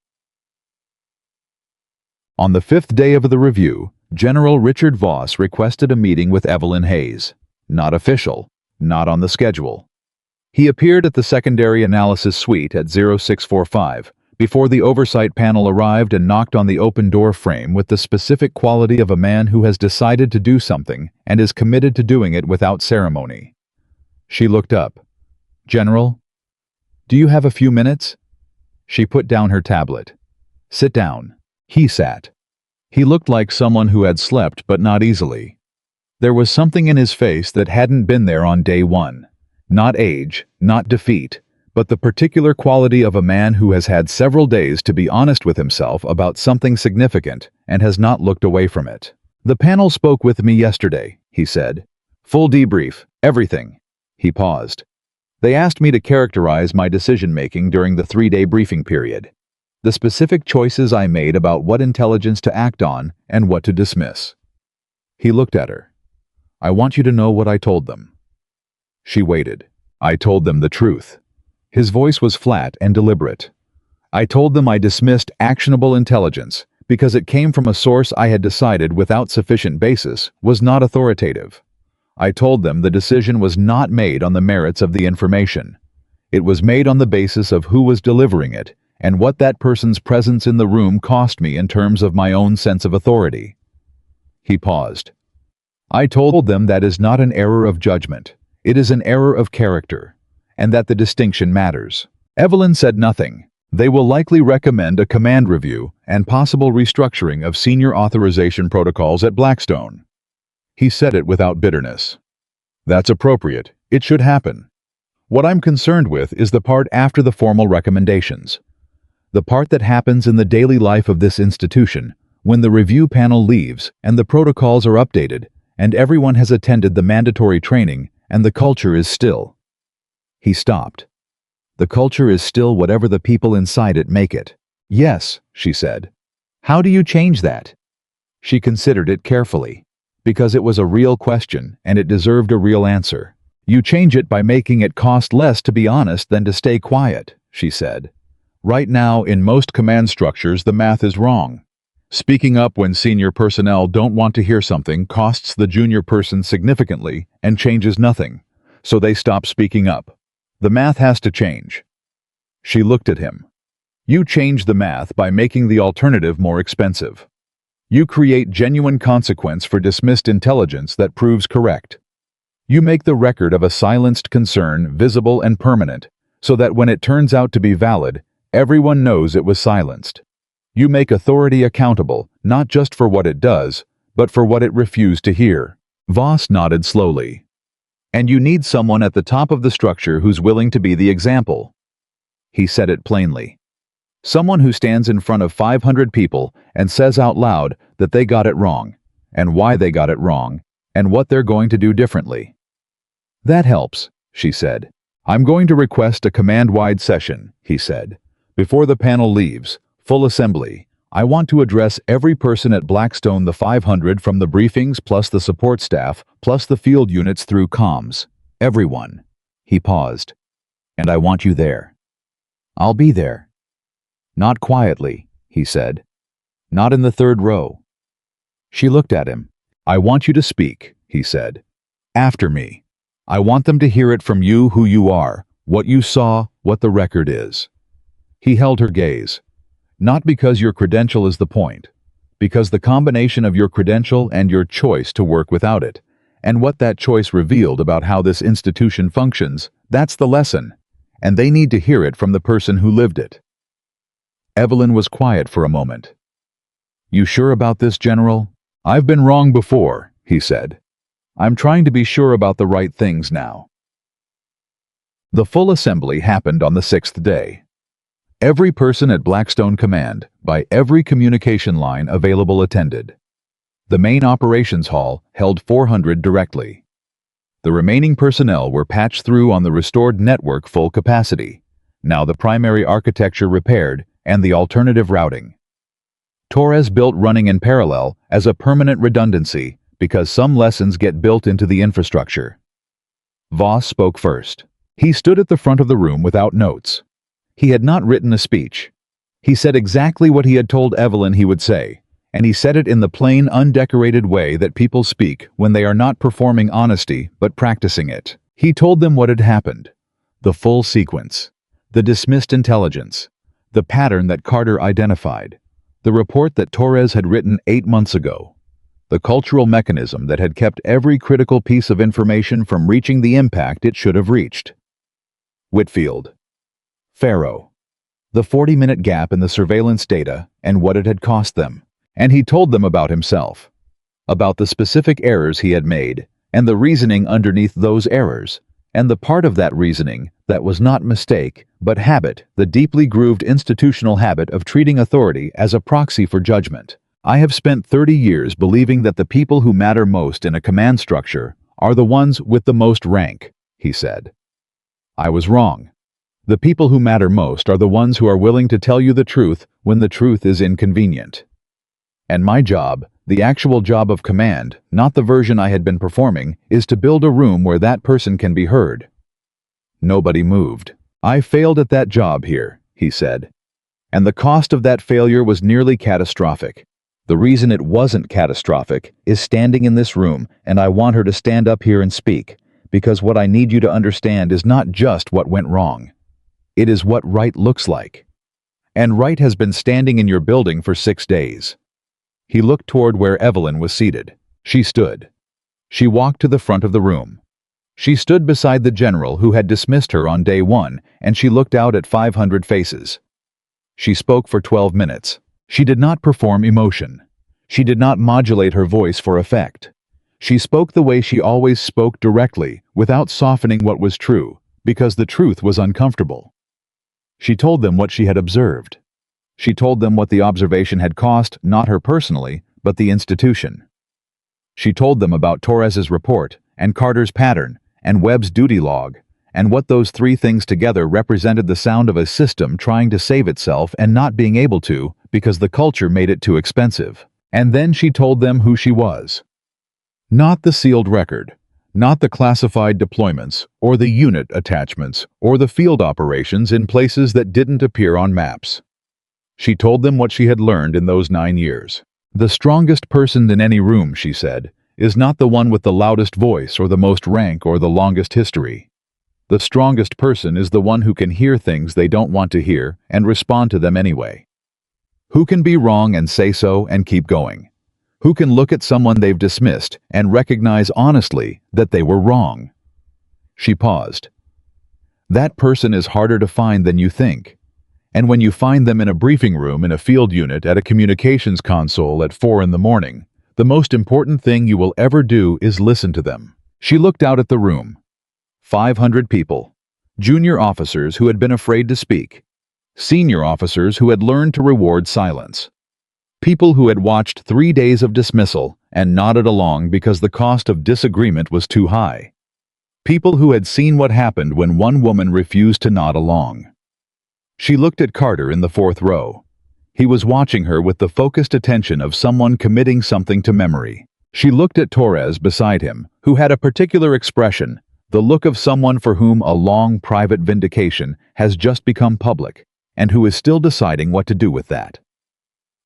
On the 5th day of the review, General Richard Voss requested a meeting with Evelyn Hayes. Not official, not on the schedule. He appeared at the secondary analysis suite at 0645 before the oversight panel arrived and knocked on the open door frame with the specific quality of a man who has decided to do something and is committed to doing it without ceremony. She looked up. General? Do you have a few minutes? She put down her tablet. Sit down. He sat. He looked like someone who had slept but not easily. There was something in his face that hadn't been there on day one. Not age, not defeat, but the particular quality of a man who has had several days to be honest with himself about something significant and has not looked away from it. The panel spoke with me yesterday, he said. Full debrief, everything. He paused. They asked me to characterize my decision-making during the 3-day briefing period. The specific choices I made about what intelligence to act on and what to dismiss. He looked at her. I want you to know what I told them. She waited. I told them the truth. His voice was flat and deliberate. I told them I dismissed actionable intelligence because it came from a source I had decided without sufficient basis was not authoritative. I told them the decision was not made on the merits of the information. It was made on the basis of who was delivering it and what that person's presence in the room cost me in terms of my own sense of authority. He paused. I told them that is not an error of judgment. It is an error of character, and that the distinction matters. Evelyn said nothing. They will likely recommend a command review and possible restructuring of senior authorization protocols at Blackstone. He said it without bitterness. That's appropriate. It should happen. What I'm concerned with is the part after the formal recommendations. The part that happens in the daily life of this institution, when the review panel leaves and the protocols are updated, and everyone has attended the mandatory training, and the culture is still. He stopped. The culture is still whatever the people inside it make it. Yes, she said. How do you change that? She considered it carefully, because it was a real question and it deserved a real answer. You change it by making it cost less to be honest than to stay quiet, she said. Right now, in most command structures, the math is wrong. Speaking up when senior personnel don't want to hear something costs the junior person significantly and changes nothing, so they stop speaking up. The math has to change. She looked at him. You change the math by making the alternative more expensive. You create genuine consequence for dismissed intelligence that proves correct. You make the record of a silenced concern visible and permanent, so that when it turns out to be valid, everyone knows it was silenced. You make authority accountable, not just for what it does, but for what it refused to hear. Voss nodded slowly. And you need someone at the top of the structure who's willing to be the example. He said it plainly. Someone who stands in front of 500 people and says out loud that they got it wrong, and why they got it wrong, and what they're going to do differently. That helps, she said. I'm going to request a command-wide session, he said. Before the panel leaves, full assembly, I want to address every person at Blackstone the 500 from the briefings plus the support staff plus the field units through comms. Everyone. He paused. And I want you there. I'll be there. Not quietly, he said. Not in the third row. She looked at him. I want you to speak, he said. After me. I want them to hear it from you who you are, what you saw, what the record is. He held her gaze. Not because your credential is the point, because the combination of your credential and your choice to work without it, and what that choice revealed about how this institution functions, that's the lesson, and they need to hear it from the person who lived it. Evelyn was quiet for a moment. You sure about this, General? I've been wrong before, he said. I'm trying to be sure about the right things now. The full assembly happened on the 6th day. Every person at Blackstone Command, by every communication line available, attended. The main operations hall held 400 directly. The remaining personnel were patched through on the restored network full capacity, now the primary architecture repaired and the alternative routing. Torres built running in parallel as a permanent redundancy because some lessons get built into the infrastructure. Voss spoke first. He stood at the front of the room without notes. He had not written a speech. He said exactly what he had told Evelyn he would say, and he said it in the plain, undecorated way that people speak when they are not performing honesty but practicing it. He told them what had happened, the full sequence, the dismissed intelligence, the pattern that Carter identified, the report that Torres had written 8 months ago, the cultural mechanism that had kept every critical piece of information from reaching the impact it should have reached. Whitfield. Pharaoh. The 40-minute gap in the surveillance data and what it had cost them. And he told them about himself, about the specific errors he had made, and the reasoning underneath those errors, and the part of that reasoning that was not mistake, but habit, the deeply grooved institutional habit of treating authority as a proxy for judgment. I have spent 30 years believing that the people who matter most in a command structure are the ones with the most rank, he said. I was wrong. The people who matter most are the ones who are willing to tell you the truth when the truth is inconvenient. And my job, the actual job of command, not the version I had been performing, is to build a room where that person can be heard. Nobody moved. I failed at that job here, he said. And the cost of that failure was nearly catastrophic. The reason it wasn't catastrophic is standing in this room, and I want her to stand up here and speak, because what I need you to understand is not just what went wrong. It is what right looks like. And right has been standing in your building for 6 days. He looked toward where Evelyn was seated. She stood. She walked to the front of the room. She stood beside the general who had dismissed her on day 1, and she looked out at 500 faces. She spoke for 12 minutes. She did not perform emotion. She did not modulate her voice for effect. She spoke the way she always spoke, directly, without softening what was true, because the truth was uncomfortable. She told them what she had observed. She told them what the observation had cost, not her personally, but the institution. She told them about Torres's report, and Carter's pattern, and Webb's duty log, and what those 3 things together represented: the sound of a system trying to save itself and not being able to because the culture made it too expensive. And then she told them who she was. Not the sealed record, not the classified deployments, or the unit attachments, or the field operations in places that didn't appear on maps. She told them what she had learned in those 9 years. The strongest person in any room, she said, is not the one with the loudest voice or the most rank or the longest history. The strongest person is the one who can hear things they don't want to hear and respond to them anyway. Who can be wrong and say so and keep going? Who can look at someone they've dismissed and recognize honestly that they were wrong? She paused. That person is harder to find than you think. And when you find them in a briefing room in a field unit at a communications console at 4 in the morning, the most important thing you will ever do is listen to them. She looked out at the room. 500 people. Junior officers who had been afraid to speak. Senior officers who had learned to reward silence. People who had watched 3 days of dismissal and nodded along because the cost of disagreement was too high. People who had seen what happened when one woman refused to nod along. She looked at Carter in the 4th row. He was watching her with the focused attention of someone committing something to memory. She looked at Torres beside him, who had a particular expression, the look of someone for whom a long private vindication has just become public, and who is still deciding what to do with that.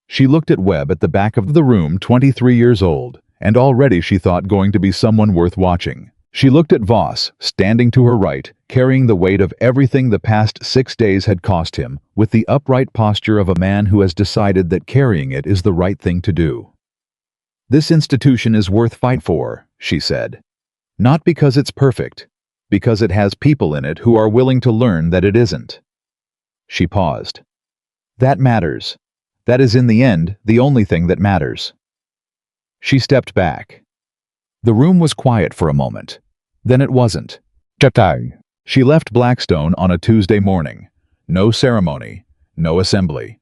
She looked at Webb at the back of the room, 23 years old, and already she thought going to be someone worth watching. She looked at Voss, standing to her right, carrying the weight of everything the past 6 days had cost him, with the upright posture of a man who has decided that carrying it is the right thing to do. This institution is worth fight for, she said. Not because it's perfect, because it has people in it who are willing to learn that it isn't. She paused. That matters. That is in the end the only thing that matters. She stepped back. The room was quiet for a moment. Then it wasn't. She left Blackstone on a Tuesday morning. No ceremony, no assembly.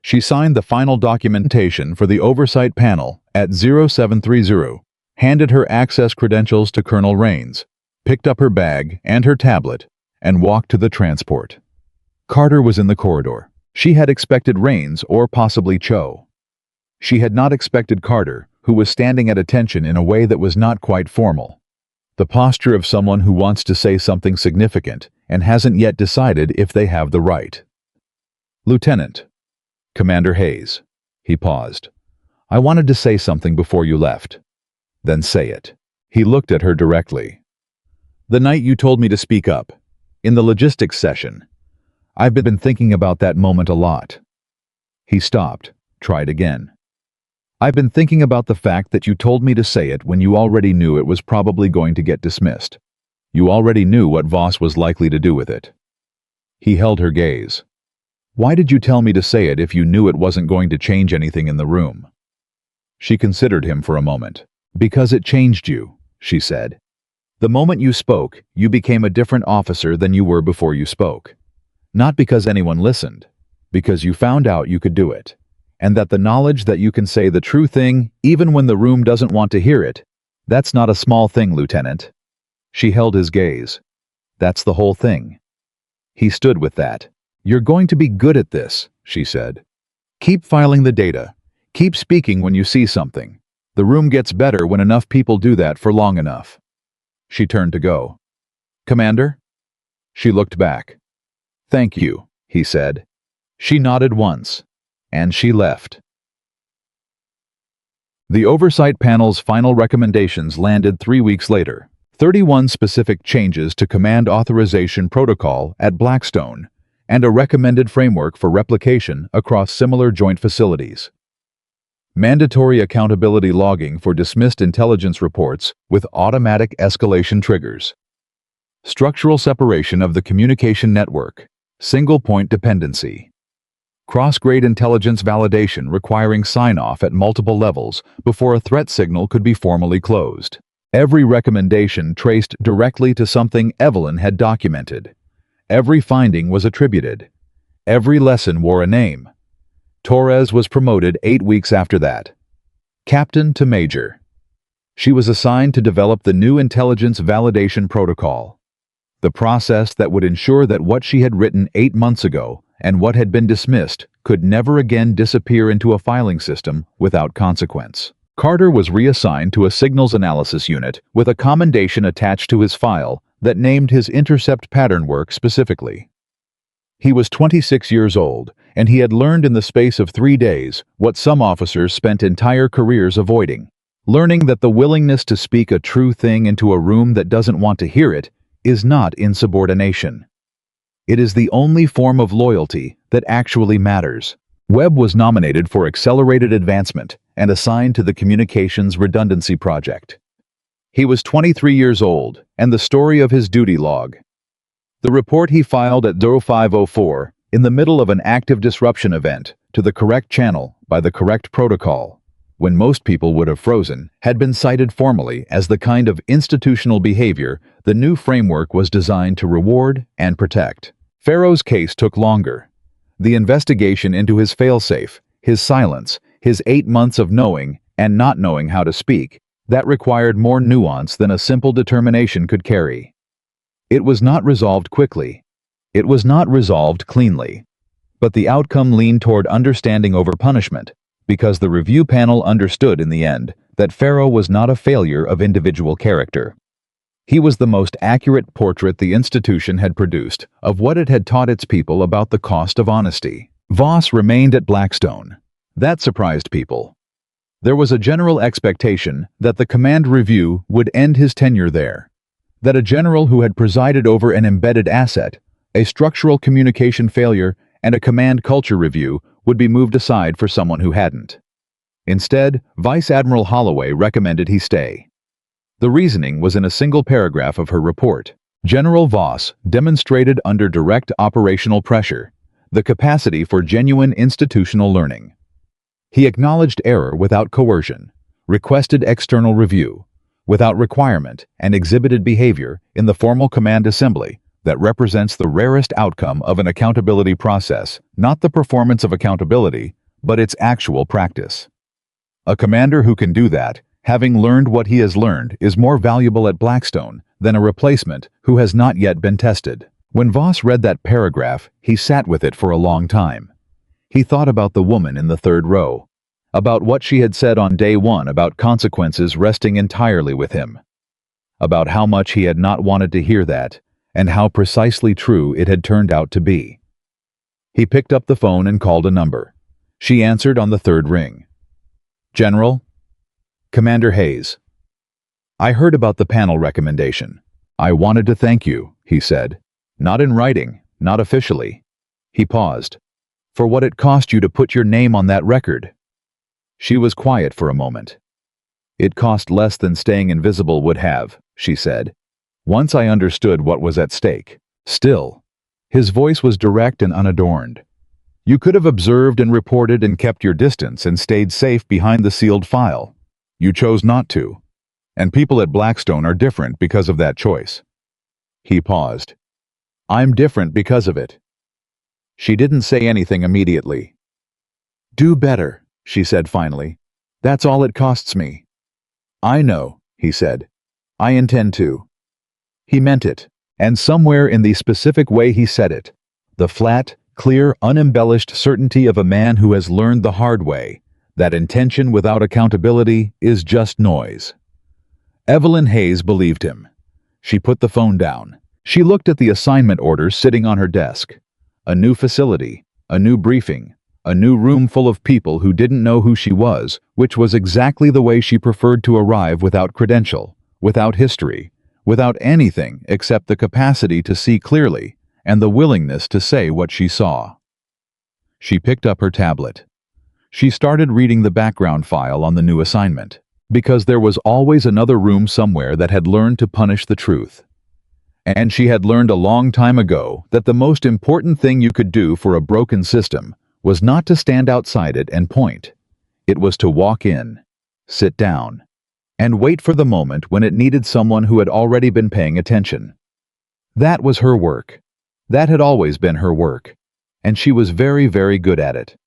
She signed the final documentation for the oversight panel at 0730, handed her access credentials to Colonel Raines, picked up her bag and her tablet, and walked to the transport. Carter was in the corridor. She had expected Raines or possibly Cho. She had not expected Carter, who was standing at attention in a way that was not quite formal. The posture of someone who wants to say something significant and hasn't yet decided if they have the right. Lieutenant. Commander Hayes. He paused. I wanted to say something before you left. Then say it. He looked at her directly. The night you told me to speak up, in the logistics session, I've been thinking about that moment a lot. He stopped, tried again. I've been thinking about the fact that you told me to say it when you already knew it was probably going to get dismissed. You already knew what Voss was likely to do with it. He held her gaze. Why did you tell me to say it if you knew it wasn't going to change anything in the room? She considered him for a moment. Because it changed you, she said. The moment you spoke, you became a different officer than you were before you spoke. Not because anyone listened, because you found out you could do it. And that the knowledge that you can say the true thing, even when the room doesn't want to hear it, that's not a small thing, Lieutenant. She held his gaze. That's the whole thing. He stood with that. You're going to be good at this, she said. Keep filing the data. Keep speaking when you see something. The room gets better when enough people do that for long enough. She turned to go. Commander? She looked back. Thank you, he said. She nodded once. And she left. The Oversight Panel's final recommendations landed 3 weeks later. 31 specific changes to Command Authorization Protocol at Blackstone, and a recommended framework for replication across similar joint facilities. Mandatory accountability logging for dismissed intelligence reports with automatic escalation triggers. Structural separation of the communication network, single-point dependency. Cross-grade intelligence validation requiring sign-off at multiple levels before a threat signal could be formally closed. Every recommendation traced directly to something Evelyn had documented. Every finding was attributed. Every lesson wore a name. Torres was promoted 8 weeks after that. Captain to Major. She was assigned to develop the new intelligence validation protocol. The process that would ensure that what she had written 8 months ago and what had been dismissed could never again disappear into a filing system without consequence. Carter was reassigned to a signals analysis unit with a commendation attached to his file that named his intercept pattern work specifically. He was 26 years old, and he had learned in the space of 3 days what some officers spent entire careers avoiding, learning that the willingness to speak a true thing into a room that doesn't want to hear it is not insubordination. It is the only form of loyalty that actually matters. Webb was nominated for accelerated advancement and assigned to the Communications Redundancy Project. He was 23 years old, and the story of his duty log. The report he filed at 0504, in the middle of an active disruption event, to the correct channel by the correct protocol, when most people would have frozen, had been cited formally as the kind of institutional behavior the new framework was designed to reward and protect. Pharaoh's case took longer. The investigation into his failsafe, his silence, his 8 months of knowing and not knowing how to speak, that required more nuance than a simple determination could carry. It was not resolved quickly. It was not resolved cleanly. But the outcome leaned toward understanding over punishment, because the review panel understood in the end that Pharaoh was not a failure of individual character. He was the most accurate portrait the institution had produced of what it had taught its people about the cost of honesty. Voss remained at Blackstone. That surprised people. There was a general expectation that the command review would end his tenure there, that a general who had presided over an embedded asset, a structural communication failure, and a command culture review would be moved aside for someone who hadn't. Instead, Vice Admiral Holloway recommended he stay. The reasoning was in a single paragraph of her report. General Voss demonstrated under direct operational pressure the capacity for genuine institutional learning. He acknowledged error without coercion, requested external review, without requirement, and exhibited behavior in the formal command assembly that represents the rarest outcome of an accountability process, not the performance of accountability, but its actual practice. A commander who can do that, having learned what he has learned, is more valuable at Blackstone than a replacement who has not yet been tested. When Voss read that paragraph, he sat with it for a long time. He thought about the woman in the third row, about what she had said on day one about consequences resting entirely with him, about how much he had not wanted to hear that, and how precisely true it had turned out to be. He picked up the phone and called a number. She answered on the third ring. "General?" "Commander Hayes." "I heard about the panel recommendation. I wanted to thank you," he said. "Not in writing, not officially." He paused. "For what it cost you to put your name on that record." She was quiet for a moment. "It cost less than staying invisible would have," she said. "Once I understood what was at stake." Still, his voice was direct and unadorned. "You could have observed and reported and kept your distance and stayed safe behind the sealed file. You chose not to. And people at Blackstone are different because of that choice." He paused. "I'm different because of it." She didn't say anything immediately. "Do better," she said finally. "That's all it costs me." "I know," he said. "I intend to." He meant it, and somewhere in the specific way he said it, the flat, clear, unembellished certainty of a man who has learned the hard way, that intention without accountability is just noise. Evelyn Hayes believed him. She put the phone down. She looked at the assignment orders sitting on her desk. A new facility, a new briefing, a new room full of people who didn't know who she was, which was exactly the way she preferred to arrive without credential, without history, without anything except the capacity to see clearly and the willingness to say what she saw. She picked up her tablet. She started reading the background file on the new assignment, because there was always another room somewhere that had learned to punish the truth. And she had learned a long time ago that the most important thing you could do for a broken system was not to stand outside it and point. It was to walk in, sit down, and wait for the moment when it needed someone who had already been paying attention. That was her work. That had always been her work. And she was very, very good at it.